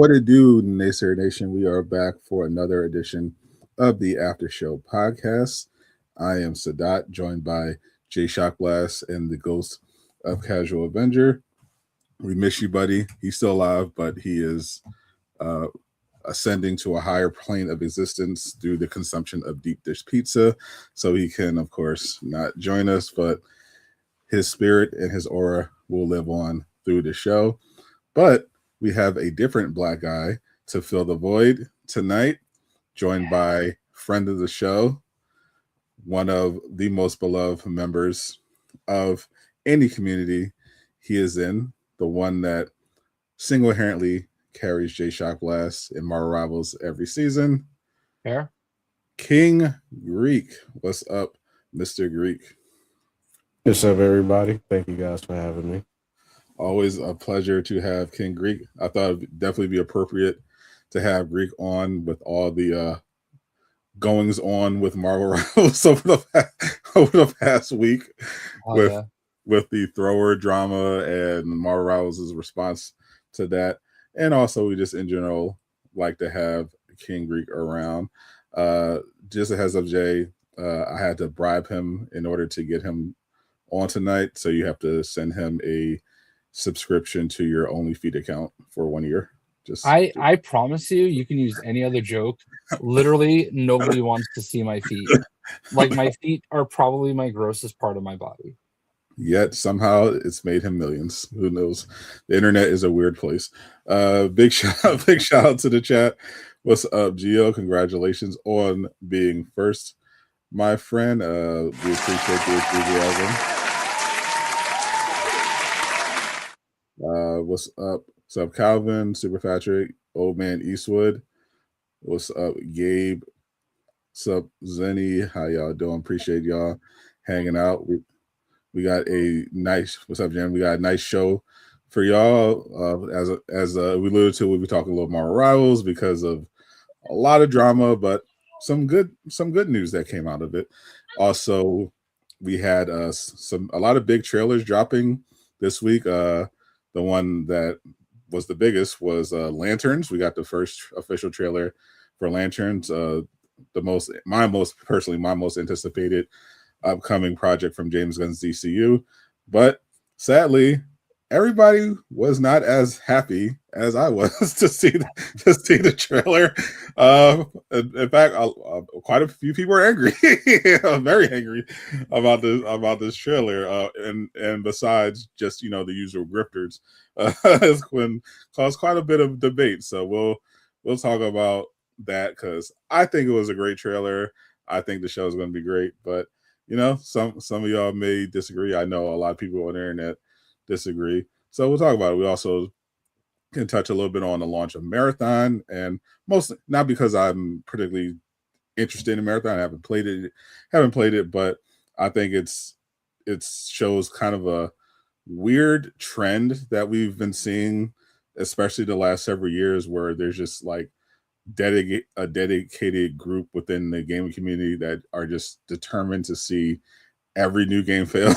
What it do, Naysayer Nation? We are back for another edition of the Aftershow Podcast. I am Sadat, joined by Jay Shockblast and the Ghost of Casual Avenger. We miss you, buddy. He's still alive, but he is ascending to a higher plane of existence through the consumption of deep dish pizza. So he can, of course, not join us, but his spirit and his aura will live on through the show. But we have a different black guy to fill the void tonight, joined by friend of the show, one of the most beloved members of any community he is in, the one that single-handedly carries Jay Shockblast and Marvel Rivals every season. Fair. King Greek. What's up, Mr. Greek? What's up, everybody? Thank you guys for having me. Always a pleasure to have King Greek. I thought it would definitely be appropriate to have Greek on with all the goings on with Marvel Rivals over the past week with the thrower drama and Marvel Rivals' response to that. And also we just in general like to have King Greek around. Just a heads up, Jay, I had to bribe him in order to get him on tonight. So you have to send him a subscription to your OnlyFeed account for 1 year. I promise you can use any other joke. Literally nobody wants to see my feet. Like, my feet are probably my grossest part of my body. Yet somehow it's made him millions. Who knows? The internet is a weird place. Big shout out to the chat. What's up, Gio? Congratulations on being first, my friend. We appreciate the enthusiasm. What's up? What's up, Calvin, Super Patrick, Old Man Eastwood? What's up, Gabe? What's up, Zenny? How y'all doing? Appreciate y'all hanging out. We got a nice, what's up, Jen? We got a nice show for y'all. As we alluded to, we'll be talking a little more Rivals because of a lot of drama, but some good news that came out of it. Also, we had a lot of big trailers dropping this week. The one that was the biggest was Lanterns. We got the first official trailer for Lanterns. My most anticipated upcoming project from James Gunn's DCU. But sadly, everybody was not as happy as I was to see the trailer. In fact, quite a few people are angry, very angry about this trailer. And besides just the usual grifters, it's caused quite a bit of debate. So we'll talk about that because I think it was a great trailer. I think the show is going to be great, but some of y'all may disagree. I know a lot of people on the internet disagree. So we'll talk about it. We also can touch a little bit on the launch of Marathon, and mostly not because I'm particularly interested in Marathon. I haven't played it, but I think it shows kind of a weird trend that we've been seeing, especially the last several years, where there's just like a dedicated group within the gaming community that are just determined to see every new game fail.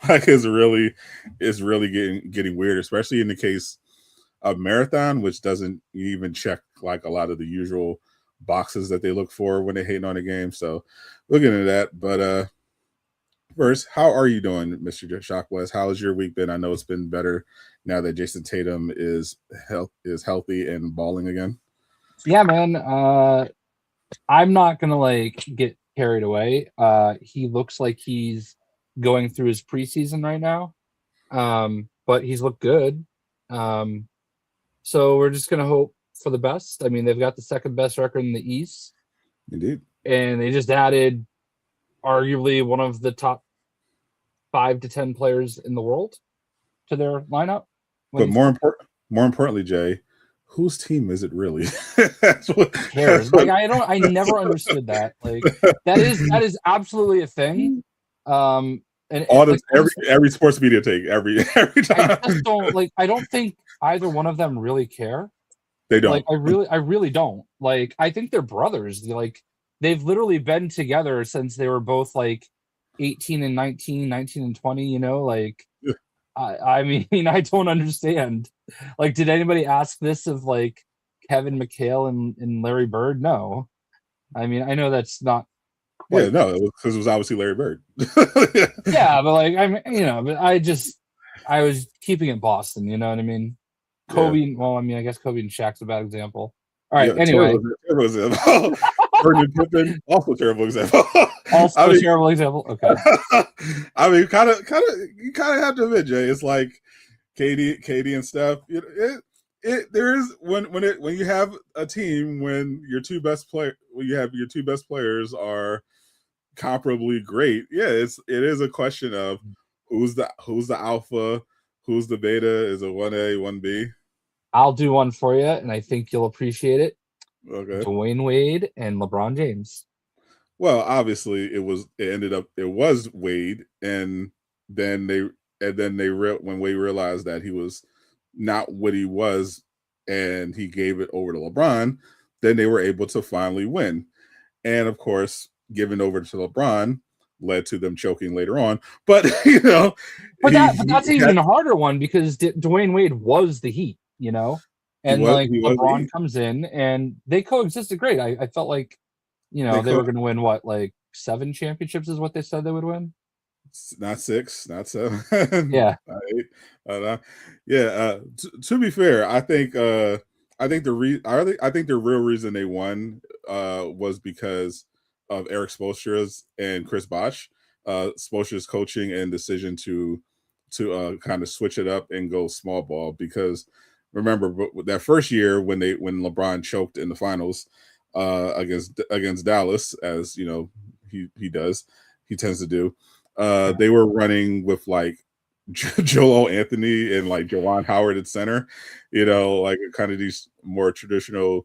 it's really getting weird, especially in the case of Marathon, which doesn't even check like a lot of the usual boxes that they look for when they hate on a game. So we'll get into that. But first, how are you doing, Mr. Shockblast? How has your week been? I know it's been better now that Jayson Tatum is healthy and balling again. Yeah, man. I'm not gonna get carried away. He looks like he's going through his preseason right now, but he's looked good. So we're just gonna hope for the best. I mean, they've got the second best record in the East. Indeed. And they just added arguably one of the top 5 to 10 players in the world to their lineup. But more importantly, Jay, whose team is it really? Who cares? Like, I never understood that. Like, that is absolutely a thing. And all this, every sports media take every time. I don't think either one of them really care. They don't. Like, I really don't. Like, I think they're brothers. Like, they've literally been together since they were both like 18 and 19, 19 and 20, you know, like, yeah. I mean, I don't understand. Like, did anybody ask this of like Kevin McHale and Larry Bird? No. I mean, I know that's not. Yeah, no, because it was obviously Larry Bird. Yeah, but like, I mean, you know, but I was keeping it Boston, you know what I mean? Kobe, yeah. Well, I mean, I guess Kobe and Shaq's a bad example. All right, yeah, anyway. Terrible example. Vernon Pippen, also terrible example. Terrible example. Okay. I mean, kind of, you kind of have to admit, Jay. It's like KD and Steph. There is when you have a team when your two best players are comparably great. Yeah, it is a question of who's the alpha, who's the beta. Is it 1A, 1B? I'll do one for you, and I think you'll appreciate it. Okay. Dwayne Wade and LeBron James. Well, obviously, it was Wade, and then when Wade realized that he was not what he was, and he gave it over to LeBron, then they were able to finally win. And of course, giving over to LeBron led to them choking later on. But you know, that's even a harder one because Dwayne Wade was the Heat, you know, and LeBron comes in and they coexisted great. I felt like, you know, they were going to win what, like 7 championships is what they said they would win. Not 6, not 7. Yeah. To be fair, I think the real reason they won was because of Eric Spoelstra's and Chris Bosh. Spoelstra's coaching and decision to kind of switch it up and go small ball, because remember that first year when LeBron choked in the finals against Dallas, as you know he tends to do. They were running with like Joel Anthony and like Juwan Howard at center, you know, like kind of these more traditional,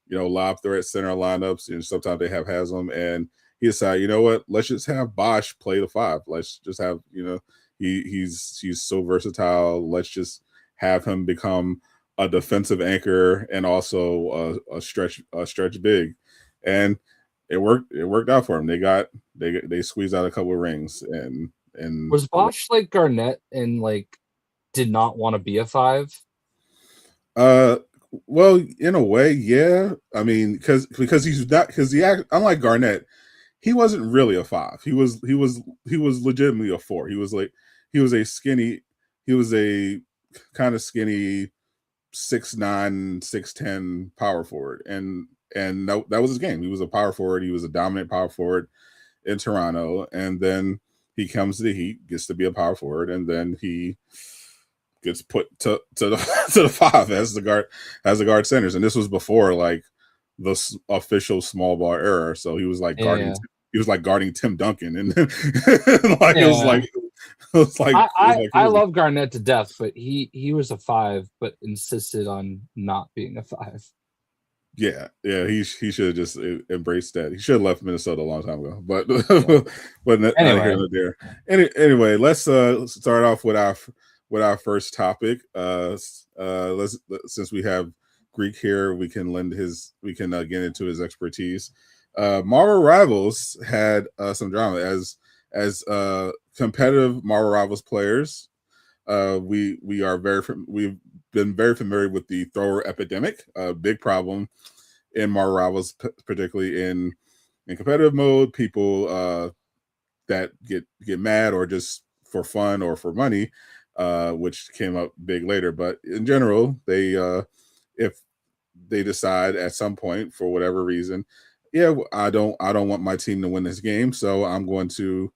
you know, lob threat center lineups. And sometimes they have Haslam, and he decided, you know what, let's just have Bosh play the 5. Let's just have, you know, he's so versatile. Let's just have him become a defensive anchor and also a stretch big, and it worked out for him. They squeezed out a couple of rings, and was Bosh like Garnett and like did not want to be a 5? Well, in a way, yeah. I mean, because unlike Garnett, he wasn't really a 5. He was legitimately a 4. He was a kind of skinny 6'9", 6'10" power forward, and that was his game. He was a power forward. He was a dominant power forward in Toronto, and then he comes to the Heat, gets to be a power forward, and then he gets put to the 5 as the guard centers. And this was before like the official small ball era. So he was like guarding. He was like guarding Tim Duncan, and like it was like I love Garnett to death, but he was a 5, but insisted on not being a 5. Yeah, he should have just embraced that. He should have left Minnesota a long time ago. But anyway, let's start off with our first topic. Since we have Greek here, we can get into his expertise. Marvel Rivals had some drama as competitive Marvel Rivals players. We've been very familiar with the thrower epidemic, a big problem in Marvel Rivals, particularly in competitive mode. People that get mad or just for fun or for money, which came up big later. But in general, they if they decide at some point for whatever reason, I don't want my team to win this game, so I'm going to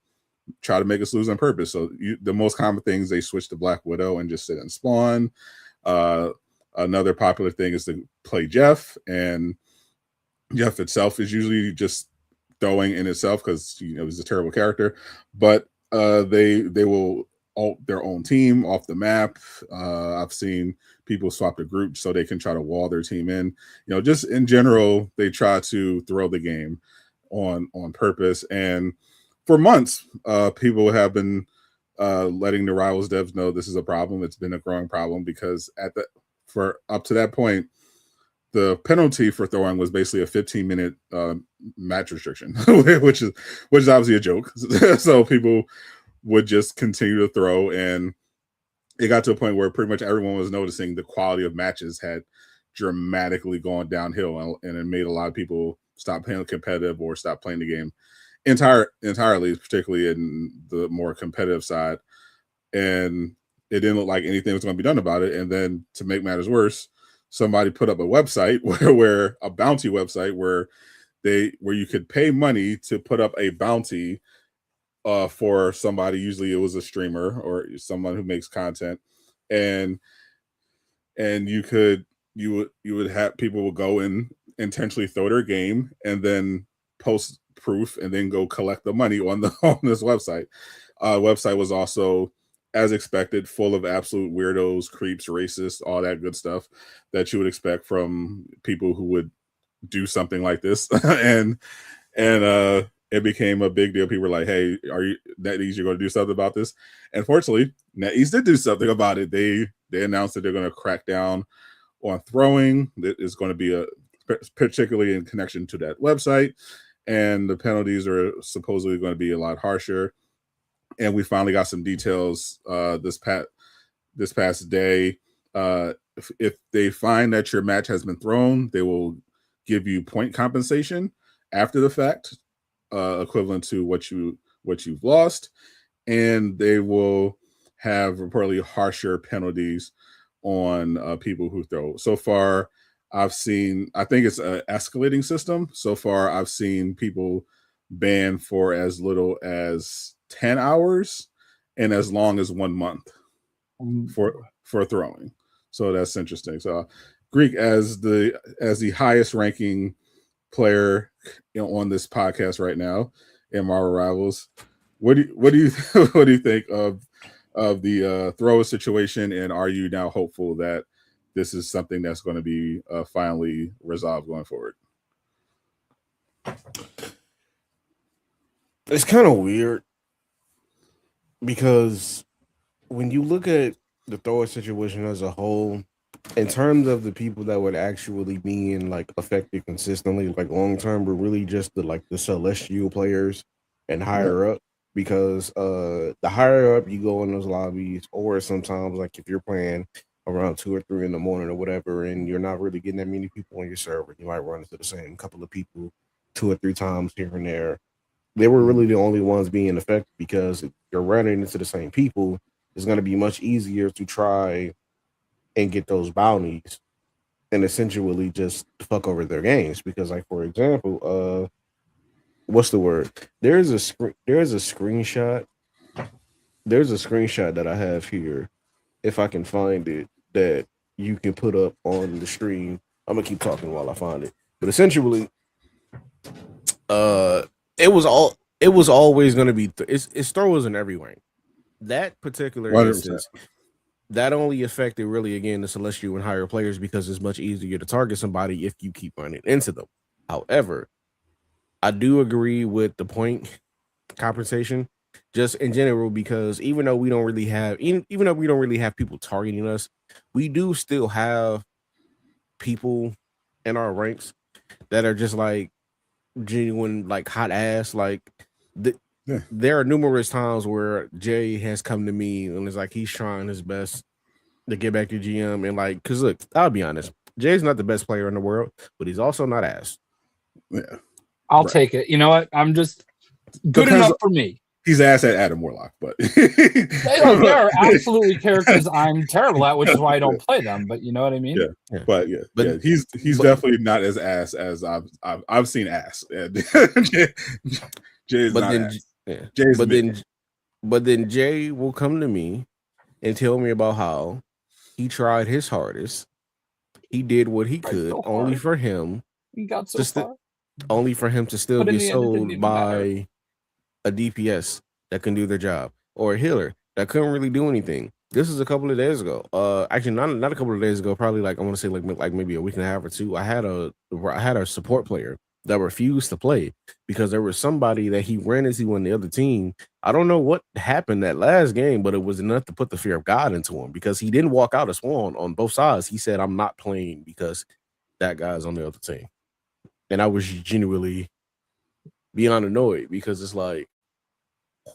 try to make us lose on purpose. So the most common things, they switch to Black Widow and just sit and spawn. Another popular thing is to play Jeff, and Jeff itself is usually just throwing in itself because he's a terrible character, but they will alt their own team off the map. I've seen people swap the group so they can try to wall their team in. Just in general, they try to throw the game on purpose. And for months, people have been letting the rivals devs know this is a problem. It's been a growing problem because for up to that point, the penalty for throwing was basically a 15-minute match restriction, which is obviously a joke. So people would just continue to throw, and it got to a point where pretty much everyone was noticing the quality of matches had dramatically gone downhill, and it made a lot of people stop playing competitive or stop playing the game entirely, particularly in the more competitive side. And it didn't look like anything was going to be done about it. And then to make matters worse, somebody put up a website where a bounty website where you could pay money to put up a bounty for somebody. Usually it was a streamer or someone who makes content, and you would have people would go and intentionally throw their game and then post proof and then go collect the money on this website. Website was also, as expected, full of absolute weirdos, creeps, racists, all that good stuff that you would expect from people who would do something like this. and it became a big deal. People were like, hey, are you NetEase, you're going to do something about this? And fortunately, NetEase did do something about it. They announced that they're going to crack down on throwing. That is going to be particularly in connection to that website. And the penalties are supposedly going to be a lot harsher. And we finally got some details this past day. If they find that your match has been thrown, they will give you point compensation after the fact, equivalent to what you've lost, and they will have reportedly harsher penalties on people who throw. So far, I think it's an escalating system. So far, I've seen people banned for as little as 10 hours and as long as 1 month for throwing. So that's interesting. So Greek, as the highest ranking player on this podcast right now in Marvel Rivals, what do you think of the thrower situation, and are you now hopeful that this is something that's going to be finally resolved going forward? It's kind of weird because when you look at the thrower situation as a whole, in terms of the people that would actually be affected consistently, long term, but really just the celestial players and higher up, because the higher up you go in those lobbies, or sometimes if you're playing around 2 or 3 in the morning or whatever, and you're not really getting that many people on your server, you might run into the same couple of people 2 or 3 times here and there. They were really the only ones being affected, because if you're running into the same people, it's going to be much easier to try and get those bounties and essentially just fuck over their games. Because, for example, what's the word? There's a screenshot that I have here, if I can find it, that you can put up on the stream. I'm gonna keep talking while I find it. But essentially, it was always gonna be it's throwers in every rank. That particular 100%. instance, that only affected really, again, the celestial and higher players, because it's much easier to target somebody if you keep running into them. However, I do agree with the point compensation just in general, because even though we don't really have people targeting us, we do still have people in our ranks that are just genuine hot ass. There are numerous times where Jay has come to me and is he's trying his best to get back to GM, and because look, I'll be honest, Jay's not the best player in the world, but he's also not ass. Yeah, I'll take it. You know what? I'm just good enough for me. He's ass at Adam Warlock, but there are absolutely characters I'm terrible at, which is why I don't play them. But you know what I mean? Yeah. But he's definitely not as ass as I've seen ass. Jay's but not then, ass. Yeah. Jay's but then Jay will come to me and tell me about how he tried his hardest he did what he Tried could so only hard. for him He got so far. only for him to still But in get the end, it didn't sold even matter. by a DPS that can do their job or a healer that couldn't really do anything. This is a couple of days ago. Actually, not a couple of days ago. Probably like I want to say like maybe a week and a half or two. I had a support player that refused to play because there was somebody that he ran into on the other team. I don't know what happened that last game, but it was enough to put the fear of God into him because he didn't walk out a swan on both sides. He said, "I'm not playing because that guy's on the other team," and I was genuinely beyond annoyed because it's like,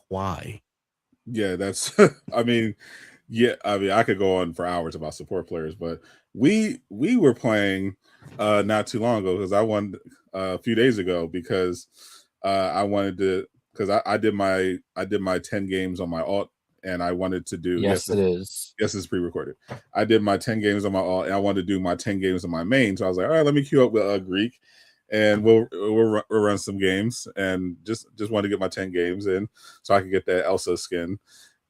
why? Yeah, that's I mean, I could go on for hours about support players, but we were playing not too long ago because I won a few days ago because I wanted to because I did my 10 games on my alt and I wanted to do Yes, it is. Yes, it's pre-recorded. I did my 10 games on my alt and I wanted to do my 10 games on my main. So I was like, all right, let me queue up with Greek and we'll run some games and just want to get my 10 games in so I could get that Elsa skin.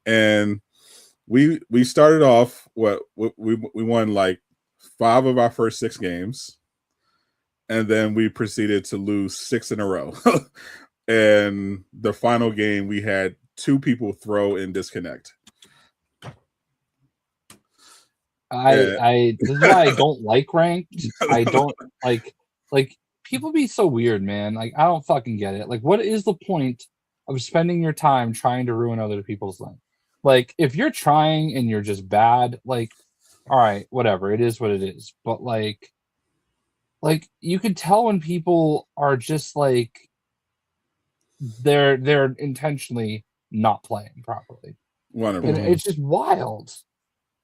And we started off we won like 5 of our first 6 games, and then we proceeded to lose 6 in a row. And the final game we had 2 people throw and disconnect. This is why I don't like ranked. I don't like people be so weird, man. Like I don't fucking get it. Like what is the point of spending your time trying to ruin other people's life? Like if you're trying and you're just bad, like all right, whatever. It is what it is. But like you can tell when people are just like they're intentionally not playing properly. And it's just wild.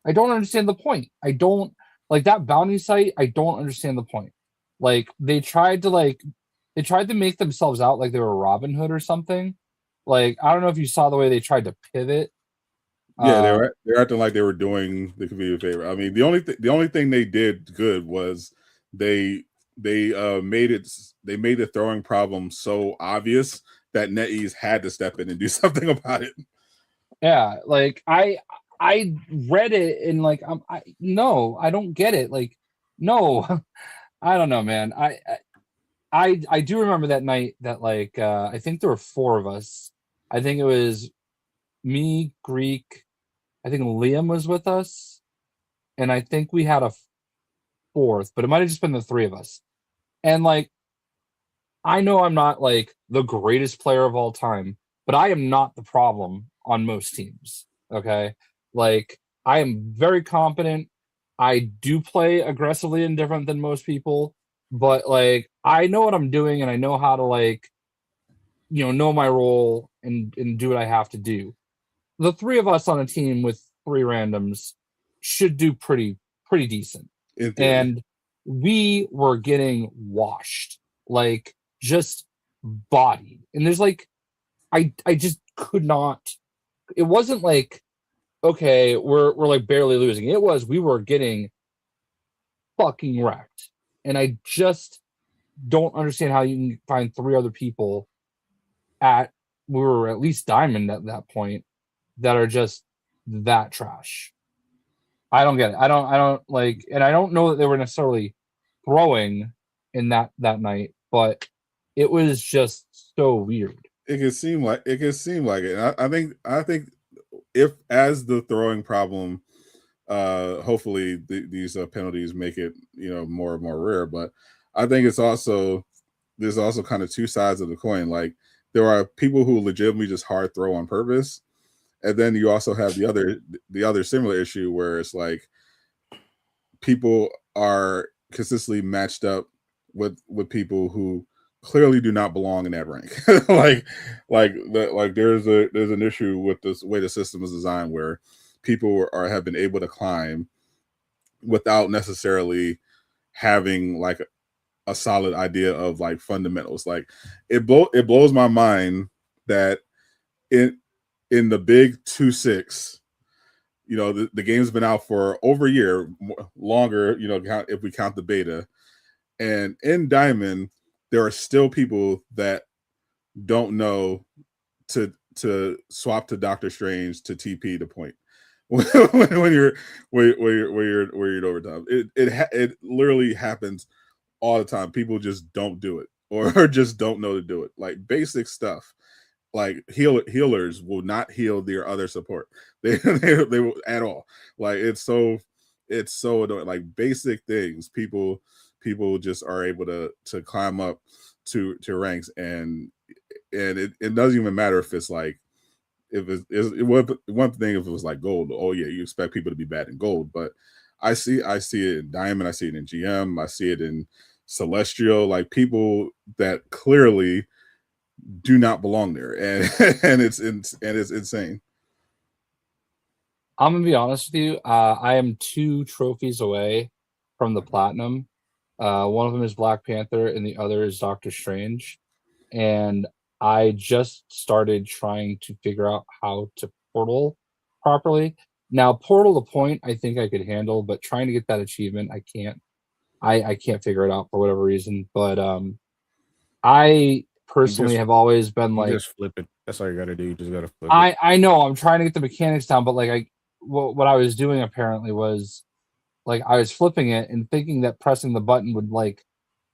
I don't understand the point. I don't like that bounty site. I don't understand the point. Like they tried to make themselves out like they were Robin Hood or something. Like I don't know if you saw the way they tried to pivot. Yeah, they're acting like they were doing the community a favor. I mean, the only thing they did good was they made the throwing problem so obvious that NetEase had to step in and do something about it. Yeah, like I read it and like no, I don't get it. Like no, I don't know, man. I do remember that night that like I think there were 4 of us. I think it was me, Greek. I think Liam was with us, and I think we had a 4th, but it might have just been the 3 of us. And like, I know I'm not like the greatest player of all time, but I am not the problem on most teams. Okay, like I am very competent. I do play aggressively and different than most people, but like I know what I'm doing and I know how to like, know my role and do what I have to do. The 3 of us on a team with 3 randoms should do pretty decent. And we were getting washed, like just bodied. And there's like, I just could not. It wasn't like, okay, we're like barely losing. It was we were getting fucking wrecked, and I just don't understand how you can find 3 other people we were at least diamond at that point that are just that trash. I don't get it. I don't like, and I don't know that they were necessarily throwing in that night, but it was just so weird. It can seem like it. And I think if as the throwing problem, hopefully these penalties make it more and more rare. But I think there's also kind of 2 sides of the coin. Like there are people who legitimately just hard throw on purpose, and then you also have the other similar issue where it's like people are consistently matched up with people who clearly do not belong in that rank. like there's an issue with this way the system is designed where people have been able to climb without necessarily having like a solid idea of like fundamentals. Like it blows my mind that in the big 2-6, the game's been out for over a year, longer, if we count the beta. And in Diamond, there are still people that don't know to swap to Doctor Strange to TP to point. when you're in overtime. It literally happens all the time. People just don't do it or just don't know to do it. Like basic stuff. Like healers will not heal their other support. They will at all. Like it's so annoying. Like basic things, people just are able to climb up to ranks, and it doesn't even matter if it's like if it one thing if it was like gold. Oh yeah, you expect people to be bad in gold, but I see it in diamond, I see it in GM, I see it in celestial. Like people that clearly do not belong there, and it's insane. I'm gonna be honest with you. I am 2 trophies away from the platinum. One of them is Black Panther, and the other is Doctor Strange. And I just started trying to figure out how to portal properly. Now, portal to point, I think I could handle, but trying to get that achievement, I can't. I can't figure it out for whatever reason. But I personally have always been like, just flip it. That's all you gotta do. You just gotta flip it. I know I'm trying to get the mechanics down, but like what I was doing apparently was like I was flipping it and thinking that pressing the button would like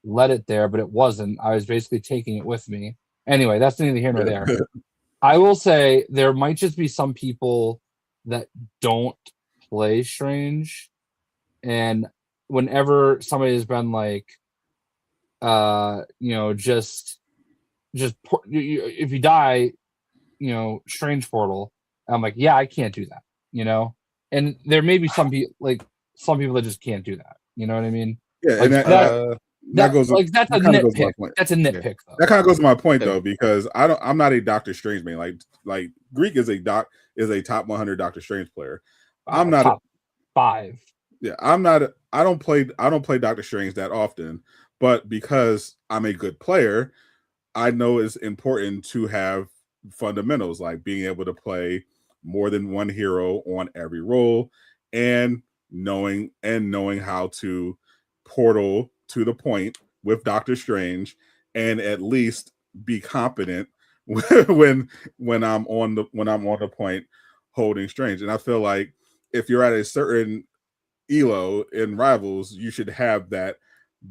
let it there, but it wasn't. I was basically taking it with me. Anyway, that's neither here nor there. I will say there might just be some people that don't play Strange, and whenever somebody has been like, just if you die, Strange portal, I'm like, yeah, I can't do that, and there may be some people that just can't do that. You know what I mean? Yeah, like, and that goes like that's a nitpick. That's a nitpick, though. That kind of goes to my point though, because I'm not a Doctor Strange man. Like Greek is a top 100 Doctor Strange player. I'm not top 5. Yeah, I'm not. I don't play Doctor Strange that often, but because I'm a good player, I know it's important to have fundamentals like being able to play more than one hero on every role, and knowing how to portal to the point with Doctor Strange, and at least be competent when I'm on the point holding Strange. And I feel like if you're at a certain elo in Rivals, you should have that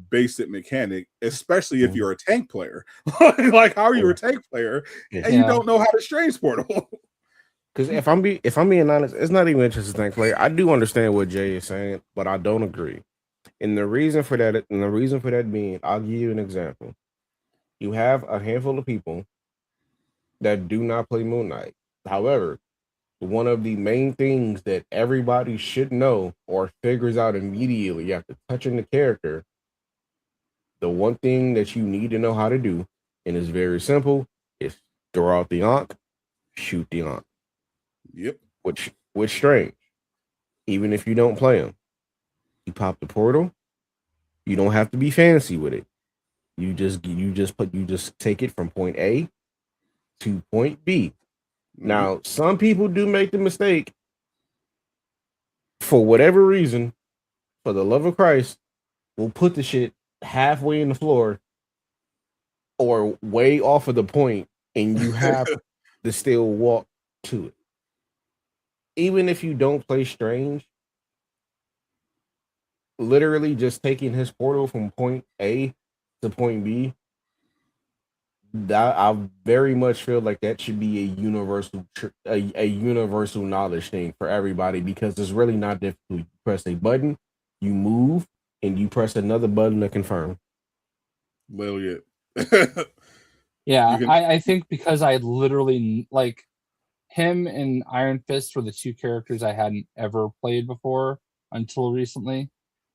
basic mechanic, especially if you're a tank player. Like, how are you a tank player and you don't know how to Strange portal? Because if I'm being honest, it's not even just a tank player. I do understand what Jay is saying, but I don't agree. And the reason for that being, I'll give you an example. You have a handful of people that do not play Moon Knight. However, one of the main things that everybody should know or figures out immediately after touching the character, the one thing that you need to know how to do, and it's very simple, is throw out the Ankh, shoot the Ankh. Yep. Which Strange. Even if you don't play him, you pop the portal. You don't have to be fancy with it. You just take it from point A to point B. Mm-hmm. Now, some people do make the mistake, for whatever reason, for the love of Christ, will put the shit halfway in the floor or way off of the point, and you have to still walk to it. Even if you don't play Strange, literally just taking his portal from point A to point B, that I very much feel like that should be a universal knowledge thing for everybody, because it's really not difficult. You press a button, you move, and you press another button to confirm. Literally Yeah, I think because I literally like him and Iron Fist were the 2 characters I hadn't ever played before until recently.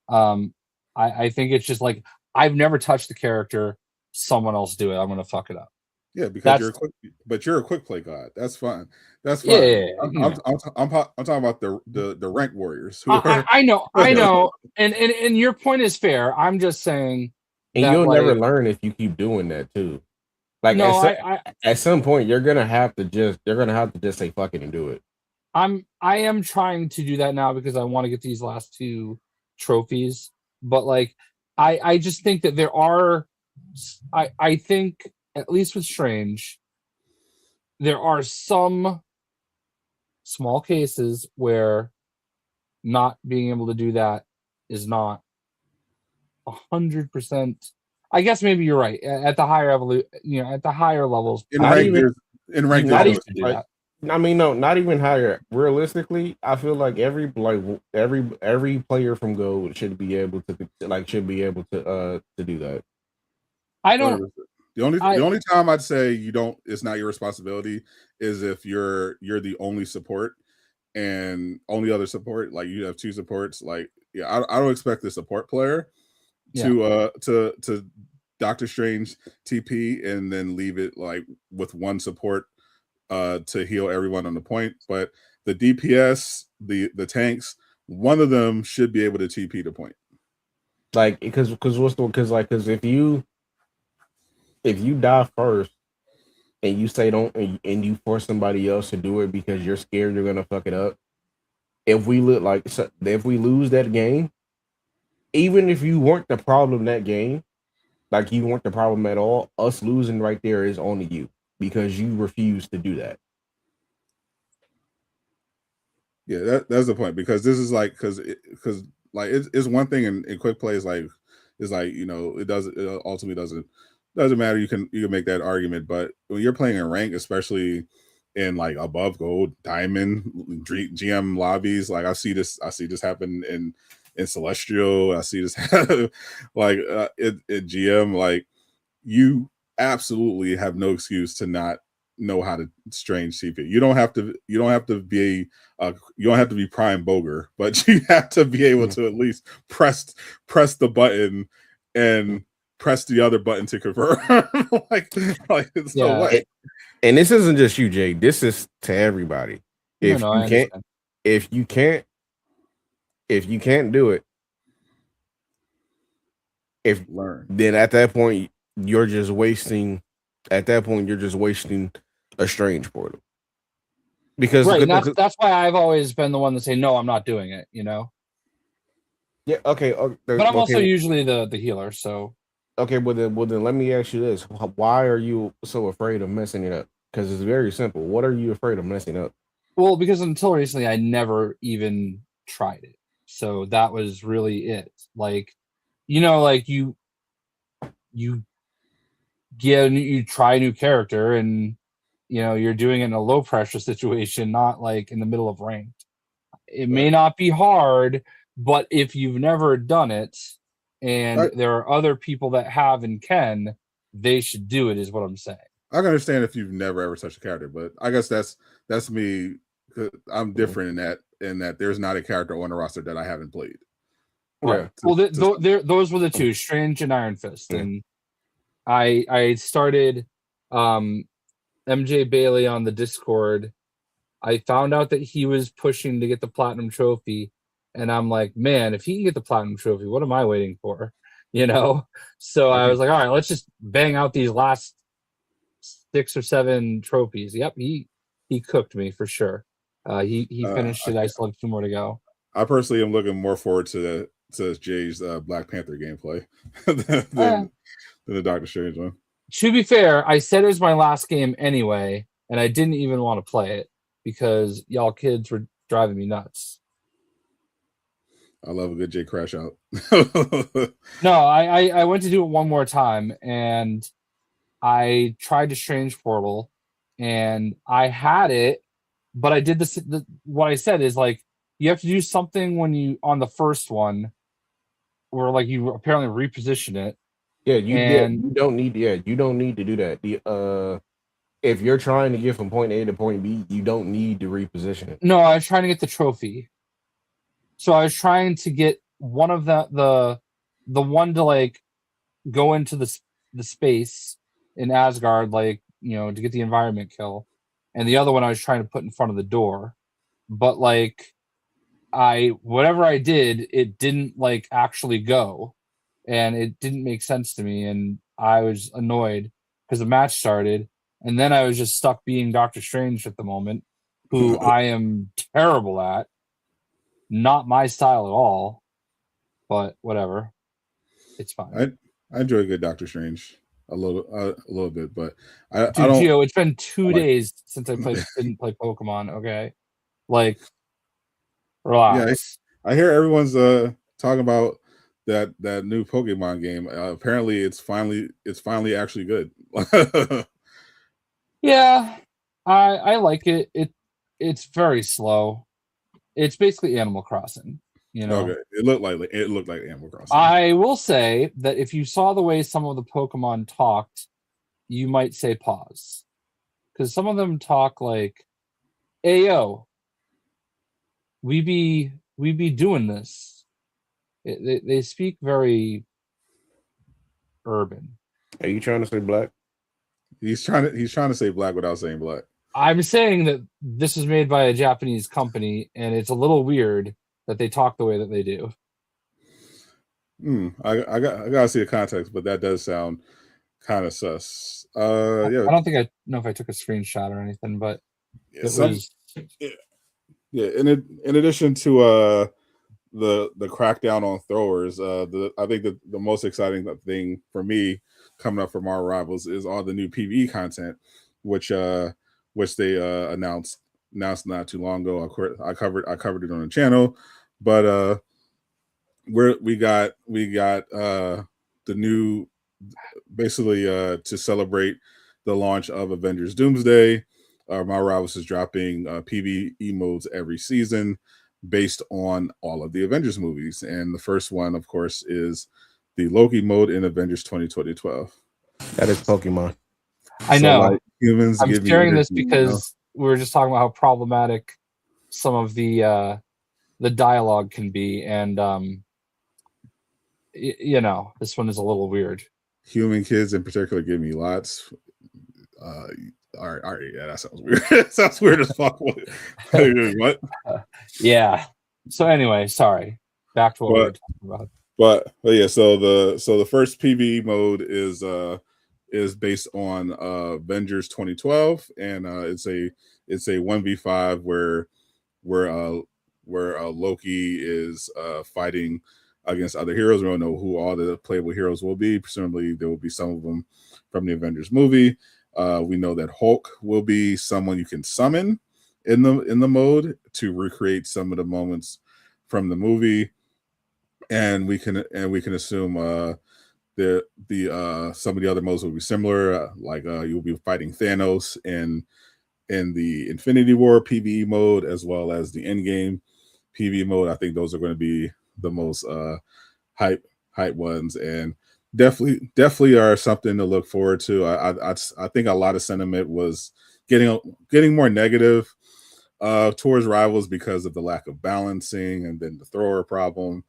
I think it's just like I've never touched the character. Someone else do it. I'm gonna fuck it up. Yeah, because you're a quick play god. That's fine. That's fine. Yeah, I'm talking about the rank warriors. I know, and your point is fair. I'm just saying, and you'll never learn if you keep doing that too. Like, no, at some point you're gonna have to just say fuck it and do it. I am trying to do that now because I want to get these last 2 trophies, but like I just think that there are, I think at least with Strange, there are some small cases where not being able to do that is not 100%. I guess maybe you're right. At the higher at the higher levels, In rank, even not there's to do like, that. I mean, no, not even higher. Realistically, I feel like every player from Gold should be able to do that. I don't. The only time I'd say it's not your responsibility is if you're the only support and only other support, like you have two supports. Like, yeah, I don't expect the support player to Doctor Strange TP and then leave it like with one support to heal everyone on the point. But the DPS, the tanks, one of them should be able to TP the point. Like, because if you die first and you say don't and you force somebody else to do it because you're scared you're gonna fuck it up. If we lose that game, even if you weren't the problem that game, like you weren't the problem at all, us losing right there is on you because you refuse to do that. Yeah, that's the point, because this is like because like it's one thing in quick plays, like it's like, it ultimately doesn't matter. You can make that argument, but when you're playing in rank, especially in like above gold, diamond, GM lobbies, like I see this happen in Celestial. I see this like in GM. Like, you absolutely have no excuse to not know how to strange TP. You don't have to be prime Boger, but you have to be able to at least press the button and press the other button to confirm. So what? And this isn't just you, Jay. This is to everybody. If you can't do it, then at that point you're just wasting a strange portal. Because that's why I've always been the one to say no, I'm not doing it. Yeah. Okay. But I'm also usually the healer. So. Okay. Well then, let me ask you this: why are you so afraid of messing it up? Because it's very simple. What are you afraid of messing up? Well, because until recently, I never even tried it. So that was really it. Like, like you try a new character and, you're doing it in a low pressure situation, not like in the middle of ranked. It may not be hard, but if you've never done it and there are other people that have and can, they should do it, is what I'm saying. I can understand if you've never ever touched a character, but I guess that's me. I'm different in that there's not a character on the roster that I haven't played. Right. Well, those were the two, Strange and Iron Fist, and I started MJ Bailey on the Discord. I found out that he was pushing to get the platinum trophy, and I'm like, man, if he can get the platinum trophy, what am I waiting for? So I was like, all right, let's just bang out these last 6 or 7 trophies. Yep, he cooked me for sure. He finished it. I still have 2 more to go. I personally am looking more forward to Jay's Black Panther gameplay than the Doctor Strange one. To be fair, I said it was my last game anyway, and I didn't even want to play it because y'all kids were driving me nuts. I love a good Jay crash out. No, I went to do it one more time, and I tried to Strange Portal, and I had it, but I did this. What I said is, like, you have to do something when you on the first one, where like you apparently reposition it. Yeah, you don't need to do that. If you're trying to get from point A to point B, you don't need to reposition it. No, I was trying to get the trophy. So I was trying to get one of the one to like go into the space in Asgard, like, to get the environment kill, and the other one I was trying to put in front of the door, but like whatever I did, it didn't like actually go, and it didn't make sense to me, and I was annoyed because the match started, and then I was just stuck being Doctor Strange at the moment, who I am terrible at. Not my style at all, but whatever. It's fine. I enjoy a good Doctor Strange a little bit, but I don't. Gio, it's been 2 days since I didn't play Pokemon. Okay. Like, relax. Yeah, I hear everyone's talking about that new Pokemon game. Apparently, it's finally actually good. Yeah, I like it. It's very slow. It's basically Animal Crossing, you know. Okay, it looked like Animal Crossing. I will say that if you saw the way some of the Pokemon talked, you might say pause, because some of them talk like, "Ayo, we be doing this." They speak very urban. Are you trying to say black? He's trying to say black without saying black. I'm saying that this is made by a Japanese company, and it's a little weird that they talk the way that they do. I gotta see the context, but that does sound kind of sus. I don't think I know if I took a screenshot or anything, but yeah, it was. Yeah. In addition to the crackdown on throwers, I think the most exciting thing for me coming up from our rivals is all the new PvE content, which they announced not too long ago. I covered it on the channel, but we got the new, basically to celebrate the launch of Avengers Doomsday. My Rivals is dropping PvE modes every season based on all of the Avengers movies, and the first one, of course, is the Loki mode in Avengers 2012. That is Pokemon. I know. Like, humans. I'm sharing this because we were just talking about how problematic some of the dialogue can be, and this one is a little weird. Human kids in particular give me lots. All right, yeah, that sounds weird. It sounds weird as fuck. What? Yeah. So anyway, sorry. Back to what we were talking about. But yeah, so the first PvE mode is based on Avengers 2012, and it's a 1v5 where Loki is fighting against other heroes. We don't know who all the playable heroes will be. Presumably, there will be some of them from the Avengers movie. We know that Hulk will be someone you can summon in the mode to recreate some of the moments from the movie, and we can assume some of the other modes will be similar. Like you'll be fighting Thanos in the Infinity War PvE mode, as well as the Endgame PvE mode. I think those are going to be the most hype ones, and definitely are something to look forward to. I think a lot of sentiment was getting more negative towards Rivals because of the lack of balancing and then the thrower problem.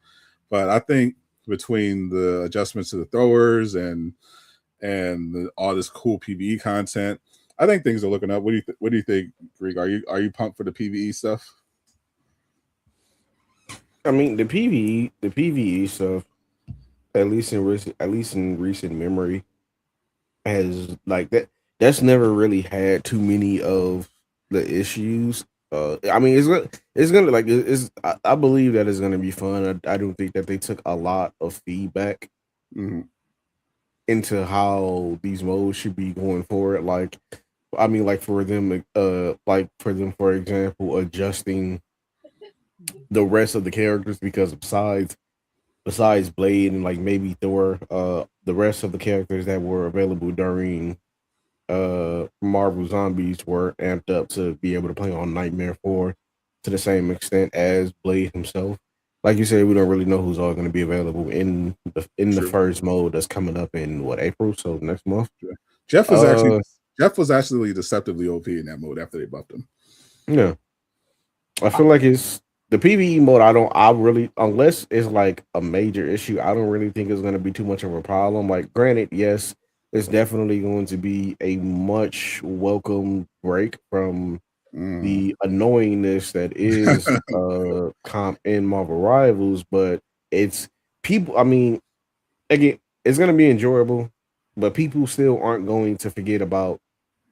But I think between the adjustments to the throwers and all this cool PvE content, I think things are looking up. What do you think, Greg? Are you pumped for the PvE stuff? I mean, the PvE stuff, at least in recent memory, has like that. That's never really had too many of the issues. I mean, it's gonna like it's. I believe that it's gonna be fun. I don't think that they took a lot of feedback into how these modes should be going forward. Like, I mean, like for them, for example, adjusting the rest of the characters, because besides Blade and like maybe Thor, the rest of the characters that were available during Marvel Zombies were amped up to be able to play on Nightmare 4 to the same extent as Blade himself. Like you said, we don't really know who's all going to be available in the first mode that's coming up in April, so next month. Jeff was actually deceptively OP in that mode after they buffed him. Yeah, I feel like it's the PvE mode. I really, unless it's like a major issue, I don't really think it's going to be too much of a problem. Like, granted, yes, it's definitely going to be a much welcome break from the annoyingness that is comp in Marvel Rivals, but it's people. I mean, again, it's going to be enjoyable, but people still aren't going to forget about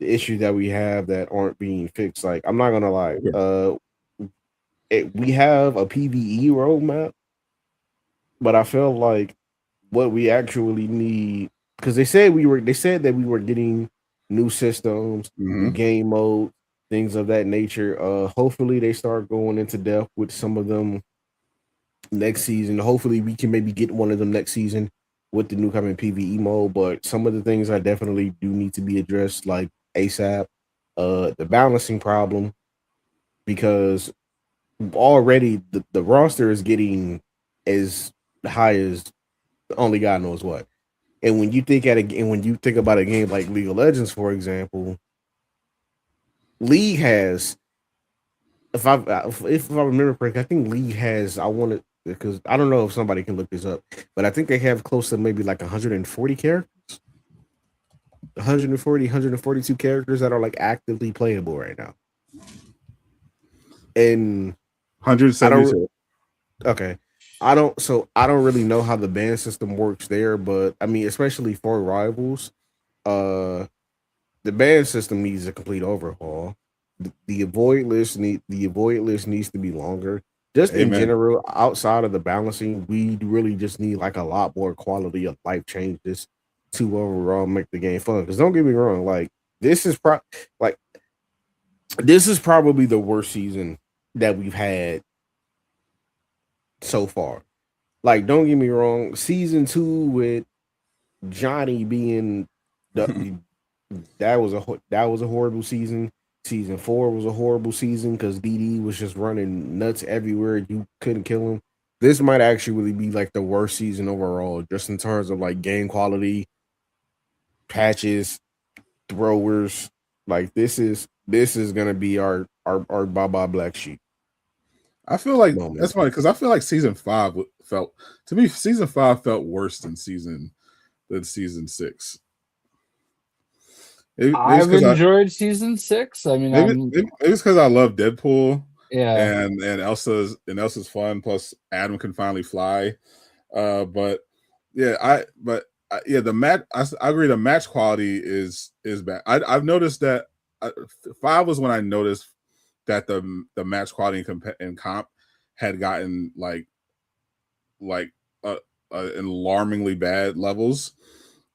the issues that we have that aren't being fixed. Like, I'm not gonna lie, we have a PvE roadmap, but I feel like what we actually need, because they said that we were getting new systems, new game mode. things of that nature. Hopefully they start going into depth with some of them next season. Hopefully we can maybe get one of them next season with the new coming PvE mode. But some of the things I definitely do need to be addressed, like ASAP. The balancing problem, because already the roster is getting as high as only God knows what. And when you think about a game like League of Legends, for example, League has, if I remember correctly, I think League has, I want to, because I don't know if somebody can look this up, but I think they have close to maybe like 140 characters, 142 characters that are like actively playable right now. And 172. Okay. I don't really know how the ban system works there, but I mean, especially for rivals, the ban system needs a complete overhaul. The avoid list needs to be longer. Just in Amen. general, outside of the balancing, we really just need like a lot more quality of life changes to overall make the game fun. Because don't get me wrong, like this is probably the worst season that we've had so far. Like, don't get me wrong, season 2 with Johnny being that was a horrible season. Season 4 was a horrible season because DD was just running nuts everywhere. You couldn't kill him. This might actually be like the worst season overall, just in terms of like game quality, patches, throwers. Like this is gonna be our Baba Black Sheep. I feel like moment. that's funny because I feel like season 5 felt worse than season 6. I've enjoyed season 6. I mean, maybe it's because I love Deadpool. Yeah, and Elsa's fun. Plus, Adam can finally fly. But yeah, the match. I agree. The match quality is bad. I've noticed that 5 was when I noticed that the match quality in comp had gotten like alarmingly bad levels,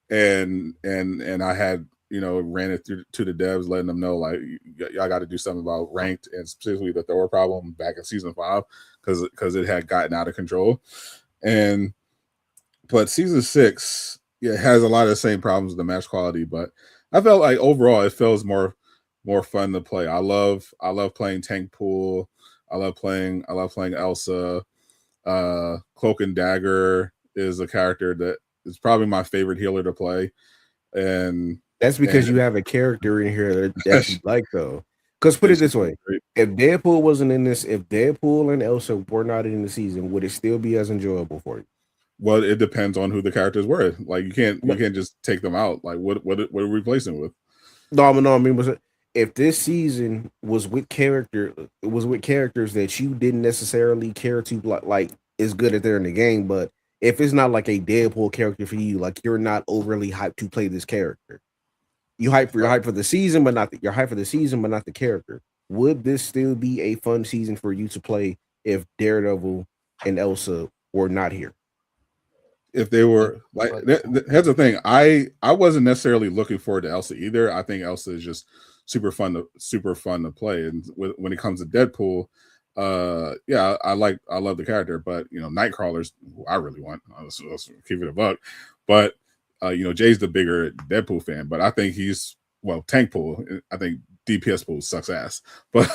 and I had ran it through to the devs, letting them know like y'all got to do something about ranked and specifically the thrower problem back in season 5 because it had gotten out of control. But season 6, yeah, has a lot of the same problems with the match quality, but I felt like overall it feels more fun to play. I love playing tank pool. I love playing Elsa. Cloak and Dagger is a character that is probably my favorite healer to play, and that's because you have a character in here that you like, though. Because put it this way: if Deadpool wasn't in this, if Deadpool and Elsa were not in the season, would it still be as enjoyable for you? Well, it depends on who the characters were. Like you can't just take them out. Like what are we replacing with? No, I mean, if this season was with characters that you didn't necessarily care to like is good at there in the game, but if it's not like a Deadpool character for you, like you're not overly hyped to play this character. You're hyped for the season, but not the character. Would this still be a fun season for you to play if Daredevil and Elsa were not here? If they were like, here's the thing. I wasn't necessarily looking forward to Elsa either. I think Elsa is just super fun to play. And when it comes to Deadpool, yeah, I love the character, but Nightcrawler's who I really want. Let's keep it a buck. But Jay's the bigger Deadpool fan, but I think he's tank pool. I think DPS pool sucks ass, but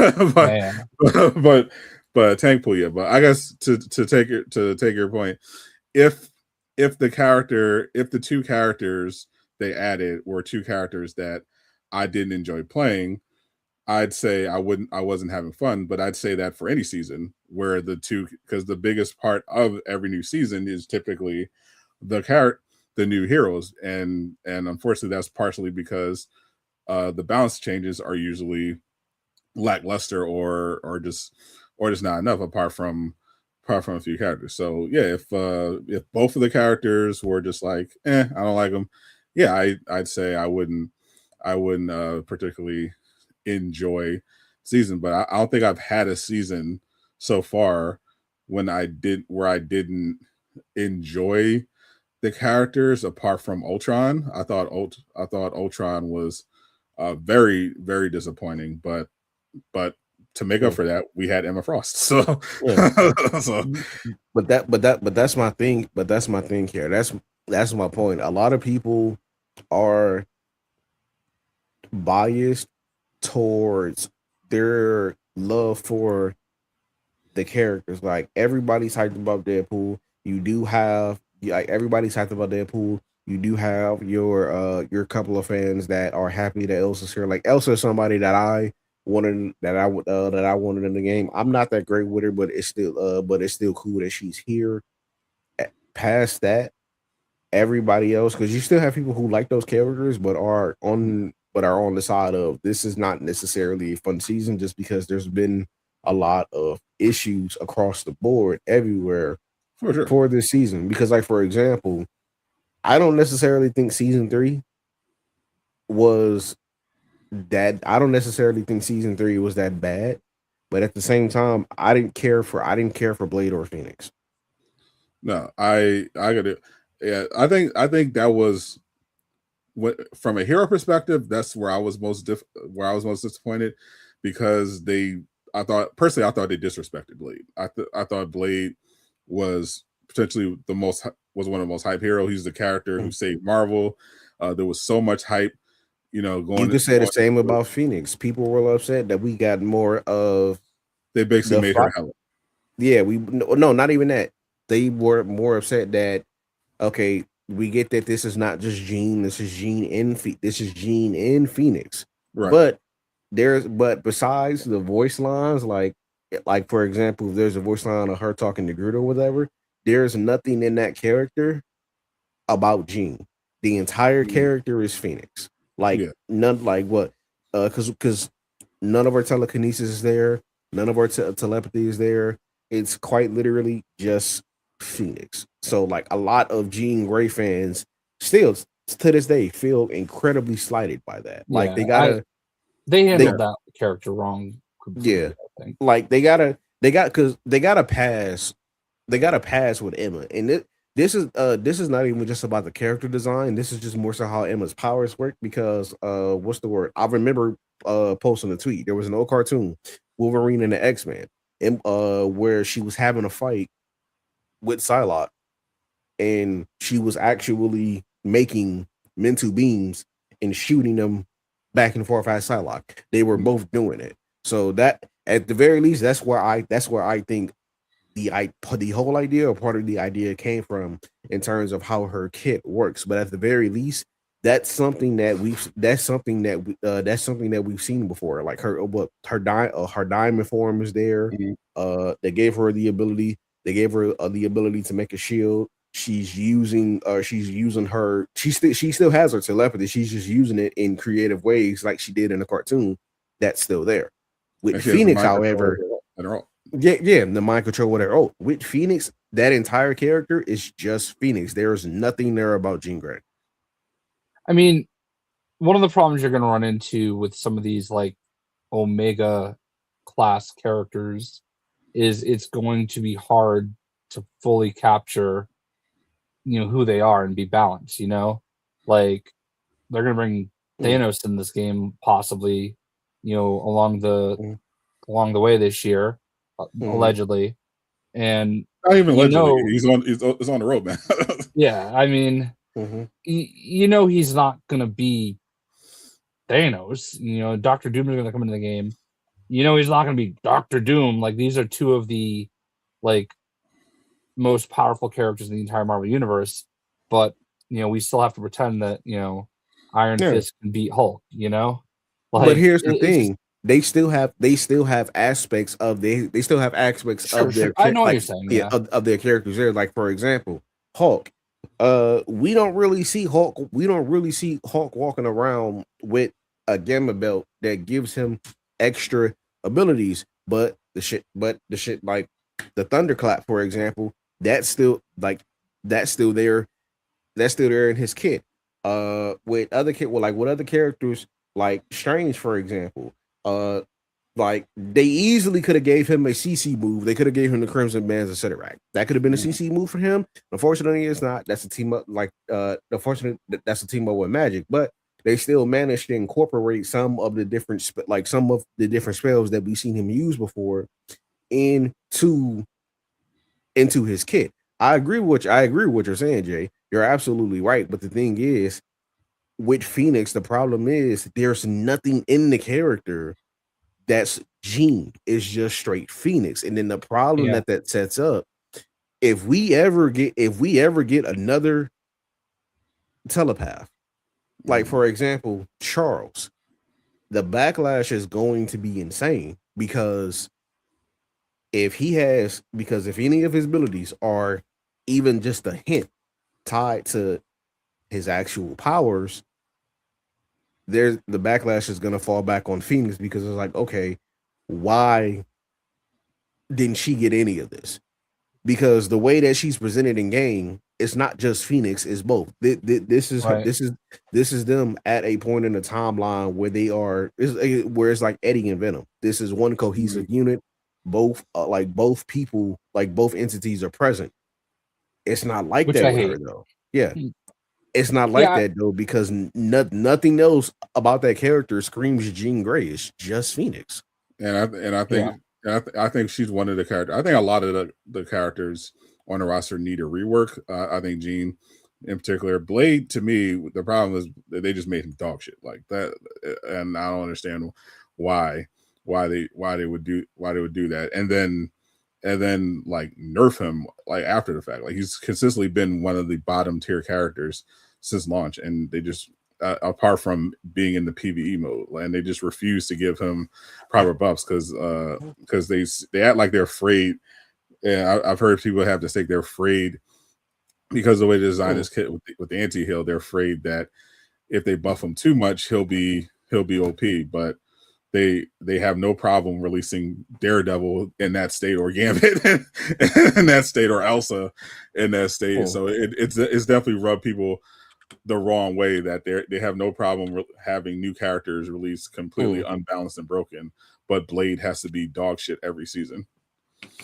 but tank pool, yeah. But I guess to take your point, if the two characters they added were two characters that I didn't enjoy playing, I'd say I wasn't having fun. But I'd say that for any season where because the biggest part of every new season is typically the new heroes, and unfortunately that's partially because the balance changes are usually lackluster or just not enough apart from a few characters. So yeah, if both of the characters were just like I don't like them, yeah, I'd say I wouldn't particularly enjoy season. But I don't think I've had a season so far where I didn't enjoy the characters apart from Ultron. I thought Ultron was very, very disappointing, but but to make up for that, we had Emma Frost. So, so but that's my thing. But that's my thing here. That's my point. A lot of people are biased towards their love for the characters. Like everybody's hyped about Deadpool. You do have everybody's hyped about Deadpool. You do have your couple of fans that are happy that Elsa's here. Like Elsa is somebody that I wanted that I wanted in the game. I'm not that great with her, but it's still cool that she's here. Past that, everybody else, because you still have people who like those characters but are on the side of this is not necessarily a fun season, just because there's been a lot of issues across the board everywhere for this season. Because, like, for example, I don't necessarily think season 3 was that bad, but at the same time, I didn't care for Blade or Phoenix. No, I got it. Yeah, I think that was from a hero perspective, that's where I was most disappointed, because I thought they disrespected Blade. I thought Blade was potentially one of the most hype heroes. He's the character who saved Marvel. There was so much hype, going. You could say the same about Phoenix. People were upset that we got more of. They basically made her hell. Yeah, no, not even that. They were more upset that, okay, we get that this is not just Jean, this is Jean in Phoenix. Right. But besides the voice lines, like for example, if there's a voice line of her talking to Groot or whatever, there's nothing in that character about Jean. The entire character is Phoenix. None, like what? Because none of our telekinesis is there, none of our telepathy is there. It's quite literally just Phoenix. So, like, a lot of Jean Grey fans still to this day feel incredibly slighted by that. Like, they handled that character wrong. Yeah, like they gotta pass with Emma, and this is not even just about the character design. This is just more so how Emma's powers work, because what's the word? I remember posting a tweet. There was an old cartoon, Wolverine and the X-Men, where she was having a fight with Psylocke, and she was actually making mental beams and shooting them back and forth at Psylocke. They were both doing it. So that, at the very least, that's where I think the whole idea, or part of the idea, came from, in terms of how her kit works. But at the very least, that's something that we've seen before. Like her diamond form is there. They gave her the ability. They gave her the ability to make a shield. She still has her telepathy. She's just using it in creative ways, like she did in the cartoon. That's still there. With Phoenix, however, the mind control, whatever. Oh, with Phoenix, that entire character is just Phoenix. There's nothing there about Jean Grey. I mean, one of the problems you're going to run into with some of these, like, Omega class characters is it's going to be hard to fully capture, who they are and be balanced. Like, they're going to bring Thanos in this game, possibly, along the way this year, allegedly. And not even allegedly, he's on the road, man. Yeah, I mean, he's not gonna be Thanos. Dr. Doom is gonna come into the game. He's not gonna be Dr. Doom. Like, these are two of the, like, most powerful characters in the entire Marvel universe. But we still have to pretend that Iron Fist can beat Hulk. Like, but here's the thing: they still have aspects of their. I know what you're saying. Yeah, of their characters there. Like, for example, Hulk. We don't really see Hulk walking around with a gamma belt that gives him extra abilities. But the shit like the thunderclap, for example, that's still there. That's still there in his kit. With other characters, like Strange, for example, like, they easily could have gave him a CC move. They could have gave him the Crimson Bands, etc. That could have been a CC move for him. Unfortunately, it's not. That's a team up. Like, unfortunately, that's a team up with Magic. But they still managed to incorporate some of the different spells that we've seen him use before into his kit. I agree with what you're saying, Jay. You're absolutely right. But the thing is, with Phoenix, the problem is there's nothing in the character that's Jean. It's just straight Phoenix. And then the problem that sets up, if we ever get another telepath, like for example, Charles, the backlash is going to be insane because if any of his abilities are even just a hint tied to his actual powers, the backlash is going to fall back on Phoenix because it's like, okay, why didn't she get any of this? Because the way that she's presented in game, it's not just Phoenix, it's both. This is them at a point in the timeline where where it's like Eddie and Venom. This is one cohesive unit. Both people, like both entities are present. It's not like Which that I with hate. her though. Yeah. It's not like that though, because nothing else about that character screams Jean Grey. It's just Phoenix. I think she's one of the characters. I think a lot of the characters on the roster need a rework. I think Jean, in particular, Blade. To me, the problem is that they just made him dog shit like that, and I don't understand why they would do that, and then like nerf him like after the fact. Like he's consistently been one of the bottom tier characters since launch, and they just apart from being in the PvE mode, and they just refuse to give him proper buffs because they act like they're afraid. And I've heard people have to say they're afraid because the way they design this kit with the anti-heal, they're afraid that if they buff him too much, he'll be OP. But they have no problem releasing Daredevil in that state, or Gambit in that state, or Elsa in that state. So it's definitely rubbed people the wrong way that they have no problem having new characters released completely unbalanced and broken, but Blade has to be dog shit every season.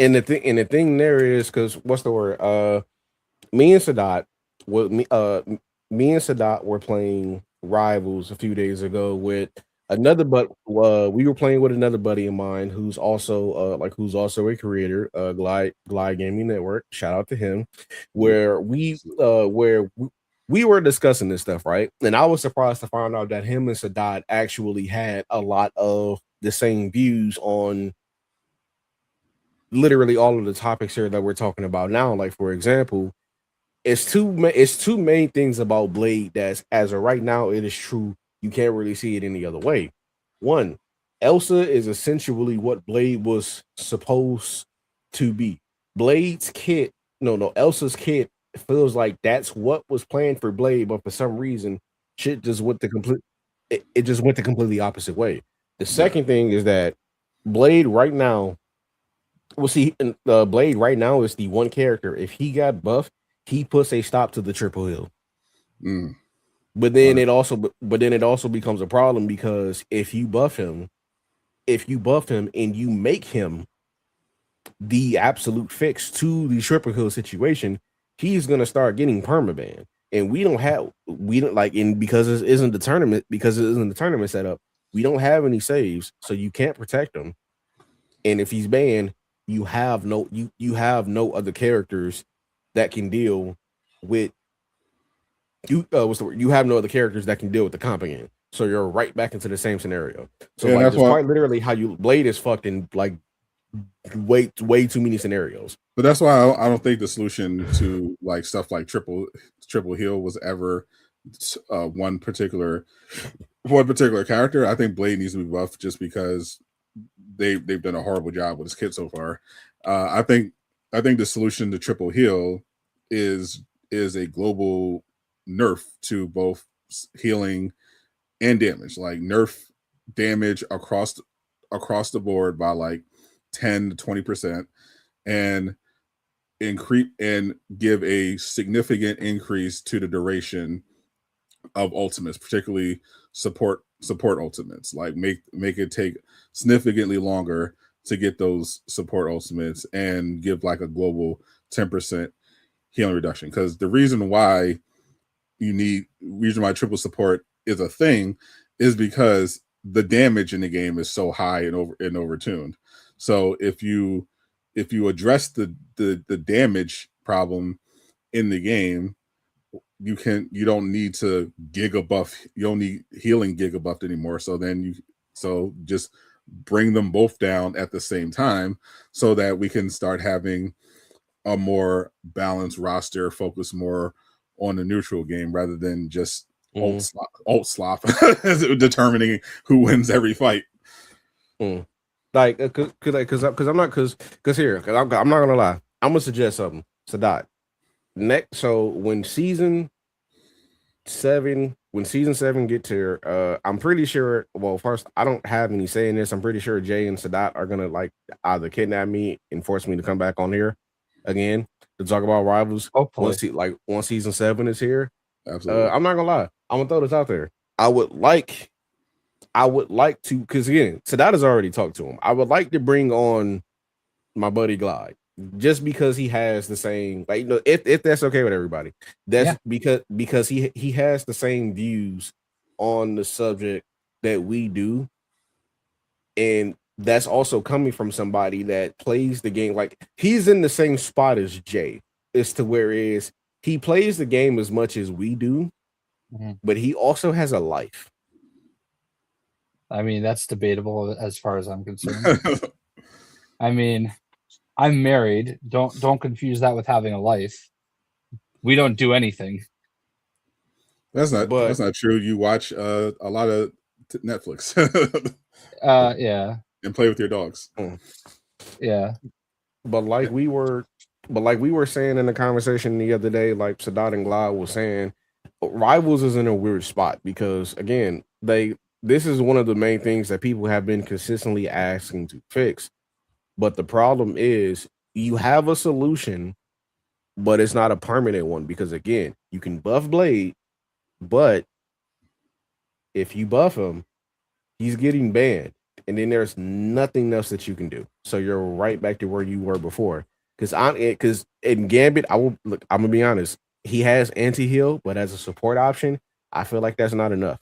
And the thing there is, because what's the word? Me and Sadat were playing Rivals a few days ago with another, but we were playing with another buddy of mine who's also a creator, Glide Gaming Network. Shout out to him. Where we were discussing this stuff, right? And I was surprised to find out that him and Sadat actually had a lot of the same views on literally all of the topics here that we're talking about now. Like, for example, it's two main things about Blade that's, as of right now, it is true. You can't really see it any other way. One, Elsa is essentially what Blade was supposed to be. Elsa's kit feels like that's what was planned for Blade, but for some reason, shit just went the completely opposite way. The second thing is that Blade right now, Blade right now is the one character. If he got buffed, he puts a stop to the triple heal. But then it also becomes a problem because if you buff him and you make him the absolute fix to the triple heal situation, he's gonna start getting permaban. And because it isn't the tournament setup, we don't have any saves, so you can't protect him. And if he's banned, you have no other characters that can deal with you. You have no other characters that can deal with the comp again. So you're right back into the same scenario. So that's quite literally how Blade is fucked in like way too many scenarios. But that's why I don't think the solution to like stuff like triple heal was ever one particular character. I think Blade needs to be buffed just because they've done a horrible job with his kit so far. I think the solution to triple heal is a global nerf to both healing and damage. Like nerf damage across the board by like 10 to 20%, and increase and give a significant increase to the duration of ultimates, particularly support ultimates. Like make it take significantly longer to get those support ultimates, and give like a global 10% healing reduction. Because the reason why triple support is a thing is because the damage in the game is so high and overtuned. So if you address the damage problem in the game, you don't need to giga buff, you don't need healing giga buffed anymore. So then just bring them both down at the same time so that we can start having a more balanced roster, focus more on the neutral game rather than just alt slop determining who wins every fight. Like, because I'm not I'm not gonna lie. I'm gonna suggest something. Sadat. Next, so when season 7 gets here, I'm pretty sure. Well, first, I don't have any say in this. I'm pretty sure Jay and Sadat are gonna like either kidnap me and force me to come back on here again to talk about Rivals. Hopefully. Once season 7 is here. Absolutely. I'm not gonna lie. I'm gonna throw this out there. I would like to, because again, Sadat has already talked to him. I would like to bring on my buddy Glide, just because he has the same, like, you know, if that's okay with everybody. That's because he has the same views on the subject that we do, and that's also coming from somebody that plays the game. Like, he's in the same spot as Jay, as to where is he plays the game as much as we do, but he also has a life. I mean, that's debatable as far as I'm concerned. I mean, I'm married. Don't confuse that with having a life. We don't do anything. That's not true. You watch a lot of Netflix. Yeah. And play with your dogs. Yeah. But like we were saying in the conversation the other day, like Sadat and Glad was saying, Rivals is in a weird spot because, again, this is one of the main things that people have been consistently asking to fix. But the problem is you have a solution, but it's not a permanent one because, again, you can buff Blade, but if you buff him, he's getting banned. And then there's nothing else that you can do. So you're right back to where you were before. Because in Gambit, I'm gonna be honest, he has anti-heal, but as a support option, I feel like that's not enough.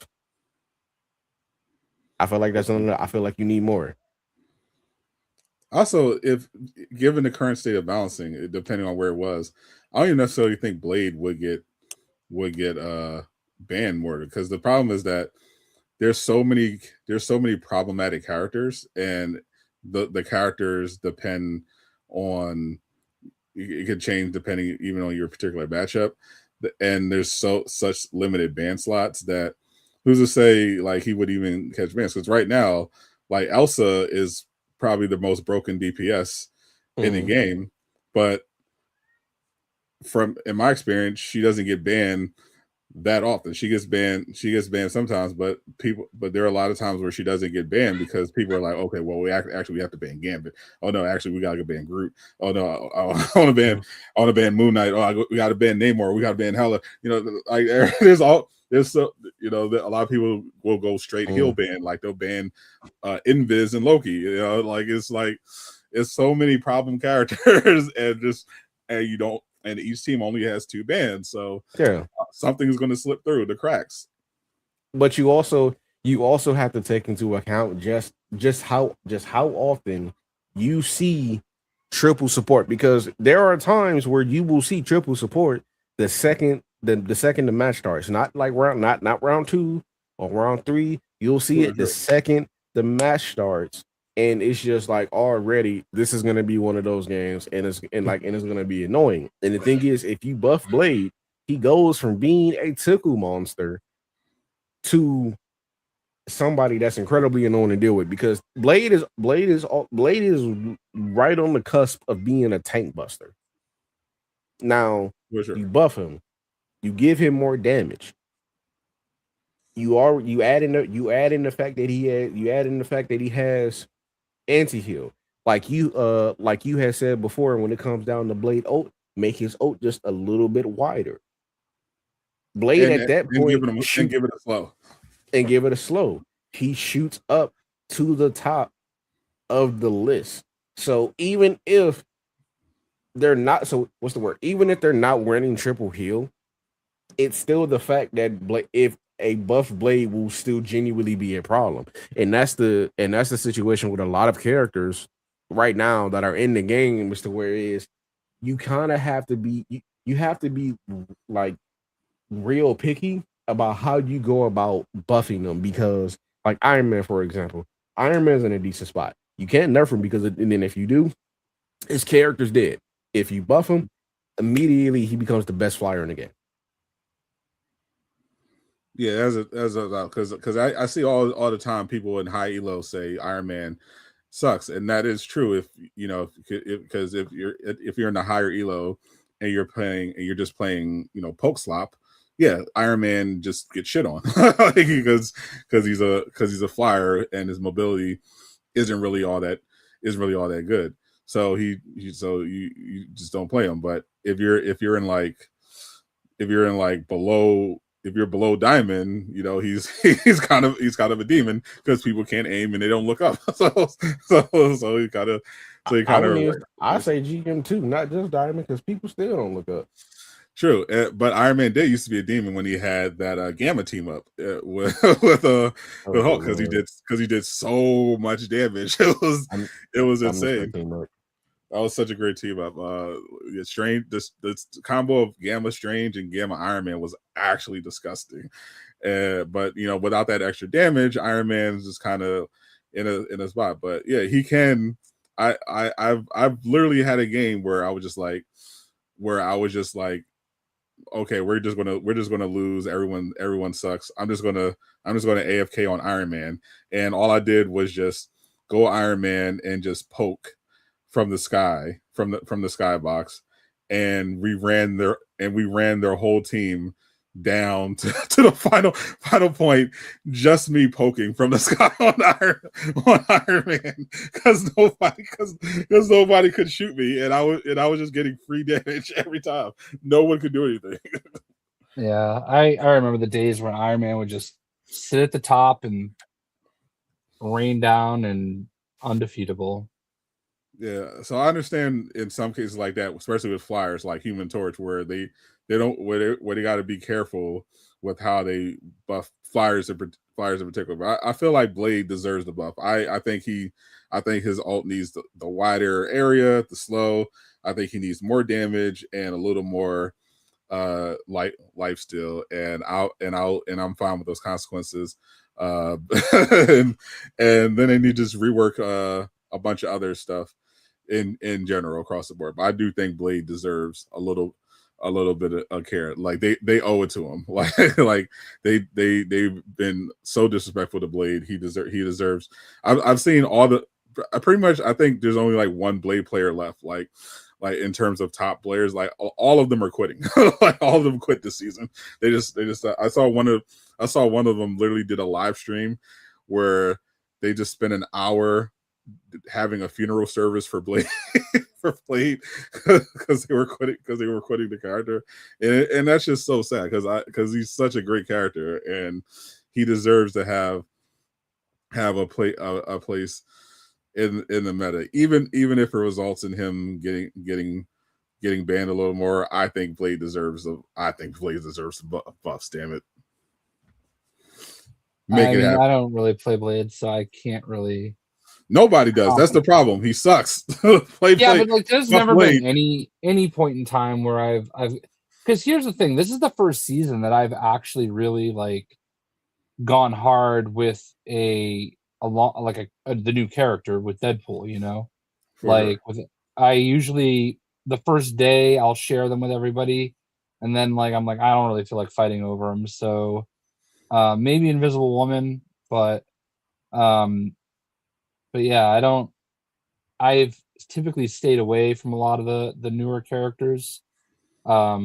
I feel like you need more. Also, if given the current state of balancing, depending on where it was, I don't even necessarily think Blade would get banned more, because the problem is that there's so many problematic characters, and the characters depend on, it could change depending even on your particular matchup, and there's such limited ban slots that who's to say like he would even catch bans? Because right now, like, Elsa is probably the most broken DPS in the game, but in my experience, she doesn't get banned that often. She gets banned sometimes, but there are a lot of times where she doesn't get banned because people are like, okay, well, we actually have to ban Gambit. Oh no, actually we gotta ban Groot. Oh no, I want to ban Moon Knight. Oh, we gotta ban Namor. We gotta ban Hela. You know, like there's so, you know, a lot of people will go straight heal ban, like they'll ban Invis and Loki. You know, like it's so many problem characters, and each team only has 2 bans, so something is going to slip through the cracks. But you also have to take into account just how often you see triple support, because there are times where you will see triple support the second the match starts, not like round 2 or round 3. You'll see it the second the match starts. And it's just like, already, this is gonna be one of those games, and it's gonna be annoying. And the thing is, if you buff Blade, he goes from being a tickle monster to somebody that's incredibly annoying to deal with, because Blade is right on the cusp of being a tank buster. Now, you buff him, you give him more damage. You add in the fact that he has anti-heal, like you had said before. When it comes down to Blade ult, make his ult just a little bit wider. Blade at that point give it a slow. He shoots up to the top of the list. So even if they're not, even if they're not running triple heal, it's still the fact that if a buff Blade will still genuinely be a problem. And that's the situation with a lot of characters right now that are in the game, as to where it is you kind of have to be you have to be like real picky about how you go about buffing them, because like Iron Man, for example, Iron Man's in a decent spot. You can't nerf him because and then if you do, his character's dead. If you buff him, immediately he becomes the best flyer in the game. Yeah, because I see all the time people in high elo say Iron Man sucks, and that is true. If you know, because if you're in the higher elo and you're just playing poke slop, yeah, Iron Man just gets shit on because he's a flyer and his mobility isn't really all that good. So you just don't play him. But if you're below diamond, he's kind of a demon because people can't aim and they don't look up. so he kind of I say GM too, not just diamond, because people still don't look up. True, but Iron Man did used to be a demon when he had that Gamma team up with Hulk, because he did so much damage. It was insane. That was such a great team up. Strange. This combo of Gamma Strange and Gamma Iron Man was actually disgusting. But without that extra damage, Iron Man is just kind of in a spot. But yeah, he can. I've literally had a game where I was just like, okay, we're just gonna lose. Everyone sucks. I'm just gonna AFK on Iron Man, and all I did was just go Iron Man and just poke from the sky, from the skybox, and we ran their whole team down to the final point, just me poking from the sky on Iron Man, because nobody could shoot me, and I was just getting free damage every time. No one could do anything. Yeah, I remember the days when Iron Man would just sit at the top and rain down and undefeatable. Yeah, so I understand in some cases like that, especially with flyers like Human Torch, where they got to be careful with how they buff flyers in particular. But I feel like Blade deserves the buff. I think his ult needs the wider area, the slow. I think he needs more damage and a little more life steal, and I'm fine with those consequences. And then they need to just rework a bunch of other stuff in general across the board. But I do think Blade deserves a little bit of care. Like they owe it to him. Like they've been so disrespectful to Blade. He deserves. I've seen all the pretty much. I think there's only like one Blade player left. Like in terms of top players, like all of them are quitting. Like all of them quit this season. They just. I saw one of them literally did a live stream where they just spent an hour having a funeral service for Blade because they were quitting the character, and that's just so sad because he's such a great character and he deserves to have a place in the meta, even if it results in him getting banned a little more. I think Blade deserves the buffs. Damn it. I don't really play Blade, so I can't really. Nobody does. That's the problem. He sucks. But like, there's never been any point in time where I've because here's the thing. This is the first season that I've actually really like gone hard with the new character with Deadpool. I usually the first day I'll share them with everybody, and then I'm like I don't really feel like fighting over them. So maybe Invisible Woman, but yeah, I've typically stayed away from a lot of the newer characters. But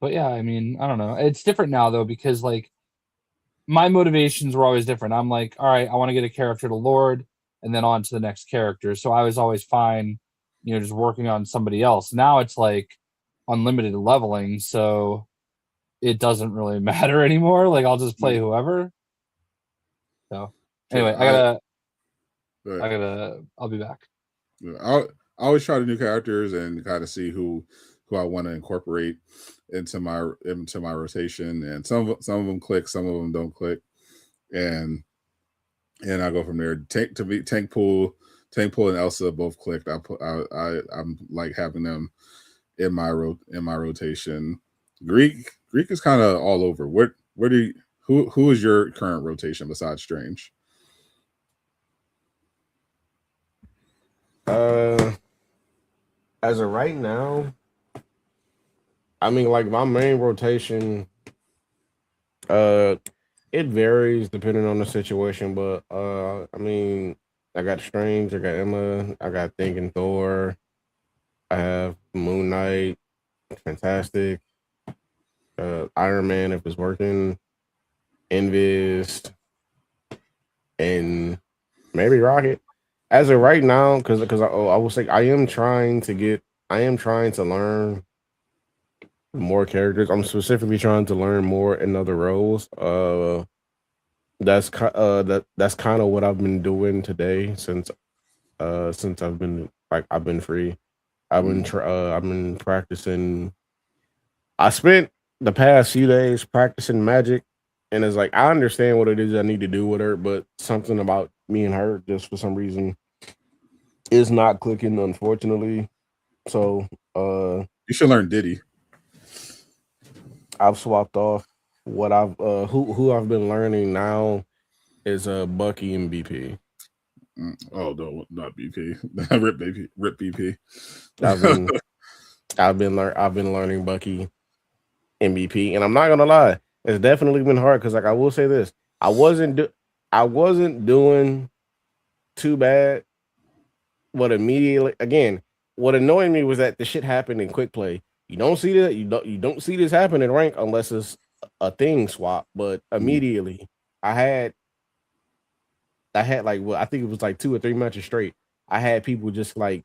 yeah, I mean, I don't know. It's different now though, because like my motivations were always different. I'm like, all right, I want to get a character to Lord and then on to the next character. So I was always fine, just working on somebody else. Now it's like unlimited leveling, so it doesn't really matter anymore. Like I'll just play whoever. So anyway, I'll be back. I always try the new characters and kind of see who I want to incorporate into my rotation, and some of them click, some of them don't click, and I go from there. Tank Pool and Elsa both clicked. I'm like having them in my rotation. Greek is kind of all over. Who is your current rotation besides Strange? As of right now, I mean, like my main rotation, it varies depending on the situation, but I mean, I got Strange, I got Emma, I got Thinking Thor, I have Moon Knight, Fantastic, Iron Man if it's working, Invis, and maybe Rocket. As of right now, because I will say I am trying to learn more characters. I'm specifically trying to learn more in other roles. That's kind of what I've been doing today since I've been free. I've been practicing. I spent the past few days practicing magic, and it's like I understand what it is I need to do with her, but something about me and her just for some reason is not clicking, unfortunately. So you should learn Diddy. I've swapped off what I've who I've been learning now is Bucky and BP. Oh no, not BP. Rip BP. I've been learning Bucky and BP, and I'm not gonna lie, it's definitely been hard because like I will say this, I wasn't doing too bad, but immediately again, what annoyed me was that the shit happened in quick play. You don't see that. You don't see this happen in rank unless it's a thing swap. But immediately, I had like I think it was like 2 or 3 matches straight. I had people just like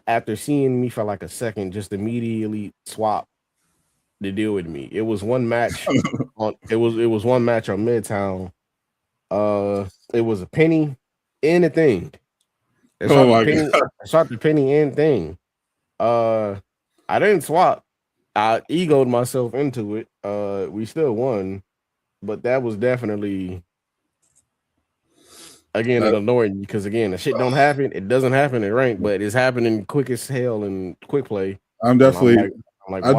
after seeing me for like a second, just immediately swap to deal with me. It was one match on. It was one match on Midtown. It was a penny and a thing. I shot the penny and thing. I didn't swap. I egoed myself into it. We still won, but that was definitely again it annoyed me because again the shit don't happen. It doesn't happen in rank, but it's happening quick as hell in quick play. I'm definitely. I'm like I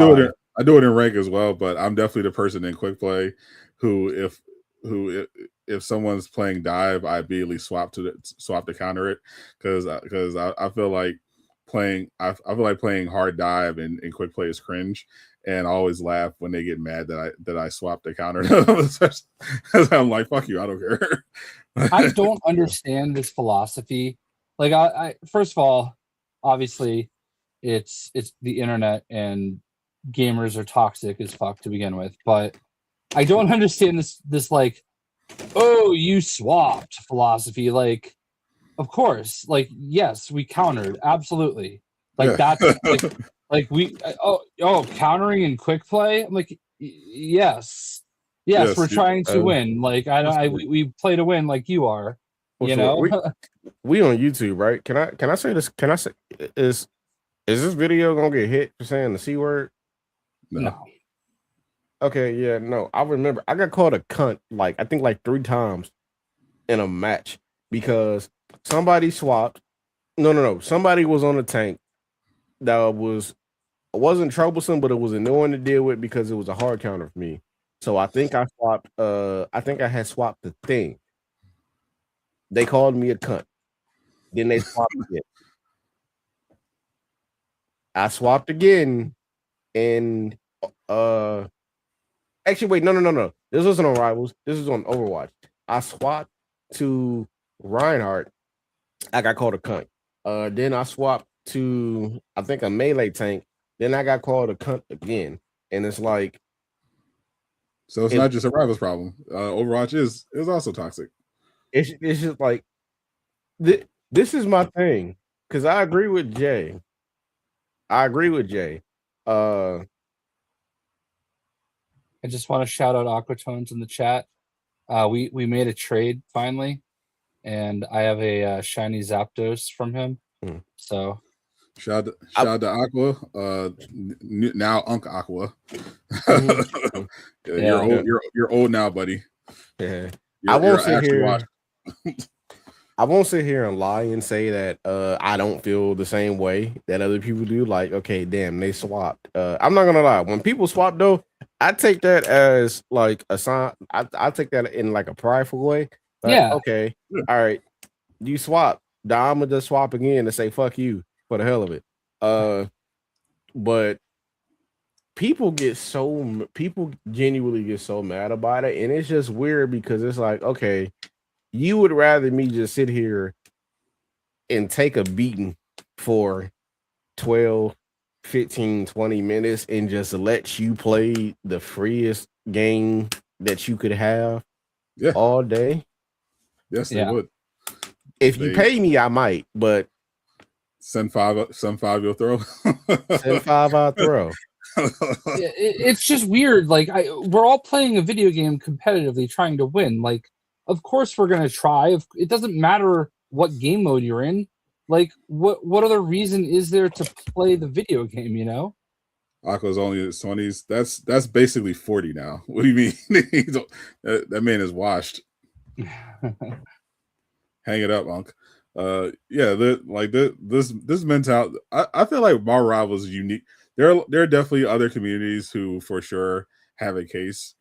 do it in rank as well, but I'm definitely the person in quick play who if someone's playing dive, I immediately swap to counter it because I feel like playing playing hard dive in quick play is cringe, and I always laugh when they get mad that I swap the counter. I'm like, fuck you, I don't care. I don't understand this philosophy. Like I first of all, obviously it's the internet and gamers are toxic as fuck to begin with, but I don't understand this like, oh, you swapped philosophy. Like, of course, like yes, we countered, absolutely. Like that's like we countering in quick play. I'm like, yes, we're trying to win. Like we play to win, like you are. You know, we on YouTube, right? Can I say this? Can I say is this video gonna get hit for saying the C word? No. Okay, yeah, no. I remember I got called a cunt like I think like 3 times in a match because somebody swapped. No. Somebody was on a tank that wasn't troublesome, but it was annoying to deal with because it was a hard counter for me. So I think I swapped. I think I had swapped the thing. They called me a cunt. Then they swapped again. I swapped again, and actually, wait, no. This wasn't on Rivals. This was on Overwatch. I swapped to Reinhardt. I got called a cunt. Then I swapped to I think a melee tank. Then I got called a cunt again, and it's like, so it's not just a Rivals problem. Overwatch is also toxic. It's just like this is my thing because I agree with Jay. I just want to shout out Aquatones in the chat. We made a trade finally, and I have a shiny Zapdos from him. So Shout out to Aqua. Now Unc Aqua. Mhm. You're old now, buddy. Yeah. I won't sit here. I won't sit here and lie and say that I don't feel the same way that other people do. Like, okay, damn, they swapped. I'm not gonna lie. When people swap though, I take that as like a sign. I take that in like a prideful way. Like, Yeah. Okay. All right. You swap. I'ma just swap again to say fuck you for the hell of it. But people genuinely get so mad about it, and it's just weird because it's like, okay, you would rather me just sit here and take a beating for 12, 15, 20 minutes and just let you play the freest game that you could have all day. Yes, they would. If you pay me, I might, but send five, you'll throw. Send five, I'll throw. It's just weird. Like we're all playing a video game competitively, trying to win. Like, of course we're gonna try. It doesn't matter what game mode you're in. Like, what other reason is there to play the video game? You know, Aqua's only in his 20s. That's basically 40 now. What do you mean? that man is washed. Hang it up, Unc. This mentality. I feel like Mar Rivals is unique. There are definitely other communities who, for sure, have a case.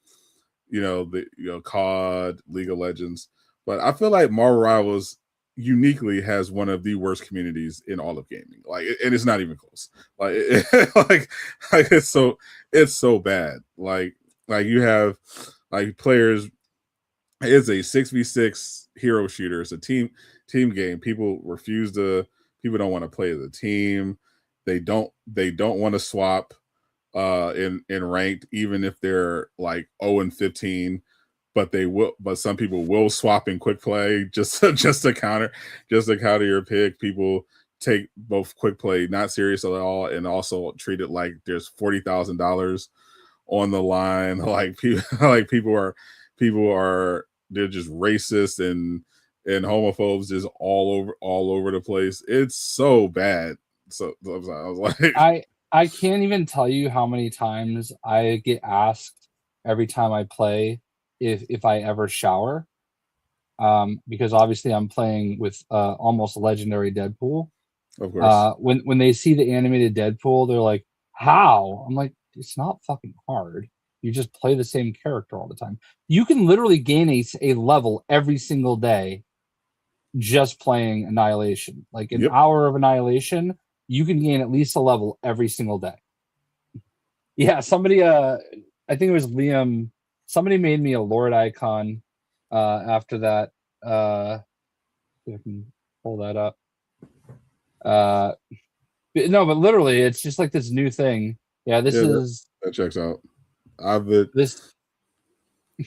COD, League of Legends, but I feel like Mar Rivals uniquely has one of the worst communities in all of gaming. Like, and it's not even close. Like, it's so bad. Like you have like players. It's a 6v6 hero shooter. It's a team game. People don't want to play as a team. They don't want to swap in ranked, even if they're like 0-15, but some people will swap in quick play just to counter your pick. People take both quick play not serious at all and also treat it like there's $40,000 on the line. Like people are they're just racist and homophobes just all over the place. It's so bad. So I was like, I can't even tell you how many times I get asked every time I play if I ever shower, because obviously I'm playing with almost legendary Deadpool. Of course. When they see the animated Deadpool, they're like, "How?" I'm like, "It's not fucking hard. You just play the same character all the time. You can literally gain a level every single day just playing Annihilation. Like an hour of Annihilation, you can gain at least a level every single day." Yeah, somebody, I think it was Liam, somebody made me a Lord icon after that. If I can pull that up. No, but literally, it's just like this new thing. Yeah, that checks out. This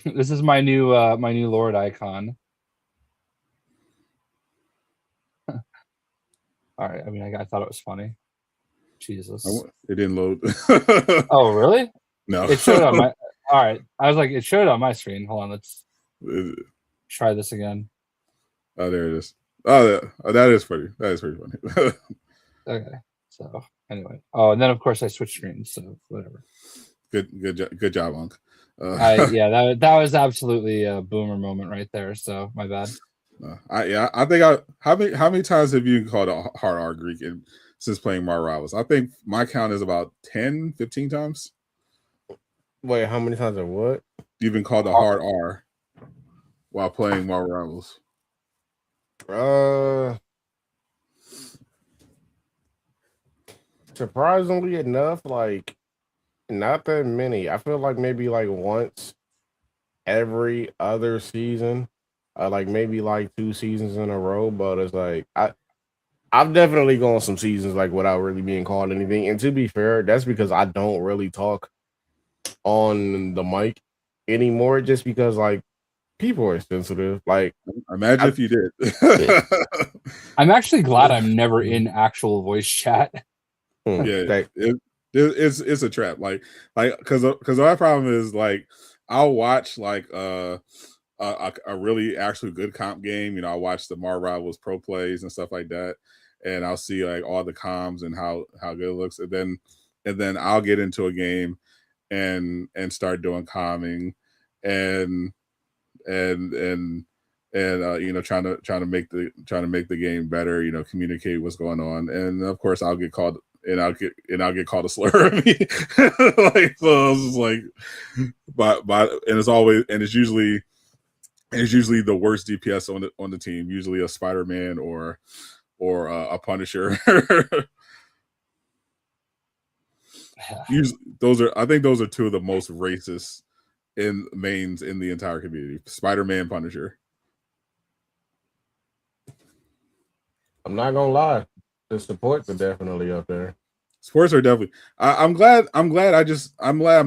is my new Lord icon. All right. I mean, I thought it was funny. Jesus. It didn't load. Oh, really? No. It showed on my. All right. I was like, it showed on my screen. Hold on. Let's try this again. Oh, there it is. Oh, that is funny. That is pretty funny. Okay. So anyway. Oh, and then of course I switched screens. So whatever. Good job, Unc. That was absolutely a boomer moment right there. So my bad. I think how many times have you called a hard R Greek since playing Mar Rivals? I think my count is about 10, 15 times. Wait, how many times are what? You've been called a hard R while playing Mar Rivals. Surprisingly enough, like not that many. I feel like maybe like once every other season. Like maybe like 2 seasons in a row, but it's like I've definitely gone some seasons like without really being called anything. And to be fair, that's because I don't really talk on the mic anymore, just because like people are sensitive. Like, imagine if you did. I'm actually glad I'm never in actual voice chat. Yeah, it's a trap. Like because my problem is like I'll watch like a really actually good comp game. I watch the Mar Rivals pro plays and stuff like that, and I'll see like all the comms and how good it looks, and then I'll get into a game and start doing calming and trying to make the game better, communicate what's going on, and of course I'll get called a slur. Like, so it's just like, but and it's usually the worst DPS on the team, usually a Spider-Man or a Punisher. Usually, I think those are two of the most racist mains in the entire community: Spider-Man, Punisher. I'm not gonna lie, the supports are definitely up there. Supports are definitely. I'm glad I'm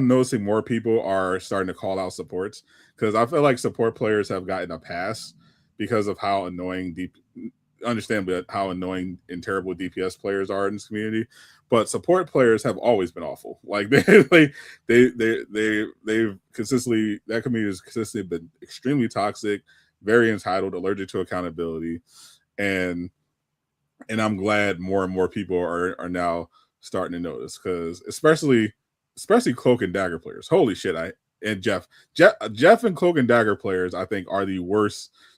noticing more people are starting to call out supports, because I feel like support players have gotten a pass because of how annoying understandably how annoying and terrible DPS players are in this community. But support players have always been awful. Like they've consistently, that community has consistently been extremely toxic, very entitled, allergic to accountability, and I'm glad more and more people are now starting to notice, because especially Cloak and Dagger players. Holy shit! Jeff and Cloak and Dagger players, I think, are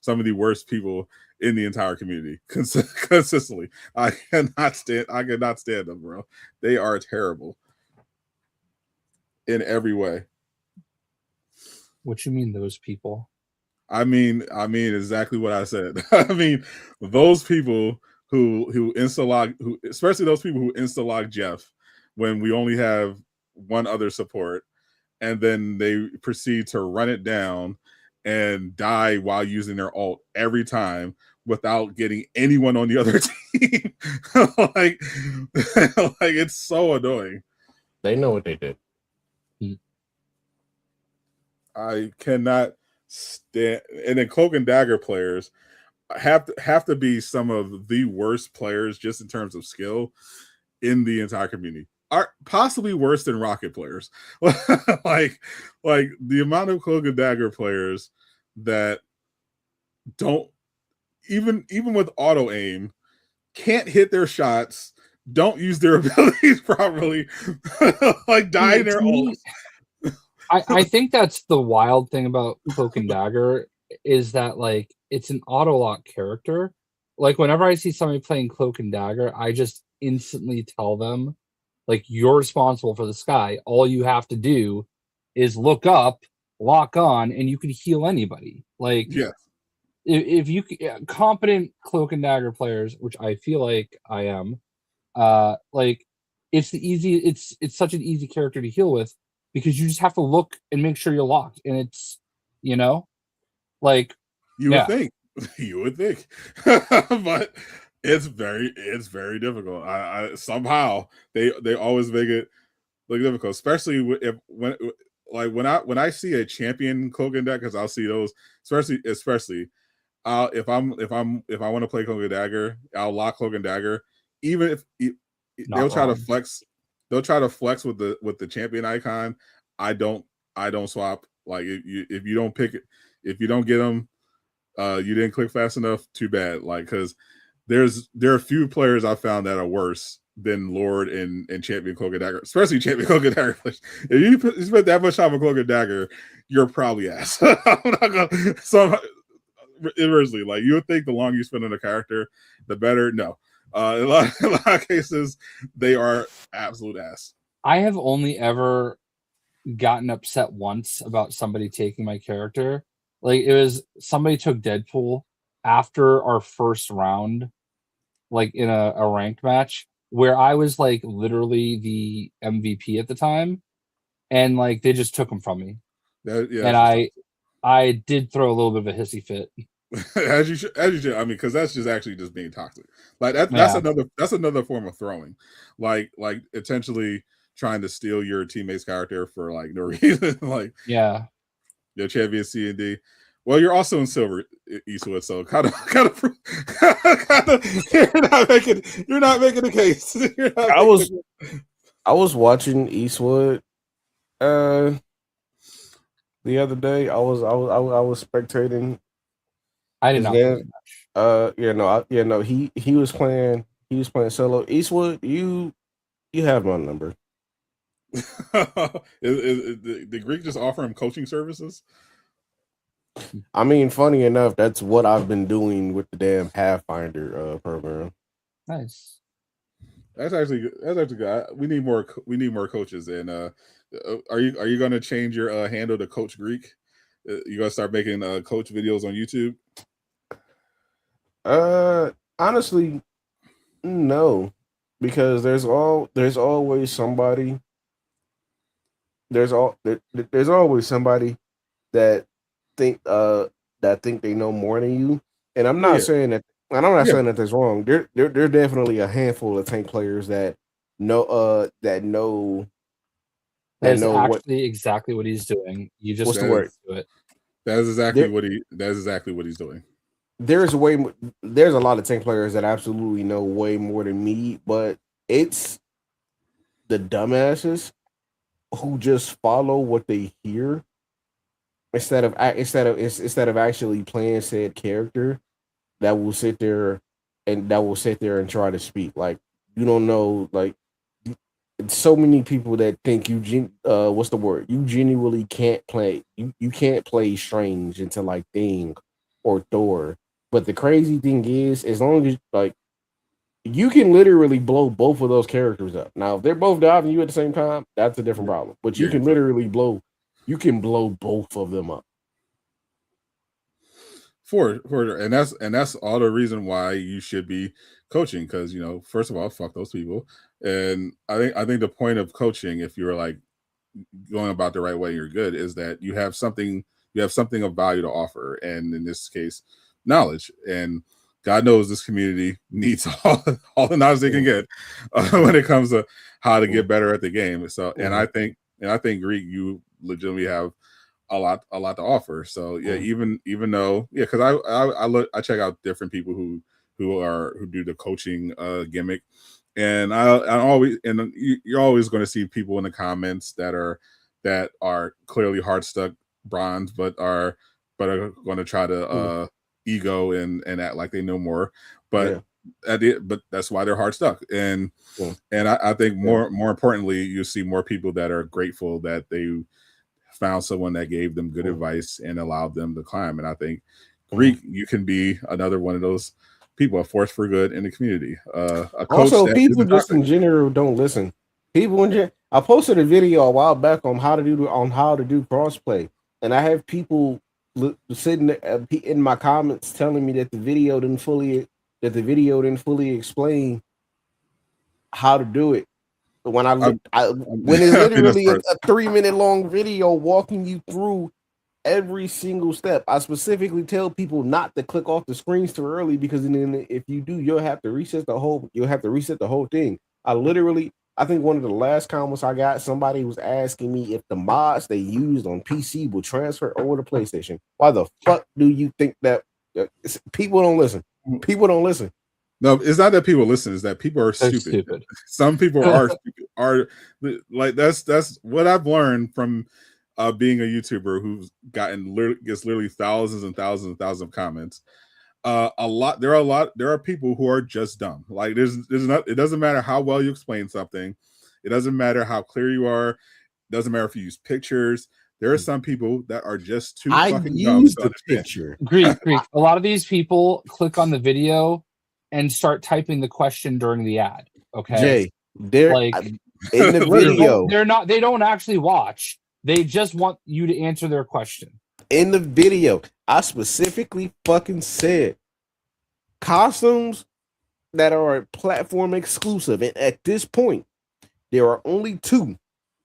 some of the worst people in the entire community consistently. I cannot stand them, bro. They are terrible in every way. What you mean, those people? I mean exactly what I said. I mean, those people who insta-log, especially those people who insta-log Jeff when we only have one other support, and then they proceed to run it down and die while using their ult every time without getting anyone on the other team. like it's so annoying. They know what they did. I cannot stand. And then Cloak and Dagger players have to be some of the worst players just in terms of skill in the entire community. Are possibly worse than Rocket players. like the amount of Cloak and Dagger players that don't even with auto aim can't hit their shots, don't use their abilities properly, like die in their ult. I think that's the wild thing about Cloak and Dagger, is that like it's an auto lock character. Like whenever I see somebody playing Cloak and Dagger, I just instantly tell them, like, you're responsible for the sky. All you have to do is look up, lock on, and you can heal anybody. Like, yes. If you competent Cloak and Dagger players, which I feel like I am, like it's such an easy character to heal with, because you just have to look and make sure you're locked, and it's like you would think, but it's very difficult. I somehow they always make it look difficult, especially when I see a champion Cloak and Dagger, because I'll see those, especially if I want to play Cloak and Dagger, I'll lock Cloak and Dagger, even if they'll try to flex with the champion icon. I don't swap. Like if you don't pick it, if you don't get them, you didn't click fast enough, too bad. Like, because there are a few players I found that are worse than Lord and champion Cloak and Dagger, especially champion Cloak and Dagger. If you spent that much time on Cloak and Dagger, you're probably ass. I'm not gonna, inversely, like, you would think the longer you spend on a character, the better. No, in a lot of cases, they are absolute ass. I have only ever gotten upset once about somebody taking my character. Like, it was somebody took Deadpool after our first round, like in a ranked match, where I was like literally the MVP at the time, and like they just took him from me. And I did throw a little bit of a hissy fit. as you should. I mean, because that's just actually just being toxic. Like that's another form of throwing, like intentionally trying to steal your teammate's character for like no reason. Like, yeah, your champion C and D. Well, you're also in silver, Eastwood, so kind of you're not making the case. I was watching Eastwood the other day. I was spectating. I did not play much. He was playing He was playing solo. Eastwood, you have my number. Did Greek just offer him coaching services? I mean, funny enough, that's what I've been doing with the damn Pathfinder program. Nice. That's actually good. We need more coaches. And are you going to change your handle to Coach Greek? You going to start making coach videos on YouTube? Honestly, no, because there's always somebody. There's always somebody that think they know more than you. And I'm not saying that. And I'm not saying that that's wrong. There definitely a handful of tank players that know That's actually exactly what he's doing. You just what's the word? Do it. That's exactly what he's doing. There's a lot of tank players that absolutely know way more than me, but it's the dumbasses who just follow what they hear instead of actually playing said character that will sit there and try to speak. Like, you don't know, like, so many people that think what's the word? You genuinely can't play. You can't play Strange into like Thing or Thor. But the crazy thing is, as long as like you can literally blow both of those characters up. Now, if they're both diving you at the same time, that's a different problem. But you can literally blow both of them up. For and that's all the reason why you should be coaching, because first of all, fuck those people. And I think the point of coaching, if you're like going about the right way, you're good, is that you have something of value to offer, and in this case, knowledge. And God knows this community needs all the knowledge they can get when it comes to how to get better at the game. So, and I think Greek, you legitimately have a lot to offer. So yeah, even though because I check out different people who do the coaching gimmick, and you're always going to see people in the comments that are clearly hard stuck bronze, but are going to try to ego and act like they know more, but but that's why they're hard stuck. And I think more importantly, you see more people that are grateful that they found someone that gave them good advice and allowed them to climb. And I think Greek, you can be another one of those people, a force for good in the community. A coach also, people just in general don't listen. I posted a video a while back on how to do crossplay, and I have people sitting in my comments telling me that the video didn't fully explain how to do it. When when it's literally a 3-minute long video walking you through every single step. I specifically tell people not to click off the screens too early, because then if you do, you'll have to reset the whole thing. I think one of the last comments I got, somebody was asking me if the mods they used on PC will transfer over to PlayStation. Why the fuck do you think that people don't listen? People don't listen. No, it's not that people listen. It's that people are stupid. Some people are like that's what I've learned from being a YouTuber who's gets literally thousands and thousands and thousands of comments. There are people who are just dumb. Like it doesn't matter how well you explain something. It doesn't matter how clear you are. It doesn't matter if you use pictures. There are some people that are just too fucking dumb to understand. Picture. Greek. A lot of these people click on the video and start typing the question during the ad. Okay, Jay, they're like in the video. They don't actually watch. They just want you to answer their question. In the video, I specifically fucking said costumes that are platform exclusive, and at this point, there are only 2.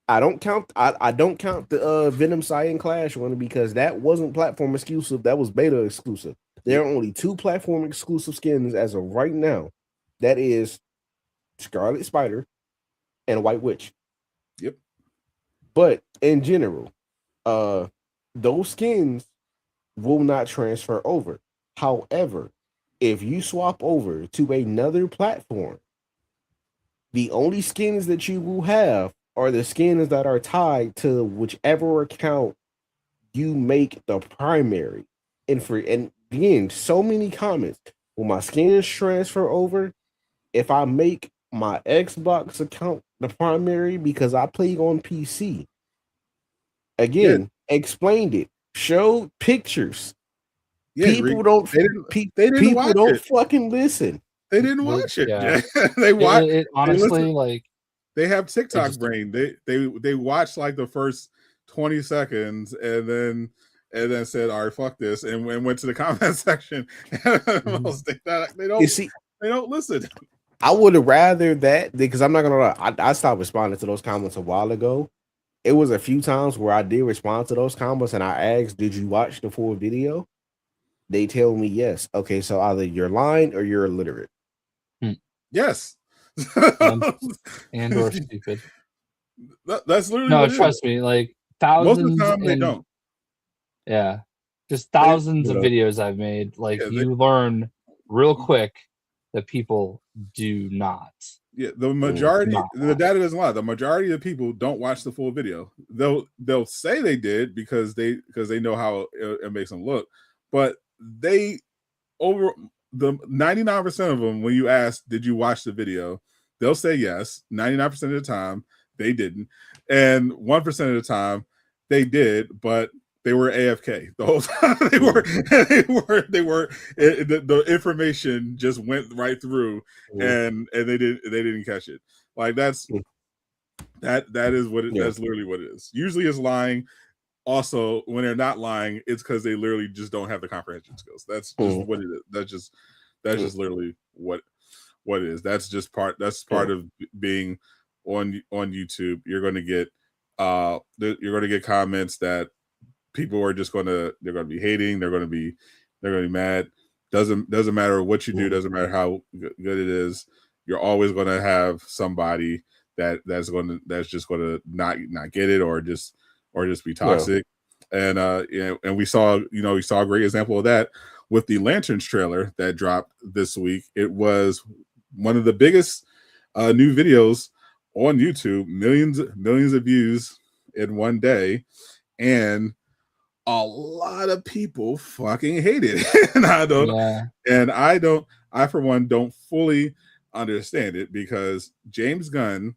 I don't count the Venom Cyan Clash one, because that wasn't platform exclusive. That was beta exclusive. There are only 2 platform exclusive skins as of right now. That is Scarlet Spider and White Witch. Yep. But in general, those skins will not transfer over. However, if you swap over to another platform, the only skins that you will have are the skins that are tied to whichever account you make the primary. And again, so many comments. Will my skins transfer over? if I make my Xbox account the primary because I play on PC. Again, explained it, showed pictures. Yeah, People don't. they didn't People watch don't it. fucking listen. They didn't watch it. Yeah. They watch. It honestly, like they have TikTok just, brain. They watch like the first 20 seconds and then said, "All right, fuck this," and went to the comment section. They don't. You see, they don't listen. I would have rather that because I'm not gonna lie. I stopped responding to those comments a while ago. It was a few times where I did respond to those comments and I asked, "Did you watch the full video?" They tell me yes. Okay, so either you're lying or you're illiterate. Yes. and or stupid. That's literally no. Trust me, like thousands. Most of the time they don't. Yeah, just thousands of videos I've made. Like you learn real quick that people do not. Yeah, the majority, the data doesn't lie. The majority of people don't watch the full video. They'll say they did because they know how it makes them look, but they over the 99% of them, when you ask, did you watch the video? They'll say yes. 99% of the time they didn't, and 1% of the time they did, but they were AFK the whole time. They were. The information just went right through, and they didn't catch it. Like that is what that's literally what it is. Usually, it's lying. Also, when they're not lying, it's because they literally just don't have the comprehension skills. That's just what it is. That's just literally what it is. That's just part. That's part of being on YouTube. You're going to get comments that people are just they're going to be hating. They're going to be mad. Doesn't matter what you do. Doesn't matter how good it is. You're always going to have somebody that's just going to not get it or just be toxic. And and we saw a great example of that with the Lanterns trailer that dropped this week. It was one of the biggest new videos on YouTube, millions of views in one day, and a lot of people fucking hate it. And I for one don't fully understand it because James Gunn,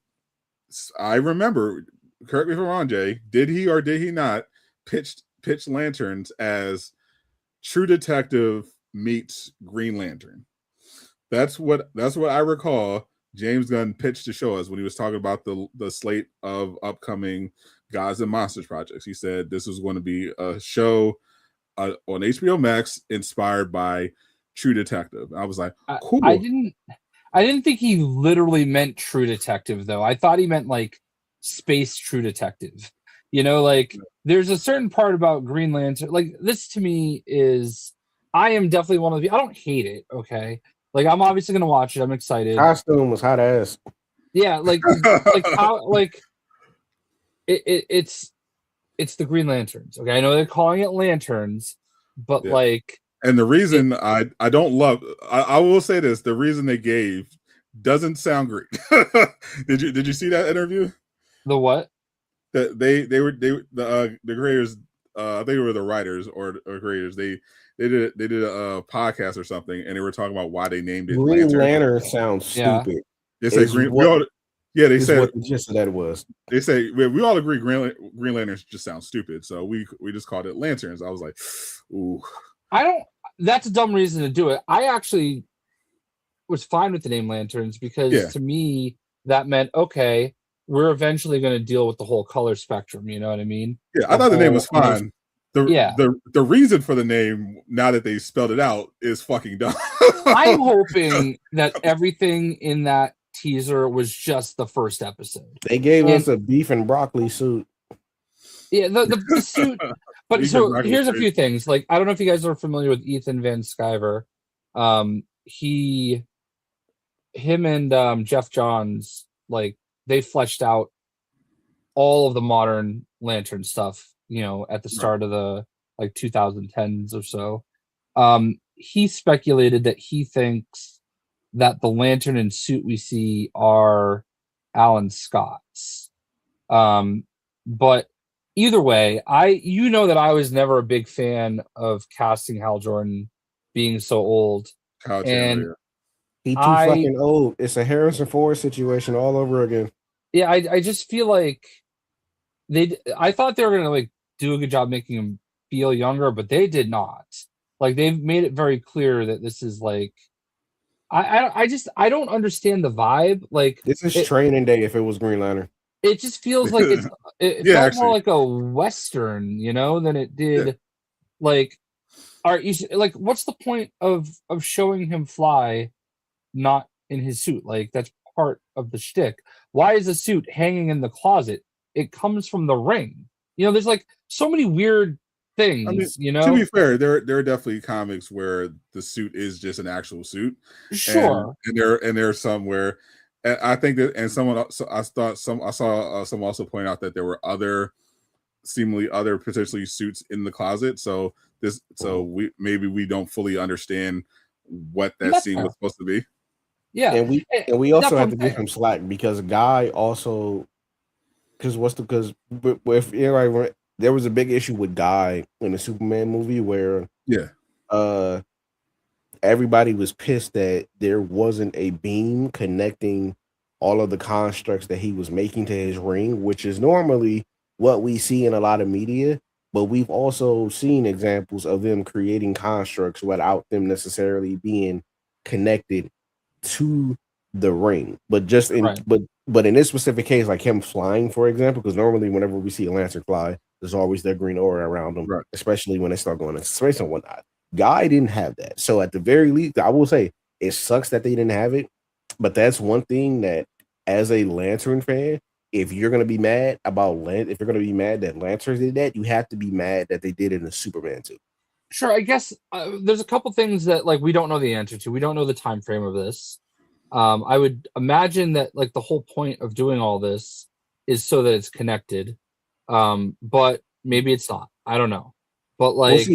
I remember, correct me if I'm wrong, Jay, did he or did he not pitch Lanterns as True Detective meets Green Lantern? That's what I recall James Gunn pitched to show us when he was talking about the slate of upcoming Gods and Monsters projects. He said this was going to be a show on HBO Max inspired by True Detective. I was like, cool. I didn't think he literally meant True Detective though. I thought he meant like Space True Detective. Like there's a certain part about Green Lantern. Like this to me is, I am definitely one of the. I don't hate it. Okay, like I'm obviously gonna watch it. I'm excited. Costume was hot ass. Yeah, like how like. It's the Green Lanterns. Okay, I know they're calling it Lanterns, but like, and the reason I don't love, I will say this: the reason they gave doesn't sound great. Did you see that interview? The what? That the creators, I think it were the writers or creators. They did a podcast or something, and they were talking about why they named it Green Lantern. Sounds stupid. They say Green. They said what the gist of that was. They say we all agree Green Lanterns just sounds stupid, so we just called it Lanterns. I was like, ooh. That's a dumb reason to do it. I actually was fine with the name Lanterns because to me that meant okay, we're eventually going to deal with the whole color spectrum. You know what I mean? Yeah, I thought the name was fine. The reason for the name, now that they spelled it out, is fucking dumb. I'm hoping that everything in that teaser was just the first episode. They gave us a beef and broccoli suit. Yeah, the suit. But so here's a few things. Like, I don't know if you guys are familiar with Ethan Van Sciver. Him and Jeff Johns, like, they fleshed out all of the modern Lantern stuff, at the start of the 2010s or so. He speculated that he thinks that the Lantern and suit we see are Alan Scott's. But either way, that I was never a big fan of casting Hal Jordan being so old. He too fucking old. It's a Harrison Ford situation all over again. Yeah, I just feel like I thought they were gonna like do a good job making him feel younger, but they did not. Like they've made it very clear that this is like I don't understand the vibe. Like This is training day if it was Green Lantern. It just feels like it Yeah, felt actually. more like a Western, than it did like like what's the point of showing him fly not in his suit? Like that's part of the shtick. Why is the suit hanging in the closet? It comes from the ring. There's like so many weird things, I mean, to be fair, there are definitely comics where the suit is just an actual suit. Sure. And there are some where I think that, and I saw someone also point out that there were seemingly other potentially suits in the closet. So we don't fully understand what that scene was supposed to be. Yeah, and we also have to give him slack because Guy also there was a big issue with Guy in the Superman movie where everybody was pissed that there wasn't a beam connecting all of the constructs that he was making to his ring, which is normally what we see in a lot of media. But we've also seen examples of them creating constructs without them necessarily being connected to the ring. But but in this specific case, like him flying, for example, because normally whenever we see a Lancer fly, there's always that green aura around them, especially when they start going into space and whatnot. Guy didn't have that. So at the very least, I will say it sucks that they didn't have it. But that's one thing that, as a Lantern fan, if you're gonna be mad that Lanterns did that, you have to be mad that they did it in Superman too. Sure, I guess there's a couple things that like we don't know the answer to. We don't know the time frame of this. I would imagine that like the whole point of doing all this is so that it's connected. But maybe it's not. I don't know. But like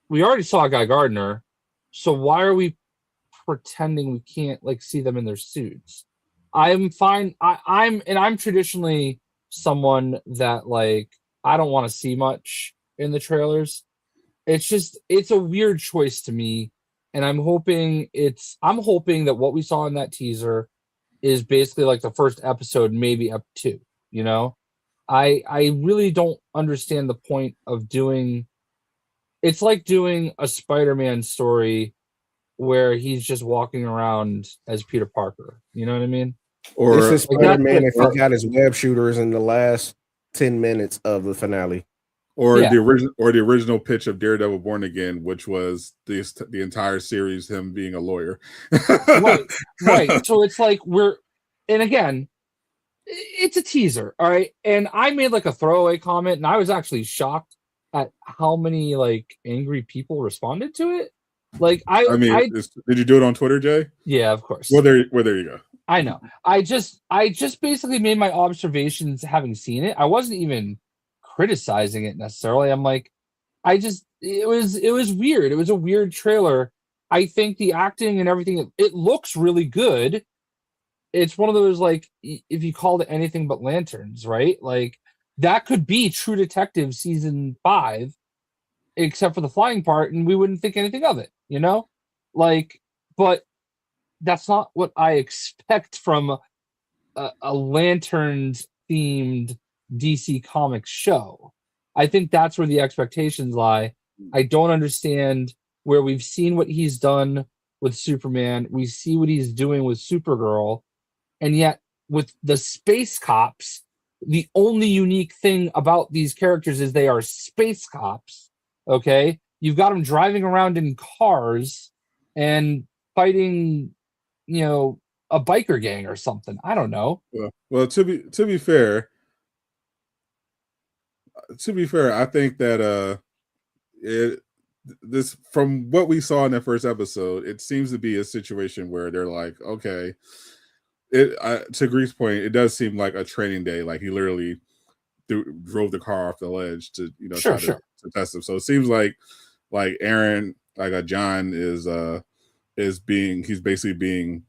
we already saw Guy Gardner, so why are we pretending we can't like see them in their suits? I'm fine. I'm traditionally someone that like I don't want to see much in the trailers. It's a weird choice to me, and I'm hoping that what we saw in that teaser is basically like the first episode, maybe up to, I really don't understand the point of doing. It's like doing a Spider-Man story where he's just walking around as Peter Parker. You know what I mean? Or this is Spider-Man if he got his web shooters in the last 10 minutes of the finale. Or the original pitch of Daredevil Born Again, which was the entire series him being a lawyer. Right. So it's like and again, it's a teaser, all right? And I made like a throwaway comment, and I was actually shocked at how many like angry people responded to it. Like did you do it on Twitter, Jay? Yeah, of course. Well, there you go. I know. I just basically made my observations having seen it. I wasn't even criticizing it necessarily. I'm like, it was weird. It was a weird trailer. I think the acting and everything, it looks really good. It's one of those like, if you called it anything but Lanterns, right? Like that could be True Detective season 5, except for the flying part, and we wouldn't think anything of it, like, but that's not what I expect from a Lanterns themed DC Comics show. I think that's where the expectations lie. I don't understand where we've seen what he's done with Superman. We see what he's doing with Supergirl. And yet with the space cops, the only unique thing about these characters is they are space cops. Okay. You've got them driving around in cars and fighting, a biker gang or something. I don't know. Well, to be fair, I think that this from what we saw in that first episode, it seems to be a situation where they're like, okay, to Greek's point, it does seem like a training day. Like he literally drove the car off the ledge to try to test him. So it seems like Aaron, like John is he's basically being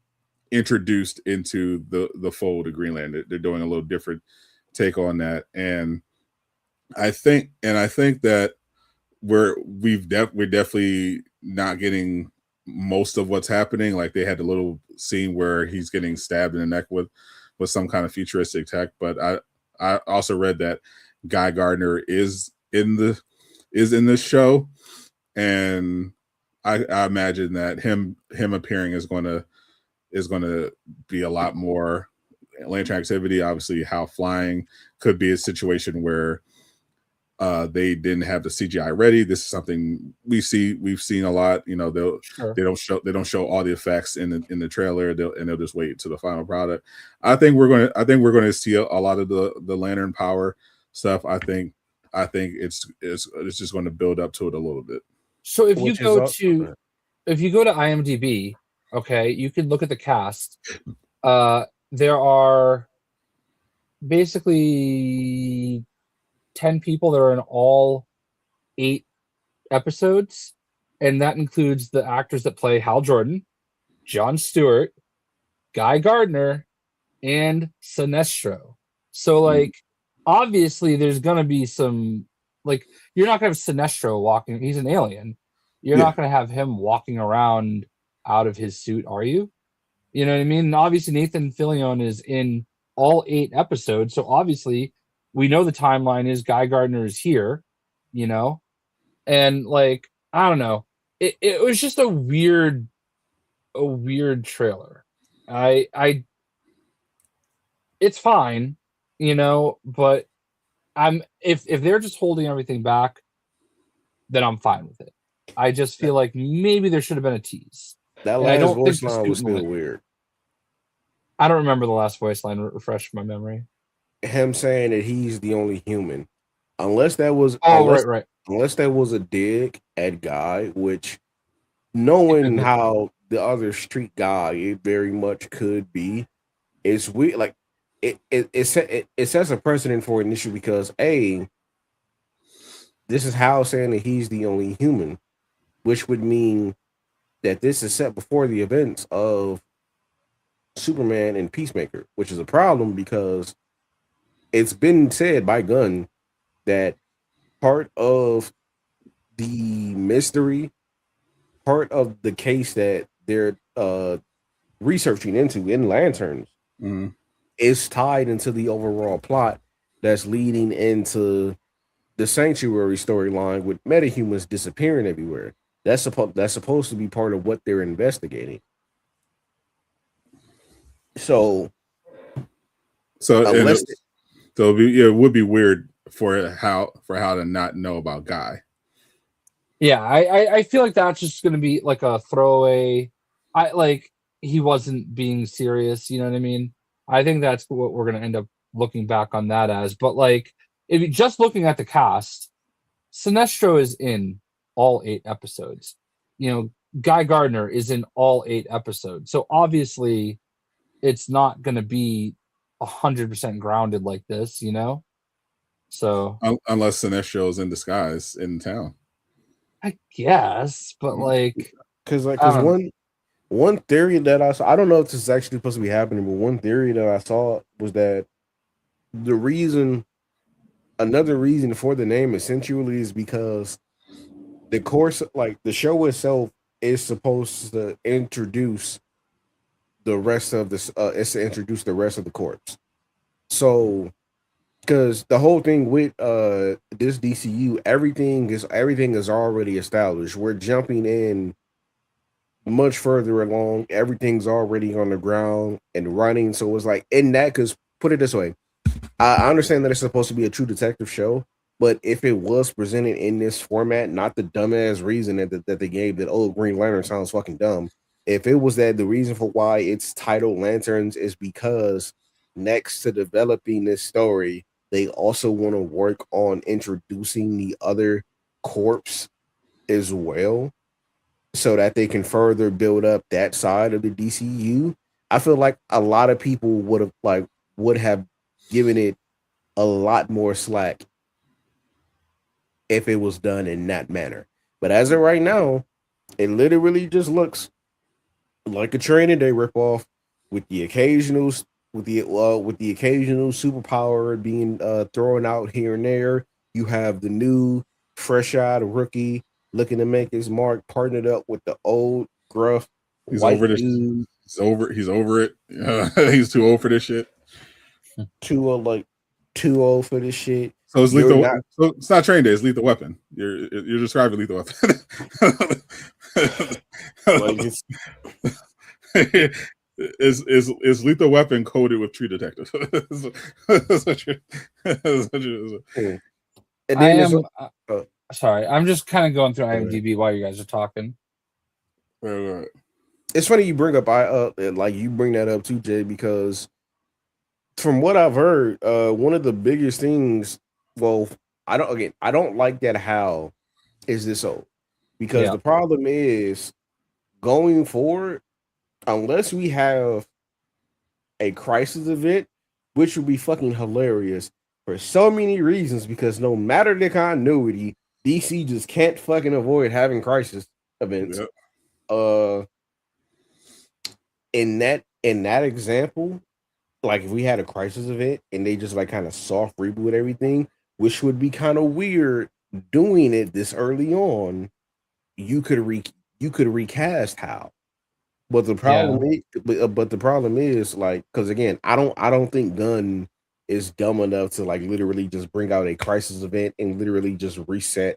introduced into the fold of Greenland. They're doing a little different take on that, and I think that we're definitely not getting most of what's happening. Like they had a little scene where he's getting stabbed in the neck with some kind of futuristic tech. But I also read that Guy Gardner is in this show, and I imagine that him appearing is going to be a lot more lantern activity. Obviously, how flying could be a situation where they didn't have the CGI ready. This is something we've seen a lot. You know, they don't show all the effects in the trailer. They'll just wait to the final product. I think we're going to see a lot of the lantern power stuff. I think it's just going to build up to it a little bit. So if you go to IMDb, okay, you can look at the cast. There are basically 10 people that are in all 8 episodes, and that includes the actors that play Hal Jordan, Jon Stewart, Guy Gardner, and Sinestro. So, like, obviously there's going to be some, like, you're not going to have Sinestro walking. He's an alien. You're not going to have him walking around out of his suit, are you? You know what I mean? And obviously Nathan Fillion is in all 8 episodes, so obviously we know the timeline is Guy Gardner is here, you know? And, like, I don't know. It was just a weird trailer. It's fine, you know, but if they're just holding everything back, then I'm fine with it. I just feel like maybe there should have been a tease. That last voice line was still weird. I don't remember the last voice line. Refresh my memory. Him saying that he's the only human, unless that was right. Unless that was a dig at Guy, which knowing how the other street guy it very much could be, it's weird. Like it sets a precedent for an issue because this is Hal saying that he's the only human, which would mean that this is set before the events of Superman and Peacemaker, which is a problem because it's been said by Gunn that part of the mystery, part of the case that they're researching into in Lanterns is tied into the overall plot that's leading into the Sanctuary storyline with metahumans disappearing everywhere. That's supposed to be part of what they're investigating. So it would be weird for Hal to not know about Guy. Yeah, I feel like that's just going to be like a throwaway. He wasn't being serious. You know what I mean? I think that's what we're going to end up looking back on that as. But like, if you just looking at the cast, Sinestro is in all 8 episodes. You know, Guy Gardner is in all 8 episodes. So obviously, it's not going to be 100% grounded like this. You know, so unless Sinestro is in disguise in town. I guess, but because one theory that I saw, I don't know if this is actually supposed to be happening, but one theory that I saw was that another reason for the name essentially is because the course, like the show itself, is supposed to introduce the rest of this. It's to introduce the rest of the corps. So, because the whole thing with this DCU, everything is already established. We're jumping in much further along. Everything's already on the ground and running. So it's like in that, because put it this way, I understand that it's supposed to be a true detective show, but if it was presented in this format, not the dumbass reason that they gave that, oh, Green Lantern sounds fucking dumb. If it was that the reason for why it's titled Lanterns is because next to developing this story, they also want to work on introducing the other corps as well, so that they can further build up that side of the DCU. I feel like a lot of people would have given it a lot more slack if it was done in that manner. But as of right now, it literally just looks like a Training Day ripoff with the occasional superpower being thrown out here and there. You have the new fresh-eyed rookie looking to make his mark, partnered up with the old gruff, He's white over this. dude. He's over it. He's too old for this shit. Too old for this shit. So it's You're lethal. not. So it's not Train Day. It's Lethal Weapon. You're describing Lethal Weapon. Like is Lethal Weapon coded with True Detective? And I then am sorry. I'm just kind of going through IMDb while you guys are talking. Right. it's funny you bring up you bring that up too, Jay, because from what I've heard, one of the biggest things. Well, I don't like that. How is this old? Because the problem is going forward, unless we have a crisis event, which would be fucking hilarious for so many reasons. Because no matter the continuity, DC just can't fucking avoid having crisis events. Yep. In that example, like if we had a crisis event and they just like kind of soft reboot everything, which would be kind of weird doing it this early on, you could recast Hal. But the problem is like, because again, I don't think Gunn is dumb enough to like literally just bring out a crisis event and literally just reset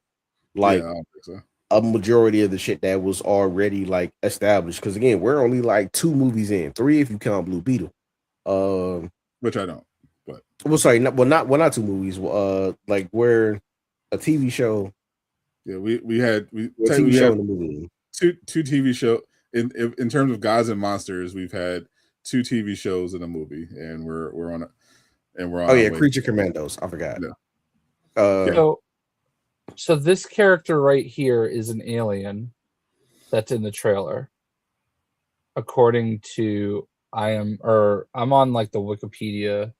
like I don't think so. A majority of the shit that was already like established. Because again, we're only like 2 movies in, 3 if you count Blue Beetle. Which I don't. But not 2 movies. Like we're a TV show. Yeah, we had in the movie. Two TV show in terms of Gods and Monsters. We've had 2 TV shows in a movie, and we're on it. And we're on. Oh yeah, Creature Commandos. I forgot. Yeah. So this character right here is an alien that's in the trailer. According to I'm on like the Wikipedia.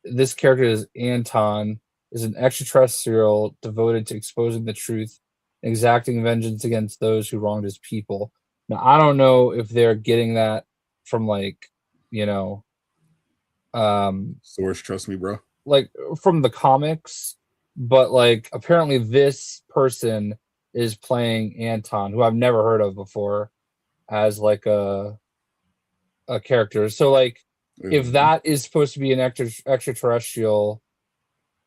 This character is Anton, is an extraterrestrial devoted to exposing the truth, and exacting vengeance against those who wronged his people. Now I don't know if they're getting that from like, source, trust me, bro. Like from the comics, but like apparently this person is playing Anton, who I've never heard of before, as like a character. So like if that is supposed to be an extraterrestrial,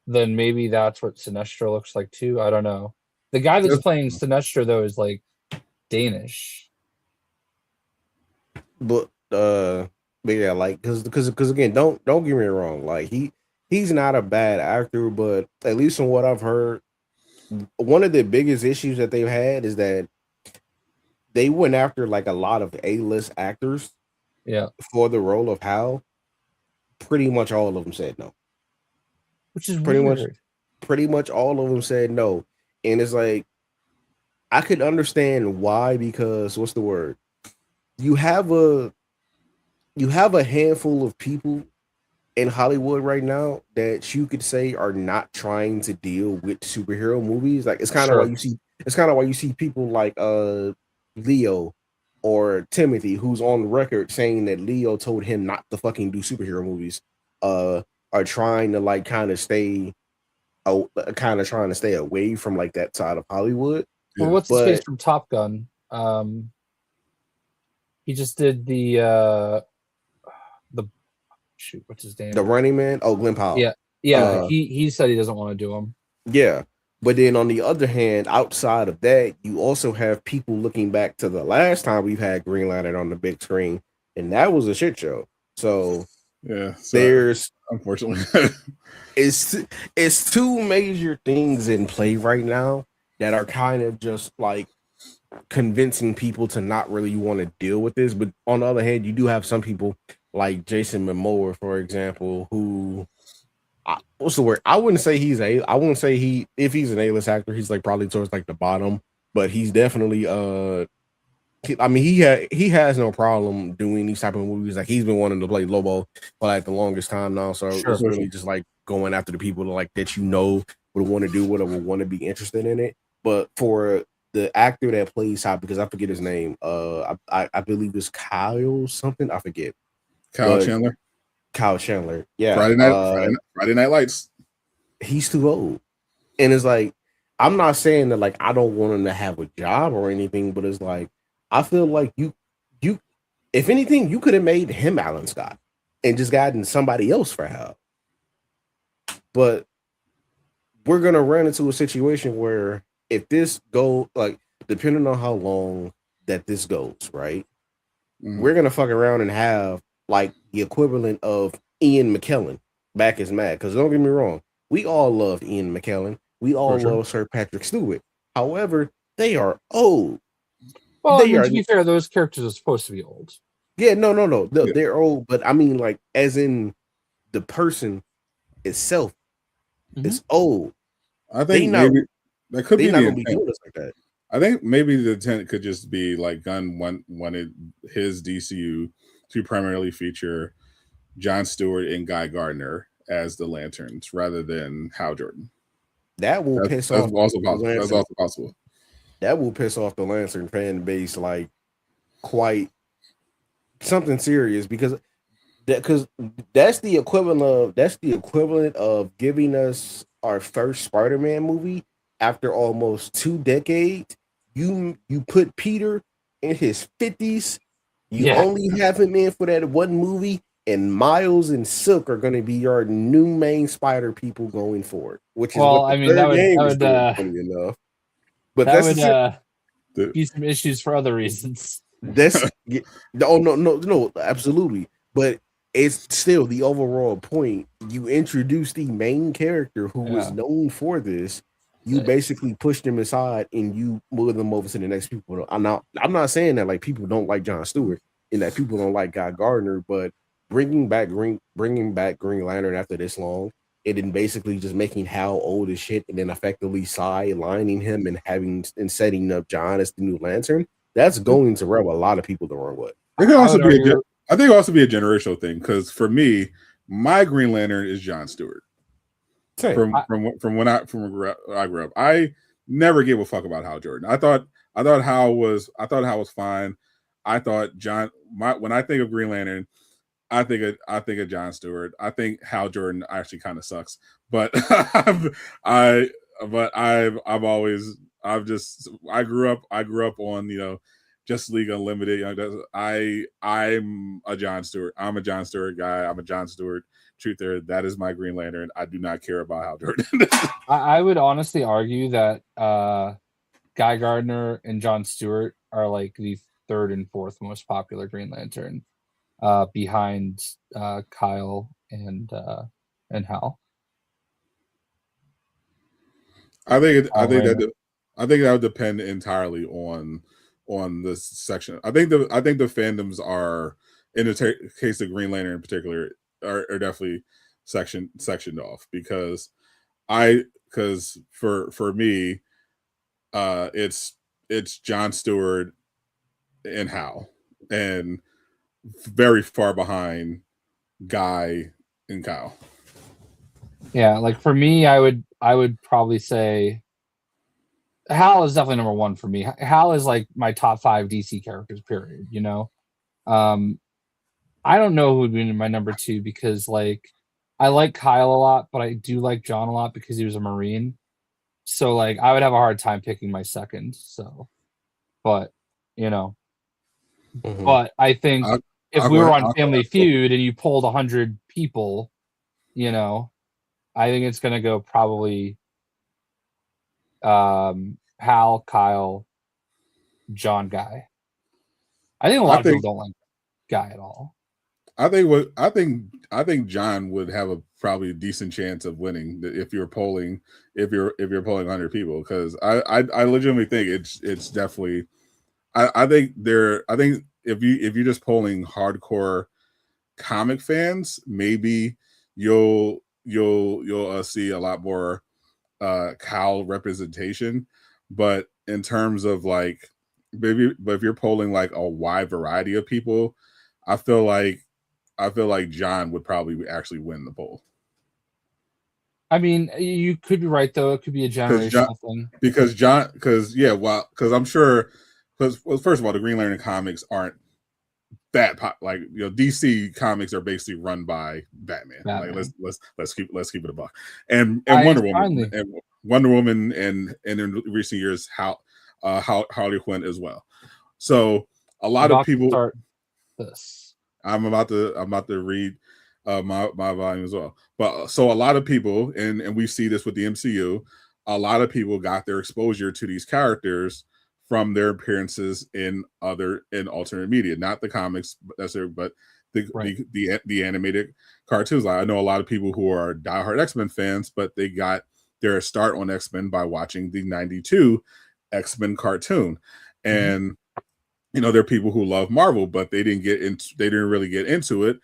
then maybe that's what Sinestro looks like too. I don't know. The guy that's playing Sinestro though is like Danish. But yeah, like because again, don't get me wrong, like he's not a bad actor, but at least from what I've heard, one of the biggest issues that they've had is that they went after like a lot of A-list actors, for the role of Hal. Pretty much all of them said no. Which is pretty weird. much all of them said no, and it's like I could understand why, because what's the word? You have a handful of people in Hollywood right now that you could say are not trying to deal with superhero movies. Like it's kind of why you see people like Leo or Timothy, who's on record saying that Leo told him not to fucking do superhero movies, are trying to like kind of trying to stay away from like that side of Hollywood. Well, what's his face from Top Gun? He just did the what's his name? The Running Man. Oh, Glenn Powell. Yeah. He said he doesn't want to do them. Yeah, but then on the other hand, outside of that, you also have people looking back to the last time we've had Green Lantern on the big screen, and that was a shit show. So there's unfortunately it's 2 major things in play right now that are kind of just like convincing people to not really want to deal with this. But on the other hand, you do have some people like Jason Momoa, for example, who what's the word? I wouldn't say if he's an A-list actor, he's like probably towards like the bottom, but he's definitely he has no problem doing these type of movies. Like he's been wanting to play Lobo for like the longest time now. So it's really just like going after the people like that would want to do what or would want to be interested in it. But for the actor that plays Hal, because I forget his name, I believe it's Kyle something. I forget. Kyle Chandler. Yeah. Friday Night Lights. He's too old. And it's like, I'm not saying that like I don't want him to have a job or anything, but it's like I feel like you, if anything, you could have made him Alan Scott and just gotten somebody else for Hal. But we're gonna run into a situation where if this go like, depending on how long that this goes, right? We're gonna fuck around and have like the equivalent of Ian McKellen back as Matt. Because don't get me wrong, we all love Ian McKellen. We all love Sir Patrick Stewart. However, they are old. Well, to be fair, those characters are supposed to be old. Yeah, no. They're old, but I mean, like, as in the person itself is old. I think maybe that could be the intent. Like that. I think maybe the intent could just be like Gunn wanted his DCU to primarily feature Jon Stewart and Guy Gardner as the Lanterns rather than Hal Jordan. That will piss off. That's also possible. That will piss off the Lantern fan base like quite something serious, because that's the equivalent of giving us our first Spider-Man movie after almost 2 decades. You put Peter in his 50s. You only have him in for that one movie, and Miles and Silk are going to be your new main Spider people going forward. Which is that would enough. But that would be some issues for other reasons. No, absolutely. But it's still the overall point. You introduced the main character who was known for this. You basically pushed him aside and you moved them over to the next people. I'm not saying that like people don't like Jon Stewart and that people don't like Guy Gardner, but bringing back Green Lantern after this long, and then basically just making Hal old as shit, and then effectively sidelining him and setting up John as the new Lantern, that's going to rub a lot of people the wrong way. It could also be I think it'll also be a generational thing, because for me, my Green Lantern is Jon Stewart. From when I grew up, I never gave a fuck about Hal Jordan. I thought Hal was fine. I thought when I think of Green Lantern, I think of Jon Stewart. I think Hal Jordan actually kind of sucks, but I grew up on Justice League Unlimited. I'm a Jon Stewart. I'm a Jon Stewart guy. I'm a Jon Stewart truther. That is my Green Lantern. I do not care about Hal Jordan. I would honestly argue that Guy Gardner and Jon Stewart are like the third and fourth most popular Green Lantern, behind Kyle and Hal. I think that would depend entirely on this section. I think the fandoms are, in the case of Green Lantern in particular, are definitely sectioned off, because for me, it's Jon Stewart and Hal, and very far behind Guy and Kyle. Yeah, like for me, I would probably say Hal is definitely number one for me. Hal is like my top 5 DC characters, period. I don't know who would be my number 2, because like I like Kyle a lot, but I do like John a lot because he was a Marine. So like I would have a hard time picking my second. So, but but I think if we were on Family Feud and you pulled 100 people, I think it's gonna go probably Hal, Kyle, John, Guy. I think a lot of people don't like Guy at all. I think John would have a probably decent chance of winning if you're polling 100 people, because I legitimately think it's definitely I think if you're just polling hardcore comic fans, maybe you'll see a lot more Kyle representation, but in terms of like but if you're polling like a wide variety of people, I feel like John would probably actually win the poll. I mean, you could be right though. It could be a generational thing. Because I'm sure. Because first of all, the Green Lantern comics aren't that DC comics are basically run by Batman. Like let's keep it a buck. And Wonder Woman and in recent years Harley Quinn as well. So a lot of people start this. I'm about to read my volume as well. But so a lot of people, and we see this with the MCU, a lot of people got their exposure to these characters from their appearances in alternate media, not the comics necessarily, but the animated cartoons. I know a lot of people who are diehard X-Men fans, but they got their start on X-Men by watching the 92 X-Men cartoon. And there are people who love Marvel, but they didn't really get into it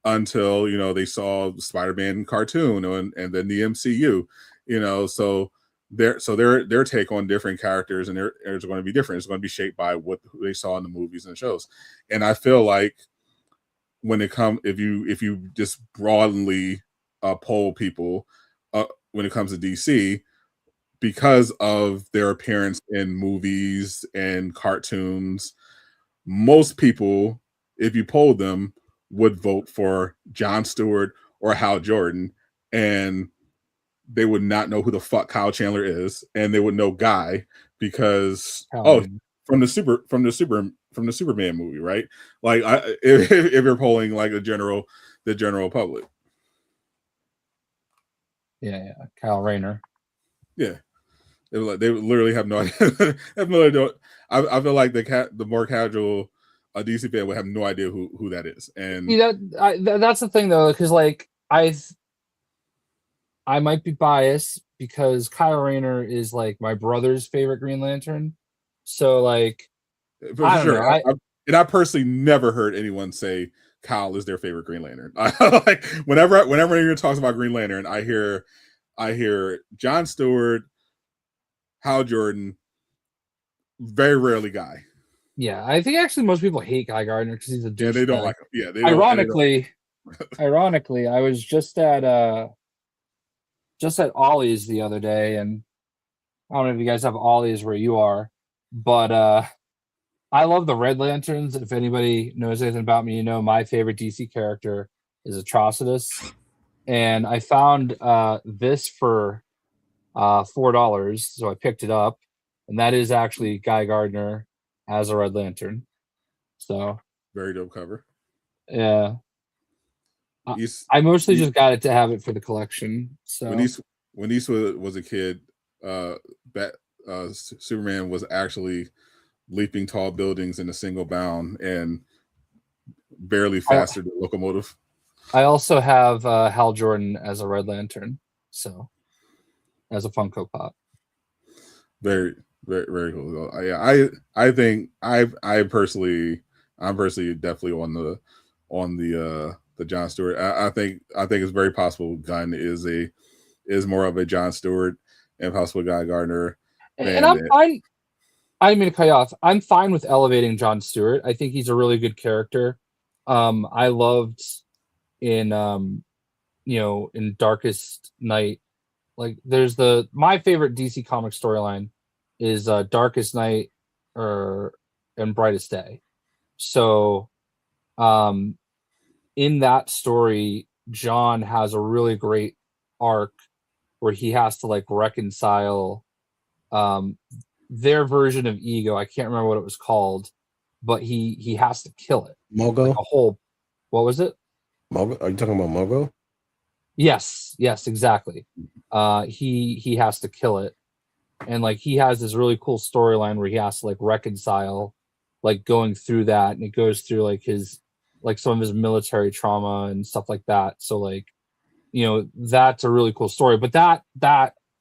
until they saw the Spider-Man cartoon and then the MCU. So their take on different characters and it's going to be different. It's going to be shaped by who they saw in the movies and shows. And I feel like when it comes, if you just broadly poll people when it comes to DC, because of their appearance in movies and cartoons, most people, if you polled them, would vote for Jon Stewart or Hal Jordan, and they would not know who the fuck Kyle Chandler is, and they would know Guy because from the Superman movie, right? Like if you're polling like the general public, Kyle Rayner, they literally have no idea. I feel like the more casual DC fan would have no idea who that is. And that's the thing though, because like I might be biased because Kyle Rayner is like my brother's favorite Green Lantern. So like, I personally never heard anyone say Kyle is their favorite Green Lantern. Like whenever anyone talks about Green Lantern, I hear Jon Stewart, Hal Jordan, very rarely Guy. Yeah, I think actually most people hate Guy Gardner because he's a douche. Yeah, they don't like him. Yeah, ironically, I was just at Ollie's the other day, and I don't know if you guys have Ollie's where you are, but I love the Red Lanterns. If anybody knows anything about me, my favorite DC character is Atrocitus, and I found this for $4, so I picked it up, and that is actually Guy Gardner as a Red Lantern. So very dope cover. Yeah. I mostly just got it to have it for the collection. So when Eastwood was a kid, Superman was actually leaping tall buildings in a single bound and barely faster than locomotive. I also have Hal Jordan as a Red Lantern, so as a Funko Pop. Very, very, very cool. I think I'm personally definitely on the Jon Stewart. I think it's very possible Gunn is more of a Jon Stewart and possibly Guy Gardner. And I'm fine. I didn't mean to cut you off. I'm fine with elevating Jon Stewart. I think he's a really good character. I loved in Darkest Night. Like there's my favorite DC comic storyline is Darkest Night and Brightest Day. So in that story, John has a really great arc where he has to like reconcile their version of ego. I can't remember what it was called, but he has to kill it. Mogo? Like what was it? Mogo? Are you talking about Mogo? Yes, exactly. He has to kill it. And like he has this really cool storyline where he has to like reconcile like going through that, and it goes through like his some of his military trauma and stuff like that. So like, that's a really cool story. But that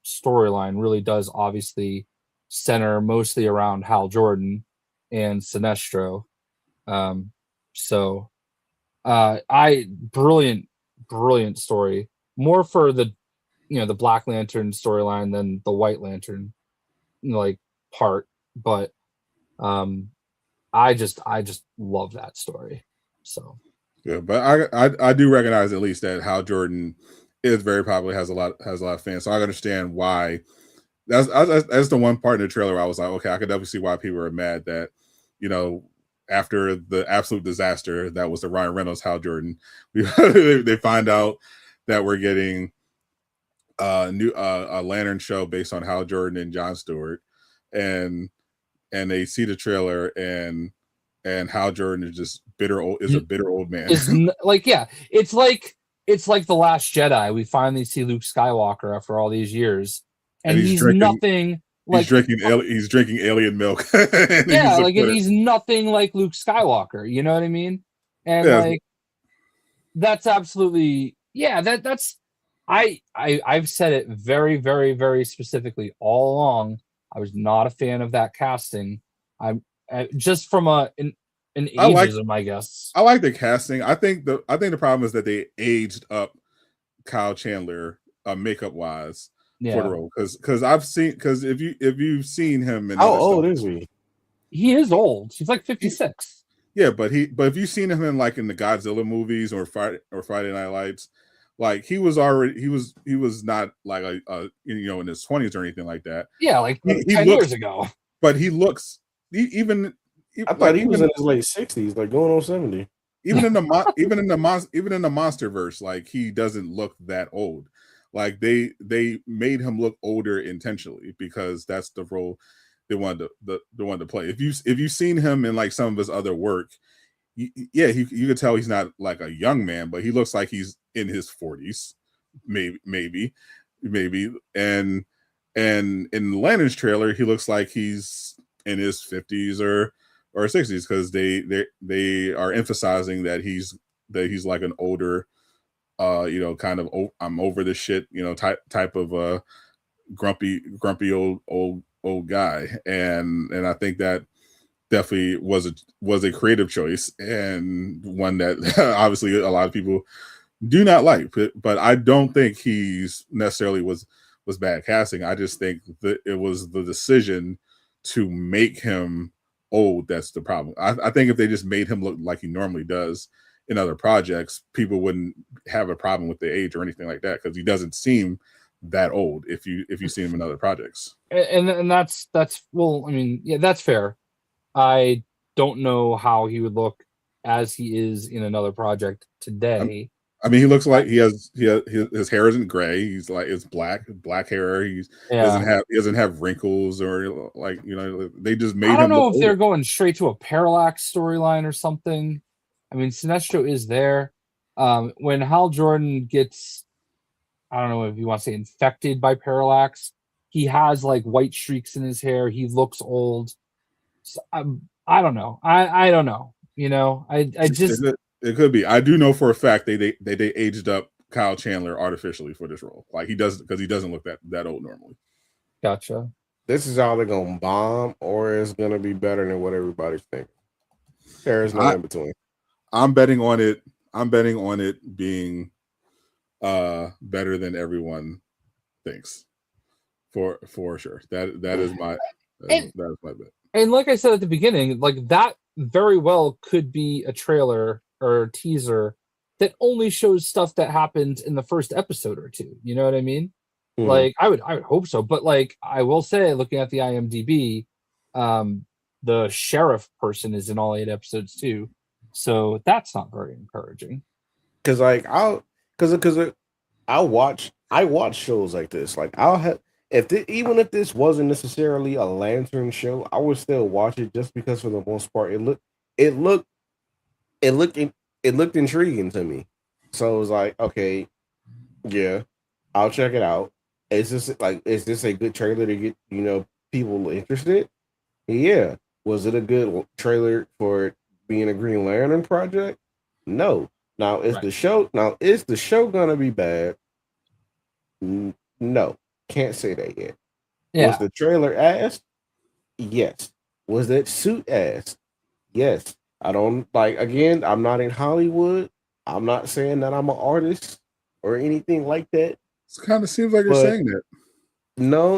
storyline really does obviously center mostly around Hal Jordan and Sinestro. Brilliant story. More for the the Black Lantern storyline than the White Lantern part. But I just love that story. So yeah, but I do recognize at least that Hal Jordan is very popular, has a lot of fans. So I understand why. That's the one part in the trailer where I was like, okay, I could definitely see why people are mad that, after the absolute disaster that was the Ryan Reynolds Hal Jordan, they find out that we're getting a Lantern show based on Hal Jordan and Jon Stewart, and and they see the trailer and Hal Jordan is just a bitter old man. It's like The Last Jedi. We finally see Luke Skywalker after all these years, and he's nothing like he's drinking alien milk. Yeah, like he's nothing like Luke Skywalker. You know what I mean? And that's absolutely that's I've said it very, very, very specifically all along. I was not a fan of that casting. I'm just from an ageism, I guess. I like the casting. I think the problem is that they aged up Kyle Chandler makeup wise for the role, because if you've seen him in how old is he? He is old. He's like 56. Yeah, but if you've seen him in like in the Godzilla movies or Friday Night Lights, like he was not like a in his 20s or anything like that. Yeah, like 10 years ago. But he looks I thought he was in his late 60s, like going on 70. Even in the Monsterverse, like he doesn't look that old. Like they made him look older intentionally because that's the role they wanted to play. If you've seen him in like some of his other work, you could tell he's not like a young man, but he looks like he's in his 40s, maybe. And in the Lanterns trailer, he looks like he's in his 50s or 60s, because they are emphasizing that he's like an older, kind of I'm over this shit, type of grumpy old guy, and I think that definitely was a creative choice, and one that obviously a lot of people do not like, but I don't think he's necessarily was bad casting. I just think that it was the decision to make him old that's the problem. I think if they just made him look like he normally does in other projects, people wouldn't have a problem with the age or anything like that, because he doesn't seem that old if you see him in other projects. And that's well, I mean, yeah, that's fair. I don't know how he would look as he is in another project today. I mean, he looks like his hair isn't gray. He's like, it's black hair. He doesn't have wrinkles, or like, they just made him. I don't know if older. they're going straight to a Parallax storyline or something. I mean, Sinestro is there. When Hal Jordan gets, I don't know if you want to say infected by Parallax, he has like white streaks in his hair. He looks old. So, I don't know. I don't know. I just. It could be. I do know for a fact they aged up Kyle Chandler artificially for this role. Like he doesn't look that old normally. Gotcha. This is how they're gonna bomb, or it's gonna be better than what everybody's thinking. There is no in between. I'm betting on it being better than everyone thinks. For sure. That is my bet. And like I said at the beginning, like that very well could be a trailer or a teaser that only shows stuff that happened in the first episode or two. You know what I mean? Mm-hmm. Like I would hope so. But like I will say, looking at the IMDb, the sheriff person is in all 8 episodes too. So that's not very encouraging. Because like I watch shows like this. Like I'll have even if this wasn't necessarily a Lantern show, I would still watch it just because for the most part it looked intriguing to me. So it was like, okay, yeah, I'll check it out. Is this a good trailer to get people interested? Yeah. Was it a good trailer for being a Green Lantern project? No. Now is the show gonna be bad? No, can't say that yet. Yeah. Was the trailer ass? Yes. Was that suit ass? Yes. I don't again, I'm not in Hollywood. I'm not saying that I'm an artist or anything like that. It kind of seems like you're saying that. No.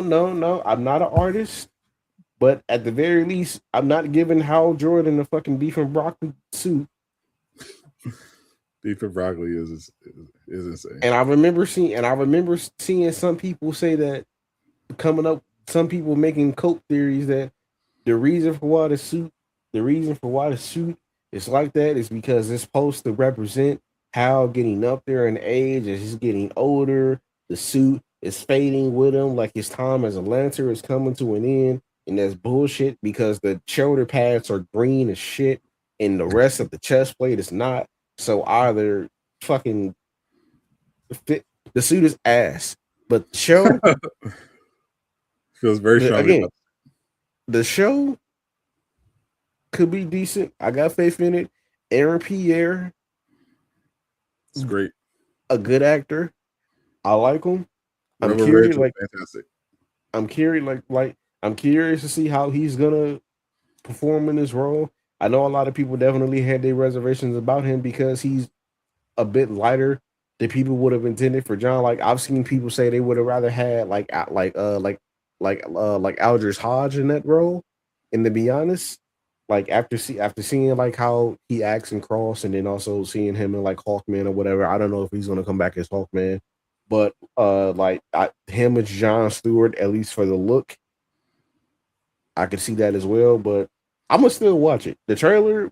I'm not an artist. But at the very least, I'm not giving Hal Jordan a fucking beef and broccoli suit. Beef and broccoli is insane. And I remember seeing some people say that some people making cult theories that the reason for why the suit is like that is because it's supposed to represent Hal getting up there in age as he's getting older. The suit is fading with him, like his time as a Lantern is coming to an end. and that's bullshit because the shoulder pads are green as shit, and the rest of the chest plate is not. So either fucking fit the suit is ass, but the show feels very strongly. Again, the show could be decent. I got faith in it. Aaron Pierre, it's great. A good actor. I like him. I'm River curious, Ridge is fantastic. I'm curious, I'm curious to see how he's gonna perform in this role. I know a lot of people definitely had their reservations about him because he's a bit lighter than people would have intended for John. Like I've seen people say they would have rather had like Aldridge Hodge in that role. And to be honest, like after seeing like how he acts in Cross, and then also seeing him in like Hawkman or whatever, I don't know if he's gonna come back as Hawkman, but him as John Stewart, at least for the look, I could see that as well. But I'm gonna still watch it. The trailer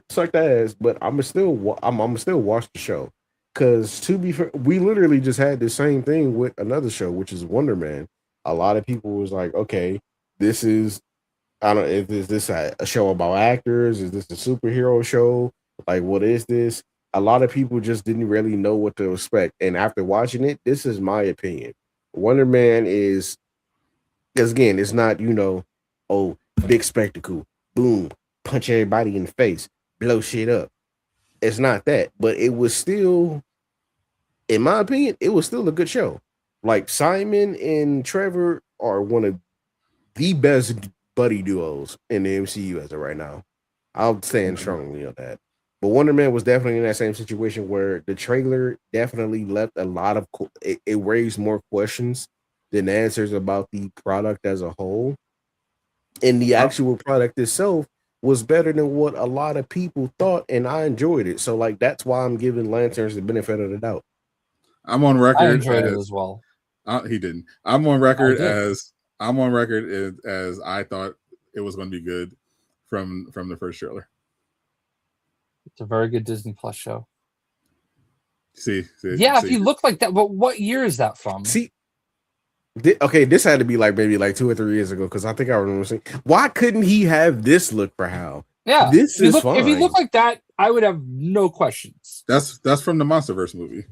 sucked ass, but I'm gonna still watch the show. Because to be fair, we literally just had the same thing with another show, which is Wonder Man. A lot of people was like, okay, this is, I don't know, is this a show about actors? Is this a superhero show? Like, what is this? A lot of people just didn't really know what to expect. And after watching it, this is my opinion. Wonder Man is, because again, it's not, big spectacle, boom, punch everybody in the face, blow shit up. It's not that, but it was still, in my opinion, it was still a good show. Like Simon and Trevor are one of the best buddy duos in the MCU as of right now. I'll stand strongly on that. But Wonder Man was definitely in that same situation where the trailer definitely left a lot of it raised more questions than answers about the product as a whole. And the actual product itself was better than what a lot of people thought, and I enjoyed it. So, like, that's why I'm giving Lanterns the benefit of the doubt. I'm on record. I enjoyed it as well. He didn't. I'm on record as I thought it was going to be good from the first trailer. It's a very good Disney Plus show. If you look like that, but what year is that from? This had to be maybe 2 or 3 years ago, because I think I remember saying, why couldn't he have this look for Hal? Yeah, fine. If he looked like that, I would have no questions. That's from the Monsterverse movie.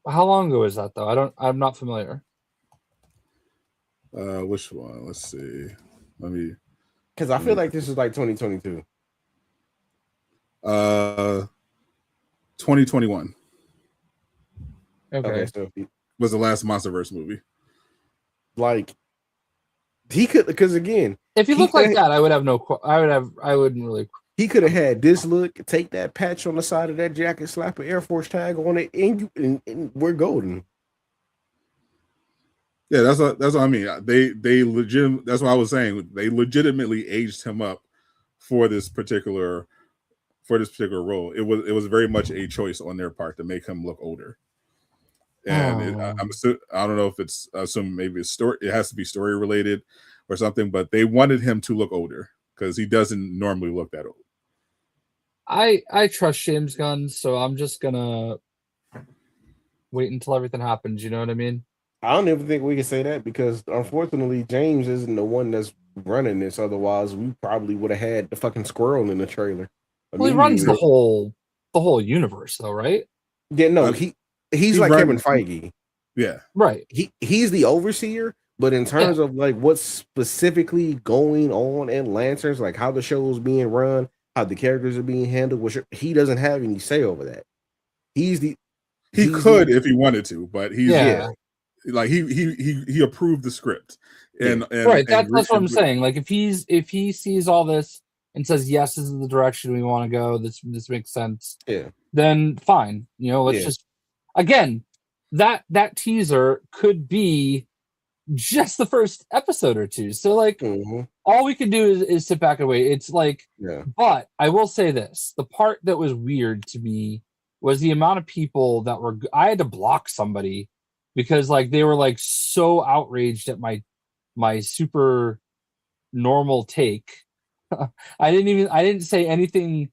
How long ago is that though? I'm not familiar. Which one? Let's see. Because I feel like this is 2022. 2021. Okay. So was the last Monsterverse movie. Like, he could, because again, if he looked like that, I would have I wouldn't really. He could have had this look, take that patch on the side of that jacket, slap an Air Force tag on it, and we're golden. Yeah, that's what I mean. That's what I was saying. They legitimately aged him up for this particular role. It was very much a choice on their part to make him look older. And I don't know if it's maybe it's story. It has to be story related or something. But they wanted him to look older because he doesn't normally look that old. I trust James Gunn, so I'm just gonna wait until everything happens. You know what I mean? I don't even think we can say that, because unfortunately James isn't the one that's running this. Otherwise, we probably would have had the fucking squirrel in the trailer. Well, he runs the whole universe, though, right? Yeah, no, he's like Kevin Feige. Yeah, right. He's the overseer, but in terms of what's specifically going on in Lanterns, like how the show is being run, how the characters are being handled, he doesn't have any say over that. He could if he wanted to, but he's like he approved the script, and right. That's what I'm saying. Like if he sees all this and says, yes, this is the direction we want to go, this makes sense. Yeah. Then fine. Let's just, again, that teaser could be just the first episode or two. So all we can do is sit back and wait. It's but I will say this, the part that was weird to me was the amount of people that I had to block somebody because they were so outraged at my super normal take. I didn't say anything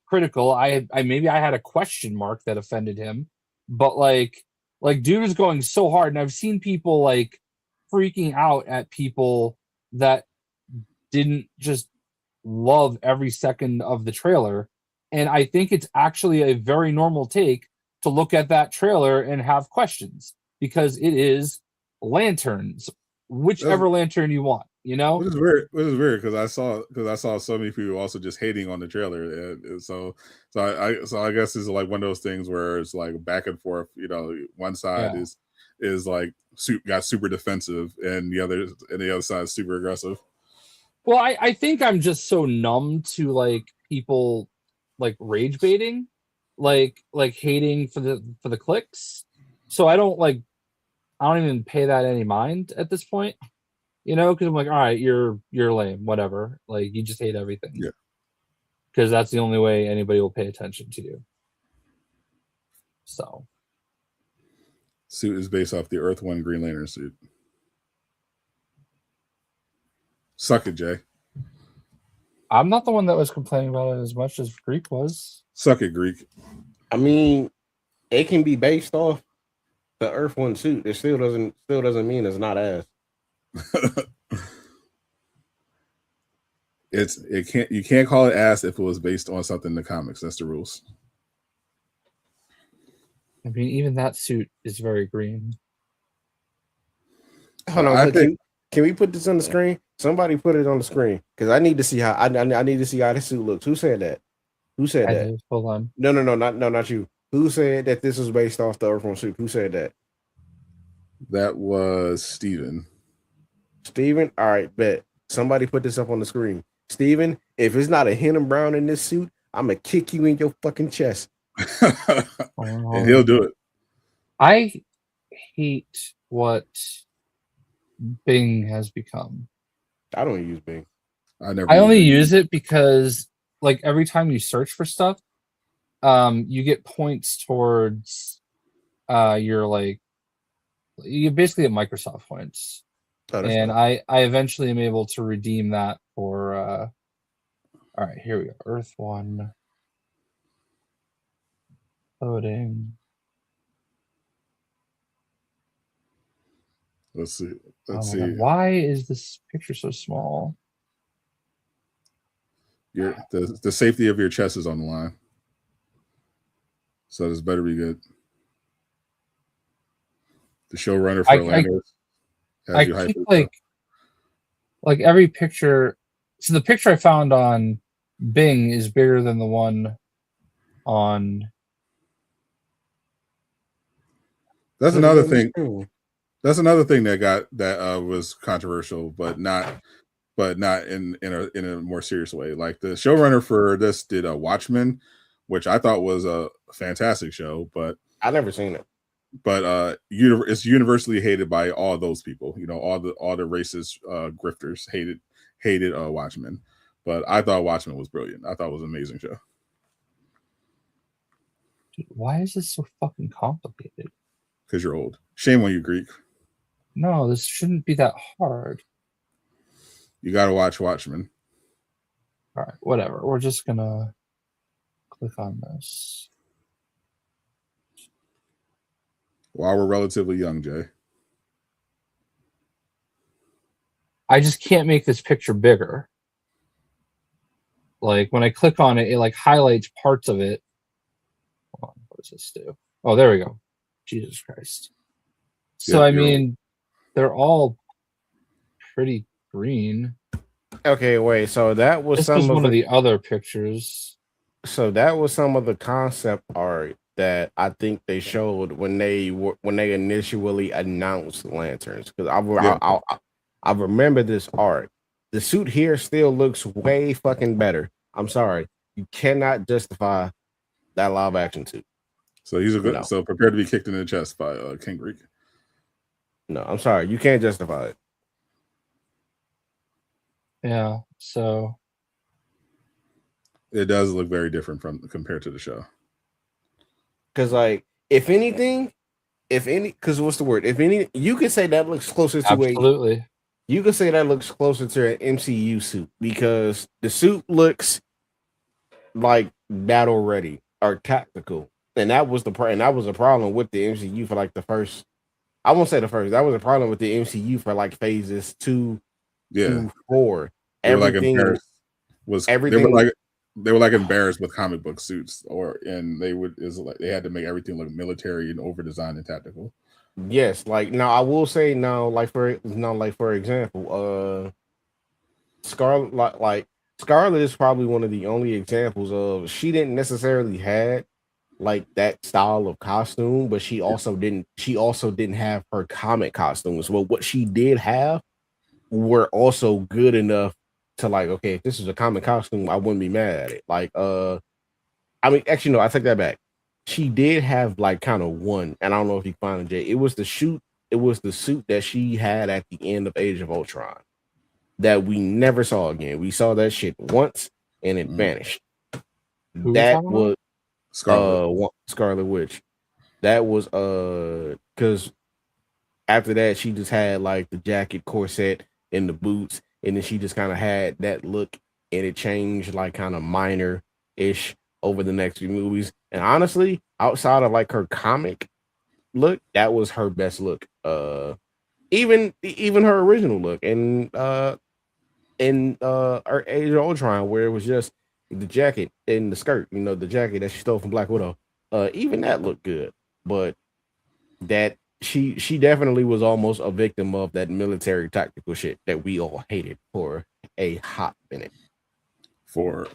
critical. I maybe I had a question mark that offended him, but dude was going so hard, and I've seen people freaking out at people that didn't just love every second of the trailer. And I think it's actually a very normal take to look at that trailer and have questions, because it is lanterns, whichever lantern you want, you know. Which is weird because I saw so many people also just hating on the trailer, and so I guess it's like one of those things where it's like back and forth. You know, one side is like got super defensive, and the other side is super aggressive. Well, I think I'm just so numb to like people like rage baiting, like hating for the clicks. So I don't even pay that any mind at this point, you know, because I'm like, all right, you're lame, whatever. Like, you just hate everything. Yeah. Because that's the only way anybody will pay attention to you. So. Suit is based off the Earth One Green Lantern suit. Suck it, Jay. I'm not the one that was complaining about it as much as Greek was. Suck it, Greek. I mean, it can be based off the Earth One suit. It still doesn't mean it's not ass. You can't call it ass if it was based on something in the comics. That's the rules. I mean, even that suit is very green. Hold on, can we put this on the screen? Somebody put it on the screen because I need to see how I need to see how this suit looks. Who said that? Who said that? Hold on. No, not you. Who said that this was based off the Earth One suit? Who said that? That was Steven. Steven? All right, bet. Somebody put this up on the screen. Steven, if it's not a Henna Brown in this suit, I'm going to kick you in your fucking chest. And he'll do it. I hate what Bing has become. I don't use Bing. I only use it because, like, every time you search for stuff, you get points towards you basically get Microsoft points. And I eventually am able to redeem that for all right, here we go. Earth One. Loading. Let's see. God, why is this picture so small? The safety of your chest is on the line. So this better be good. The showrunner for Orlando has you hyped. Like every picture. So the picture I found on Bing is bigger than the one on. That's another thing. That's another thing that was controversial, but not in a more serious way. Like the showrunner for this did a Watchmen, which I thought was a fantastic show, but I've never seen it. But it's universally hated by all those people. You know, all the racist grifters hated Watchmen. But I thought Watchmen was brilliant. I thought it was an amazing show. Dude, why is this so fucking complicated? Because you're old. Shame on you, Greek. No, this shouldn't be that hard. You got to watch Watchmen. All right, whatever. We're just going to click on this. While we're relatively young, Jay. I just can't make this picture bigger. Like, when I click on it, it like highlights parts of it. Hold on, what does this do? Oh, there we go. Jesus Christ. So, I mean, they're all pretty green. Okay, wait. So that was one of the other pictures. So that was some of the concept art that I think they showed when they initially announced lanterns. Because I remember this art. The suit here still looks way fucking better. I'm sorry, you cannot justify that live action suit. So he's so prepared to be kicked in the chest by King Greek. No, I'm sorry, you can't justify it. Yeah, so it does look very different compared to the show. Because, like, if any, because what's the word? If any, you could say that looks closer to you could say that looks closer to an MCU suit because the suit looks like battle ready or tactical, and that was the problem with the MCU for like the first I won't say the first. That was a problem with the MCU for like phases 2 through 4. They were like Everything embarrassed. everything They were like embarrassed with comic book suits, and they had to make everything look military and over designed and tactical. Yes, like now I will say now, like for example, Scarlet like Scarlet is probably one of the only examples of she didn't necessarily had like that style of costume, but she also didn't have her comic costumes. But what she did have were also good enough to like, okay, if this is a comic costume, I wouldn't be mad at it. Like I mean, actually, no, I take that back. She did have like kind of one, and I don't know if you find it, Jay. It was the suit that she had at the end of Age of Ultron that we never saw again. We saw that shit once and it vanished. That was Scarlet Witch. That was because after that she just had like the jacket, corset, and the boots, and then she just kind of had that look, and it changed like kind of minor-ish over the next few movies. And honestly, outside of like her comic look, that was her best look. Even her original look in her Age of Ultron, where it was just the jacket and the skirt, the jacket that she stole from Black Widow. Even that looked good, but that she definitely was almost a victim of that military tactical shit that we all hated for a hot minute. For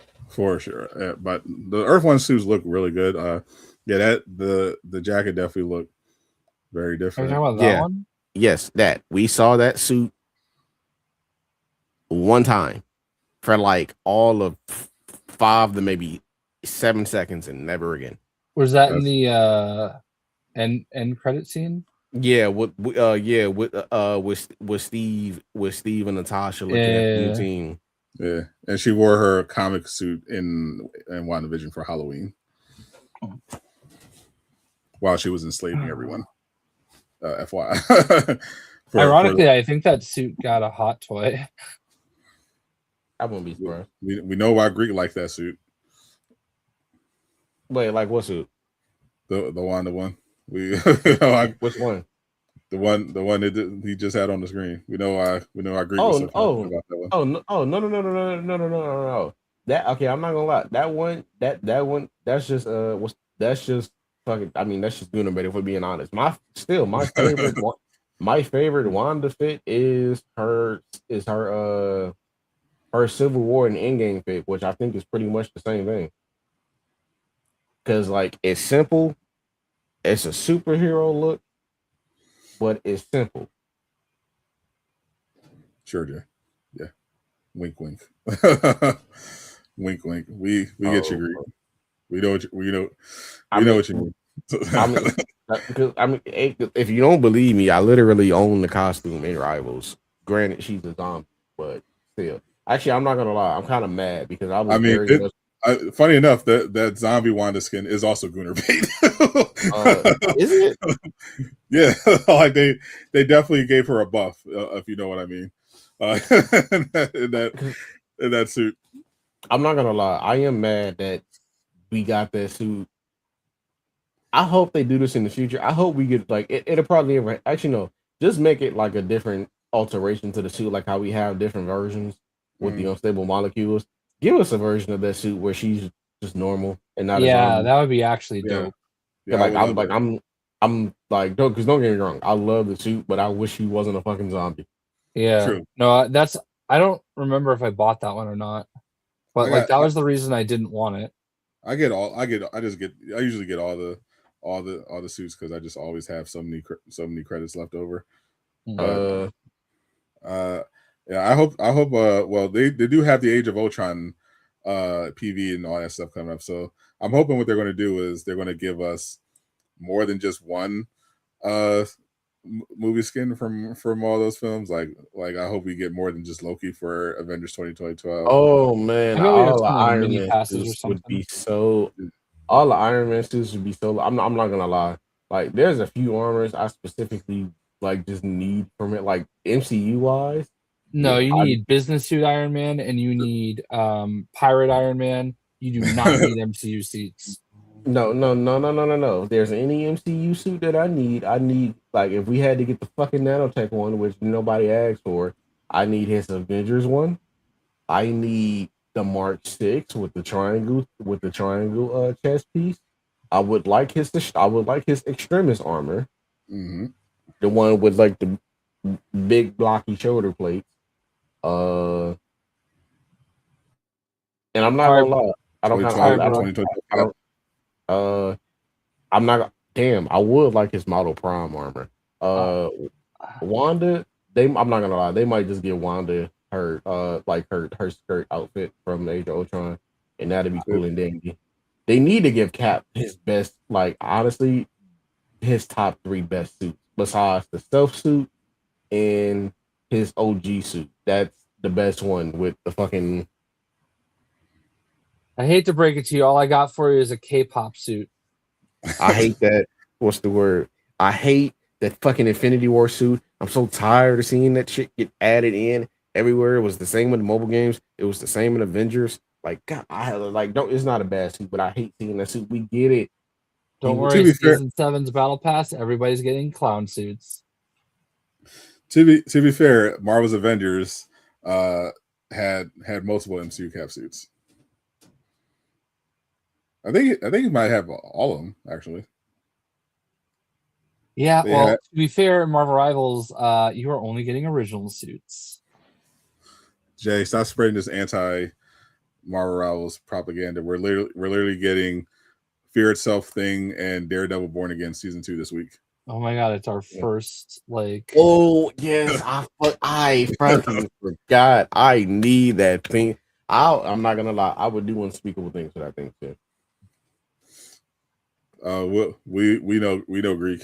sure, but the Earth One suits look really good. That the jacket definitely looked very different. Are you talking about that one? Yes, that we saw that suit one time for like all of 5 to maybe 7 seconds and never again. Was that in the end credit scene? Yeah, with Steve and Natasha looking at the new team. Yeah, and she wore her comic suit in WandaVision for Halloween while she was enslaving everyone. FYI. Ironically, I think that suit got a hot toy. I wouldn't be surprised. We know why Greek liked that suit. Wait, like what suit? The Wanda one. Which one? The one that he just had on the screen. We know why Greek was so about that one. No. That okay, I'm not gonna lie. That one, that's just fucking, I mean, that's just doing it, if we're being honest. My favorite one, my favorite Wanda fit is her Civil War and Endgame fit, which I think is pretty much the same thing. Cause like it's simple, it's a superhero look, but it's simple. Sure, Jay. Yeah. Wink, wink. Wink, wink. We get you, Greek. We know what you mean. I mean, if you don't believe me, I literally own the costume in Rivals. Granted, she's a zombie, but still. Actually, I'm not gonna lie. I'm kind of mad because I was funny enough, that zombie Wanda skin is also Gunnar bait. Is it? Yeah, like they definitely gave her a buff, if you know what I mean. In that suit. I'm not gonna lie. I am mad that we got that suit. I hope they do this in the future. I hope we get like it'll probably ever actually no. Just make it like a different alteration to the suit, like how we have different versions with the unstable molecules. Give us a version of that suit where she's just normal and not. Yeah, that would be actually dope. Yeah, I'm like, because don't get me wrong, I love the suit, but I wish he wasn't a fucking zombie. Yeah, true. No, I don't remember if I bought that one or not, but that was the reason I didn't want it. I usually get all the suits because I just always have so many credits left over. Yeah, I hope well they do have the Age of Ultron PV and all that stuff coming up, so I'm hoping what they're going to do is they're going to give us more than just one movie skin from all those films. Like I hope we get more than just Loki for Avengers 2012. Oh man, all the Iron Man suits would be so. All the Iron Man suits would be so. I'm not gonna lie. Like there's a few armors I specifically like just need from it, like MCU wise. No, you need business suit Iron Man and you need pirate Iron Man. You do not need MCU seats. No. There's any MCU suit that I need. Like if we had to get the fucking nanotech one, which nobody asked for, I need his Avengers one. I need the Mark 6 with the triangle chest piece. I would like his extremis armor, Mm-hmm. the one with like the big blocky shoulder plates. And I'm not All gonna right, lie, I don't kind 2020, all right, bro. 2020. I don't I'm not damn, I would like his model prime armor. Uh, Wanda, I'm not gonna lie, they might just give Wanda her her skirt outfit from Age of Ultron, and that'd be cool and dandy. They need to give Cap his best, like honestly, his top 3 best suits besides the stealth suit and his OG suit. That's the best one with the fucking. I hate to break it to you, all I got for you is a K-pop suit. I hate that. What's the word? I hate that fucking Infinity War suit. I'm so tired of seeing that shit get added in everywhere. It was the same in the mobile games. It was the same in Avengers. Like God, don't. It's not a bad suit, but I hate seeing that suit. We get it. Don't To worry, be fair- season 7's battle pass. Everybody's getting clown suits. To be fair, Marvel's Avengers had multiple MCU Cap suits. I think it might have all of them actually. Yeah, They well, had- to be fair, Marvel Rivals, you are only getting original suits. Jay, stop spreading this anti Marvel Rivals propaganda. We're literally getting Fear Itself thing and Daredevil Born Again season 2 this week. Oh my god, it's our first like. Oh yes, I fucking forgot. I need that thing. I'm not gonna lie. I would do unspeakable things for that thing too. We know Greek.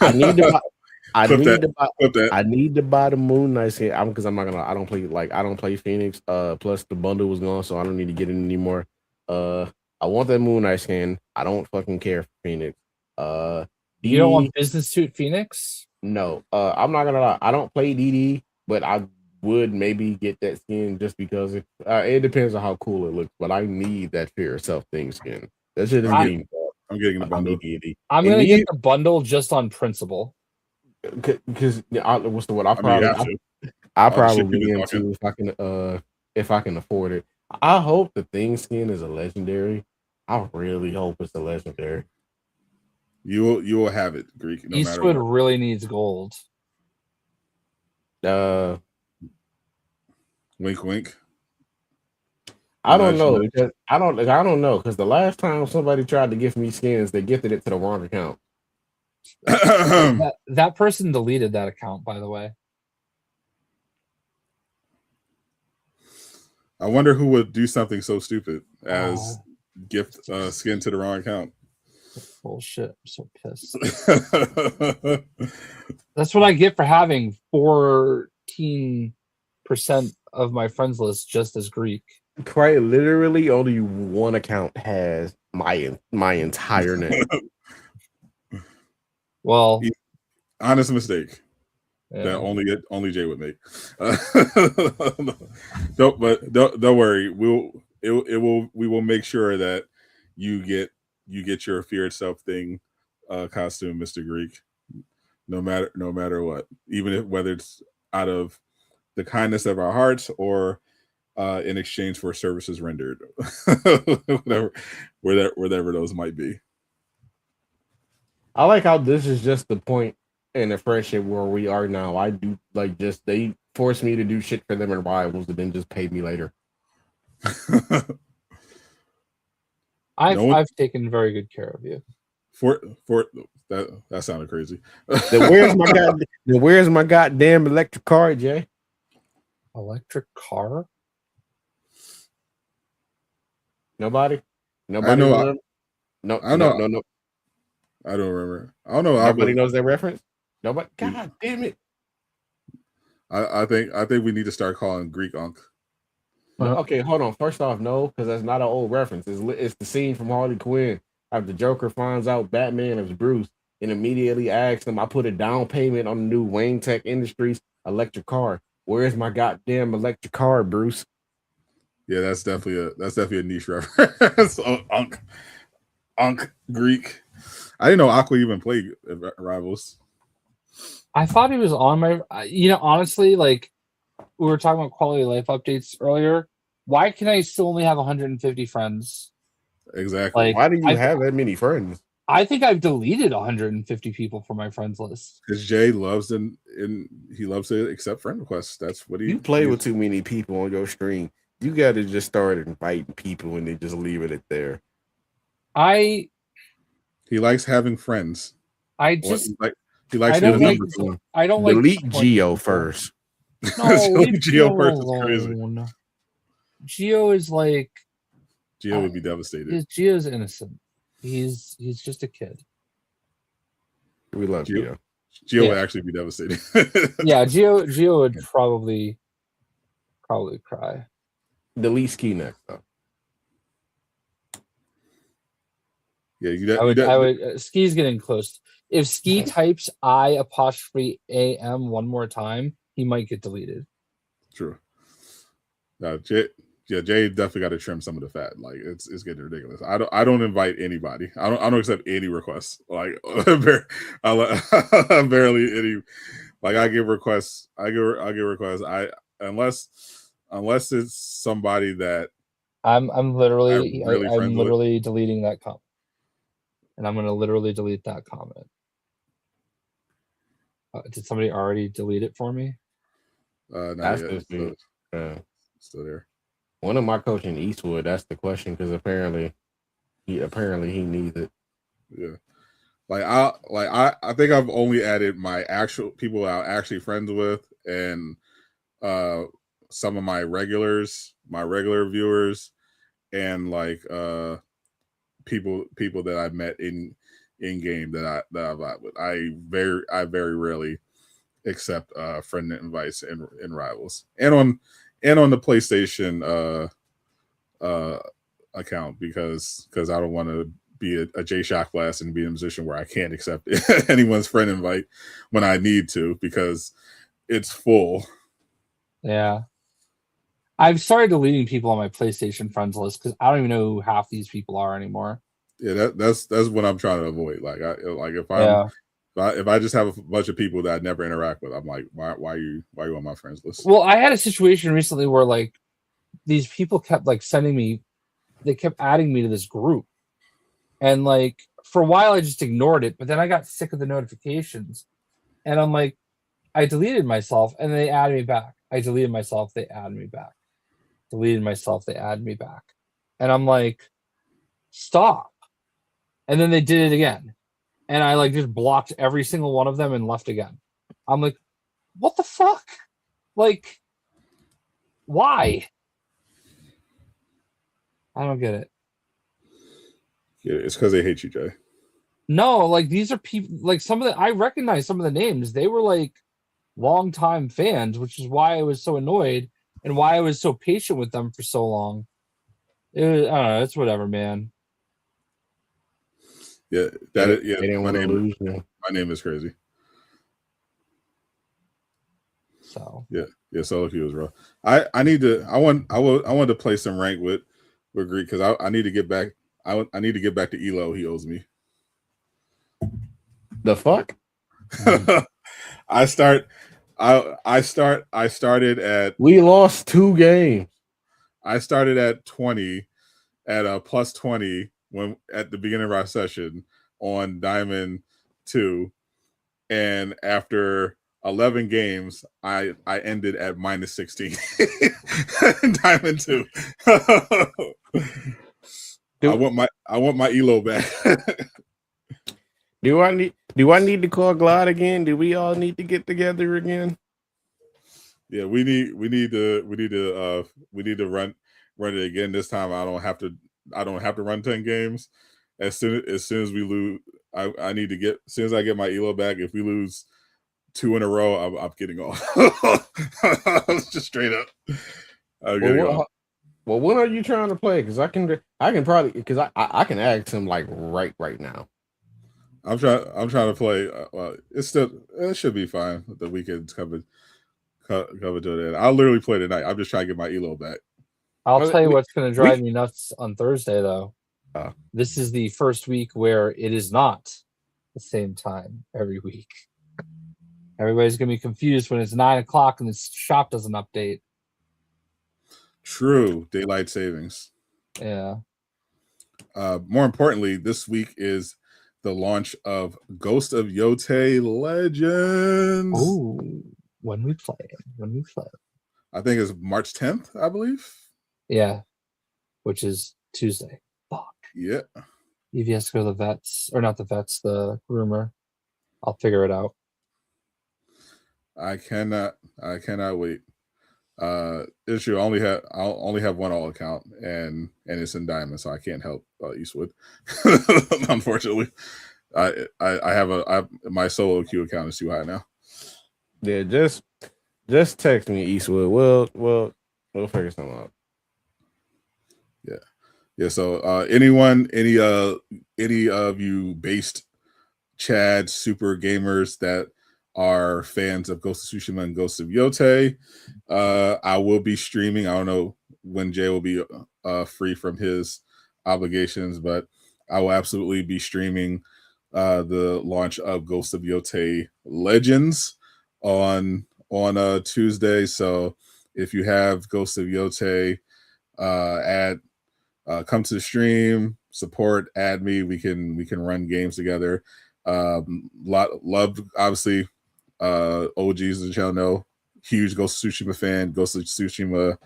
I need to buy. Clip that. I need to buy the Moon Knight skin. Because I'm not gonna. I don't play Phoenix. Plus the bundle was gone, so I don't need to get it anymore. I want that Moon Knight skin. I don't fucking care for Phoenix. You don't want Business Suit Phoenix? No. I'm not gonna lie. I don't play DD, but I would maybe get that skin just because it depends on how cool it looks. But I need that Fear Itself thing skin. That shit is I'm getting the bundle. I'm gonna get the bundle just on principle. Because what's the word? I I'll probably get into if I can afford it. I hope the thing skin is a legendary. I really hope it's a legendary. You will have it, Greek. No Eastwood matter what. really needs gold. Wink, wink. I don't know because I don't know because the last time somebody tried to gift me skins, they gifted it to the wrong account. that person deleted that account, by the way. I wonder who would do something so stupid as gift skin to the wrong account. Bullshit. I'm so pissed. That's what I get for having 14% of my friends list just as Greek. Quite literally, only one account has my entire name. Well, honest mistake that only Jay would make. Don't worry. We will make sure that you get your Fear Itself thing costume, Mr. Greek, no matter what, even whether it's out of the kindness of our hearts or in exchange for services rendered, whatever those might be. I like how this is just the point in the friendship where we are now. I do they force me to do shit for them and rivals and then just pay me later. I've taken very good care of you. For that sounded crazy. Where's my goddamn electric car, Jay? Electric car? Nobody. I know. No. I don't remember. I don't know. Nobody knows that reference. Nobody. God damn it! I think we need to start calling Greek Unk. Okay, hold on. First off, no, because that's not an old reference. It's the scene from Harley Quinn after Joker finds out Batman is Bruce and immediately asks him, "I put a down payment on the new Wayne Tech Industries electric car. Where's my goddamn electric car, Bruce?" Yeah, that's definitely a niche reference. Unk Greek. I didn't know Aqua even played Rivals. I thought he was on my. Honestly, like we were talking about quality of life updates earlier. Why can I still only have 150 friends? Exactly. Like, Why do you have that many friends? I think I've deleted 150 people from my friends list. Because Jay loves he loves to accept friend requests. That's what You play with too many people on your stream. You got to just start inviting people and then just leave it at there. He likes having friends. I just he likes I don't like. I don't like delete Geo first. No, leave Geo first is crazy. Geo is like Geo would be devastated. Geo's innocent. He's just a kid. We love Geo. Geo would actually be devastated. Yeah, Geo would probably cry. Delete Ski next though. Yeah, I would. Ski's getting close. If Ski types I''am one more time, he might get deleted. True. Jay definitely got to trim some of the fat. Like it's getting ridiculous. I don't invite anybody. I don't accept any requests. Like barely any. Like I give requests. Unless it's somebody that I'm literally really deleting that comment. And I'm going to literally delete that comment. Did somebody already delete it for me? Not yet. Still there. One of my coaching Eastwood. That's the question because apparently he needs it. Yeah. I think I've only added my actual people I'm actually friends with and some of my regular viewers and like people that I've met in game that I've vibe with. I very rarely accept friend invites in Rivals and on the PlayStation account because I don't want to be a J Shock Blast and be in a position where I can't accept anyone's friend invite when I need to because it's full. Yeah. I've started deleting people on my PlayStation friends list because I don't even know who half these people are anymore. Yeah, that's what I'm trying to avoid. If I just have a bunch of people that I never interact with, I'm like, why are you on my friends list? Well, I had a situation recently where like these people kept like they kept adding me to this group. And like for a while I just ignored it, but then I got sick of the notifications. And I'm like, I deleted myself and they added me back. I deleted myself, they added me back. Deleted myself, they added me back. And I'm like, stop. And then they did it again. And I like just blocked every single one of them and left again. I'm like, what the fuck? Like, why? I don't get it. Yeah, it's because they hate you, Jay. No, like these are people like I recognize some of the names. They were like longtime fans, which is why I was so annoyed and why I was so patient with them for so long. I don't know, it's whatever, man. Yeah, my name is crazy. So solo queue is rough. I want to play some rank with Greek because I need to get back. I need to get back to Elo. He owes me. The fuck? I started at. We lost 2 games. I started at 20, at a plus 20 when at the beginning of our session on Diamond 2, and after 11 games, I ended at minus 16. Diamond 2. I want my Elo back. Do I need to call Glide again? Do we all need to get together again? Yeah, we need to run it again. This time I don't have to run 10 games. As soon as we lose, I need to get as soon as I get my Elo back. If we lose 2 in a row, I'm getting off. Just straight up. Well, when are you trying to play? Because I can probably because I can ask him like right now. I'm trying to play. It should be fine. The weekend's covered to that. I'll literally play tonight. I'm just trying to get my Elo back. I'll tell you what's going to drive me nuts on Thursday, though. Oh. This is the first week where it is not the same time every week. Everybody's going to be confused when it's 9 o'clock and the shop doesn't update. True. Daylight savings. Yeah. More importantly, this week is the launch of Ghost of Yotei Legends. Oh, when we play. I think it's March 10th, I believe. Yeah, which is Tuesday. Fuck. Yeah. Evie has to go to the vets, or not the vets, the groomer. I'll figure it out. I cannot wait. Issue I'll only have one all account, and it's in Diamond, so I can't help Eastwood. Unfortunately, I have my solo queue account is too high now. Yeah, just text me, Eastwood. We'll figure something out. Yeah. So any of you based Chad super gamers that are fans of Ghost of Tsushima and Ghost of Yotei, I will be streaming. I don't know when Jay will be free from his obligations, but I will absolutely be streaming the launch of Ghost of Yotei Legends on Tuesday. So if you have Ghost of Yotei, come to the stream, support, add me. We can run games together. Loved, obviously, OGs of the channel know, huge Ghost of Tsushima fan. Ghost of Tsushima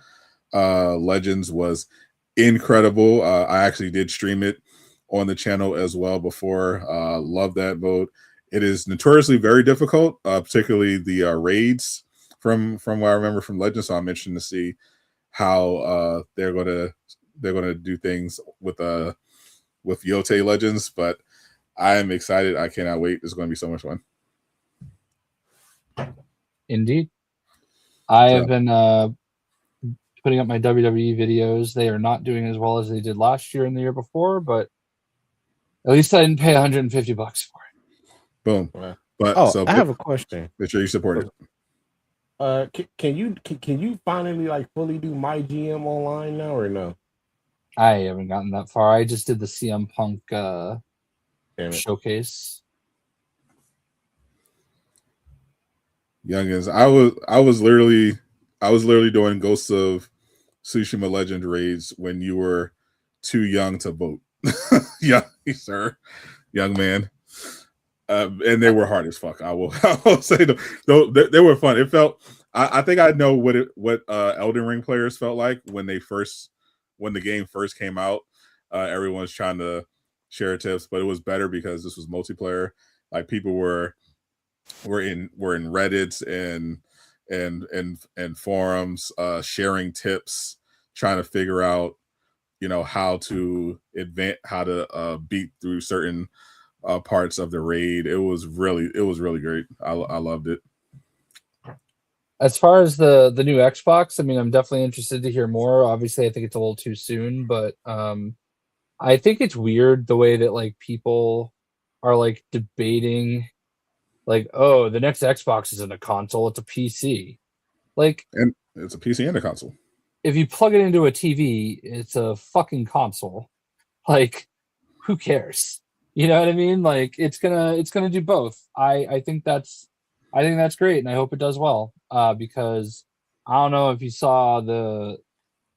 Legends was incredible. I actually did stream it on the channel as well before. Love that mode. It is notoriously very difficult, particularly the raids from what I remember from Legends. So I'm interested to see how they're gonna do things with Yotei Legends, but I am excited. I cannot wait. It's going to be so much fun. Indeed. I have been putting up my WWE videos. They are not doing as well as they did last year and the year before, but at least I didn't pay $150 for it. Boom. But I have a question. Make sure you support it. Can you finally like fully do my GM online now or no? I haven't gotten that far. I just did the CM Punk showcase. Youngins, I was literally doing Ghosts of Tsushima Legend raids when you were too young to vote. Yeah, sir, young man. And they were hard as fuck. I will say them. Though they were fun. It felt. I think I know what Elden Ring players felt like when the game first came out. Everyone's trying to share tips, but it was better because this was multiplayer. Like people were in Reddits and forums sharing tips, trying to figure out how to beat through certain parts of the raid. It was really great. I loved it. As far as the new Xbox, I mean, I'm definitely interested to hear more. Obviously, I think it's a little too soon, but I think it's weird the way that like people are like debating, like, oh, the next Xbox isn't a console; it's a PC. Like, and it's a PC and a console. If you plug it into a TV, it's a fucking console. Like, who cares? You know what I mean? Like, it's gonna do both. I think that's great, and I hope it does well. Because I don't know if you saw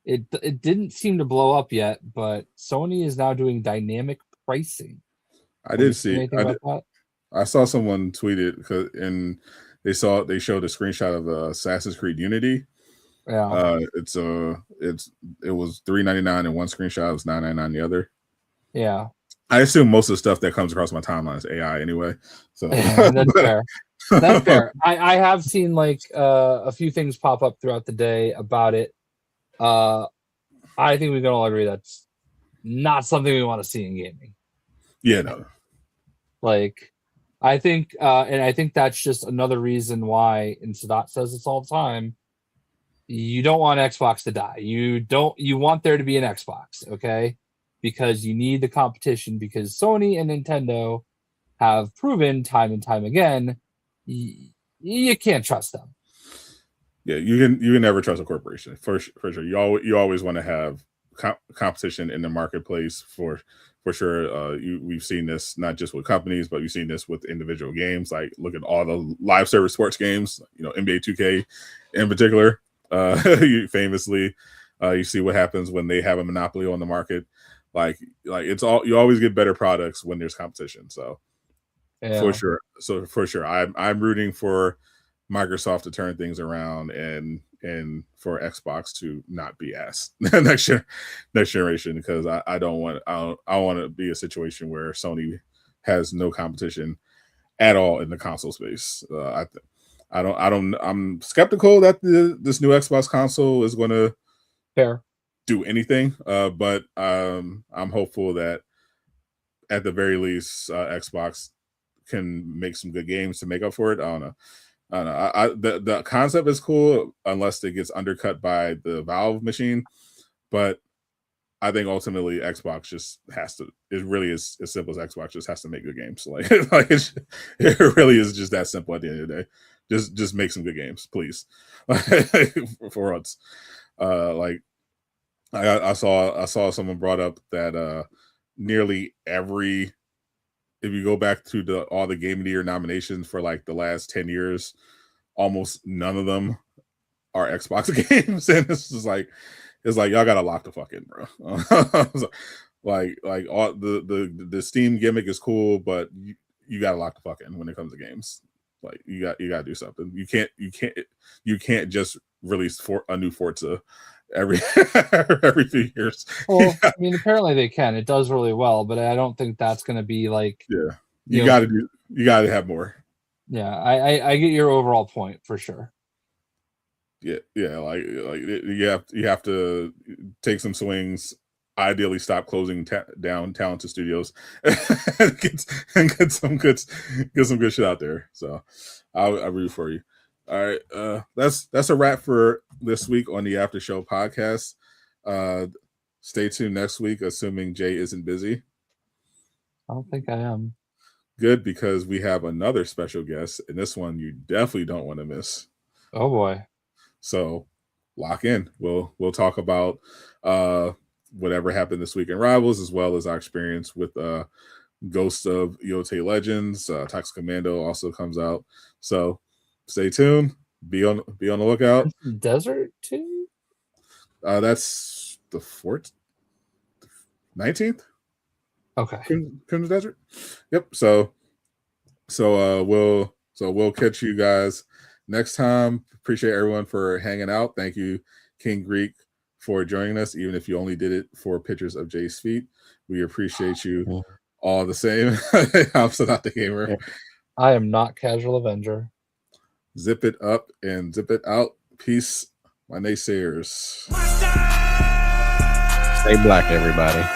it didn't seem to blow up yet, but Sony is now doing dynamic pricing. I did see. I saw someone tweet it and they showed a screenshot of Assassin's Creed Unity. Yeah. It was $3.99 in one screenshot. It was $9.99 the other. Yeah. I assume most of the stuff that comes across my timeline is AI anyway. So that's fair. That's fair. I have seen like a few things pop up throughout the day about it. I think we can all agree that's not something we want to see in gaming. Yeah, no. Like, I think that's just another reason why, and Sadat says this all the time, you don't want Xbox to die. You want there to be an Xbox, okay? Because you need the competition, because Sony and Nintendo have proven time and time again you can't trust them. Yeah, you can never trust a corporation for sure. You always want to have competition in the marketplace for sure. We've seen this not just with companies, but we've seen this with individual games. Like look at all the live service sports games, NBA 2K in particular. Famously, you see what happens when they have a monopoly on the market. Like it's all, you always get better products when there's competition. So for sure. So for sure, I'm rooting for Microsoft to turn things around and for Xbox to not be ass next generation, because I don't want to be a situation where Sony has no competition at all in the console space. I'm skeptical that this new Xbox console is going to do anything, but I'm hopeful that at the very least Xbox can make some good games to make up for it. I don't know. The concept is cool unless it gets undercut by the Valve machine, but I think ultimately Xbox just has to. It really is as simple as Xbox just has to make good games. Like it really is just that simple at the end of the day. Just make some good games, please. For us, I saw someone brought up that nearly every. If you go back to all the Game of the Year nominations for like the last 10 years, almost none of them are Xbox games. And it's like y'all gotta lock the fuck in, bro. like all the Steam gimmick is cool, but you gotta lock the fuck in when it comes to games. Like you gotta do something. You can't just release a new Forza every few years. Well, I mean, apparently they can. It does really well, but I don't think that's going to be like. Yeah, you got to have more. Yeah, I get your overall point for sure. Yeah, like you have to take some swings. Ideally, stop closing down talented studios and get some good shit out there. So, I'll root for you. All right, that's a wrap for this week on the Aftershow podcast. Stay tuned next week, assuming Jay isn't busy. I don't think I am. Good, because we have another special guest, and this one you definitely don't want to miss. Oh boy! So lock in. We'll talk about whatever happened this week in Rivals, as well as our experience with Ghost of Yote Legends. Toxic Commando also comes out. So stay tuned. Be on the lookout. Desert 2? That's the 19th. Okay. Crimson Desert. Yep. So we'll catch you guys next time. Appreciate everyone for hanging out. Thank you, King Greek, for joining us, even if you only did it for pictures of Jay's feet. We appreciate you all the same. I'm so not the gamer. I am not Casual Avenger. Zip it up and zip it out. Peace, my naysayers. Stay black, everybody.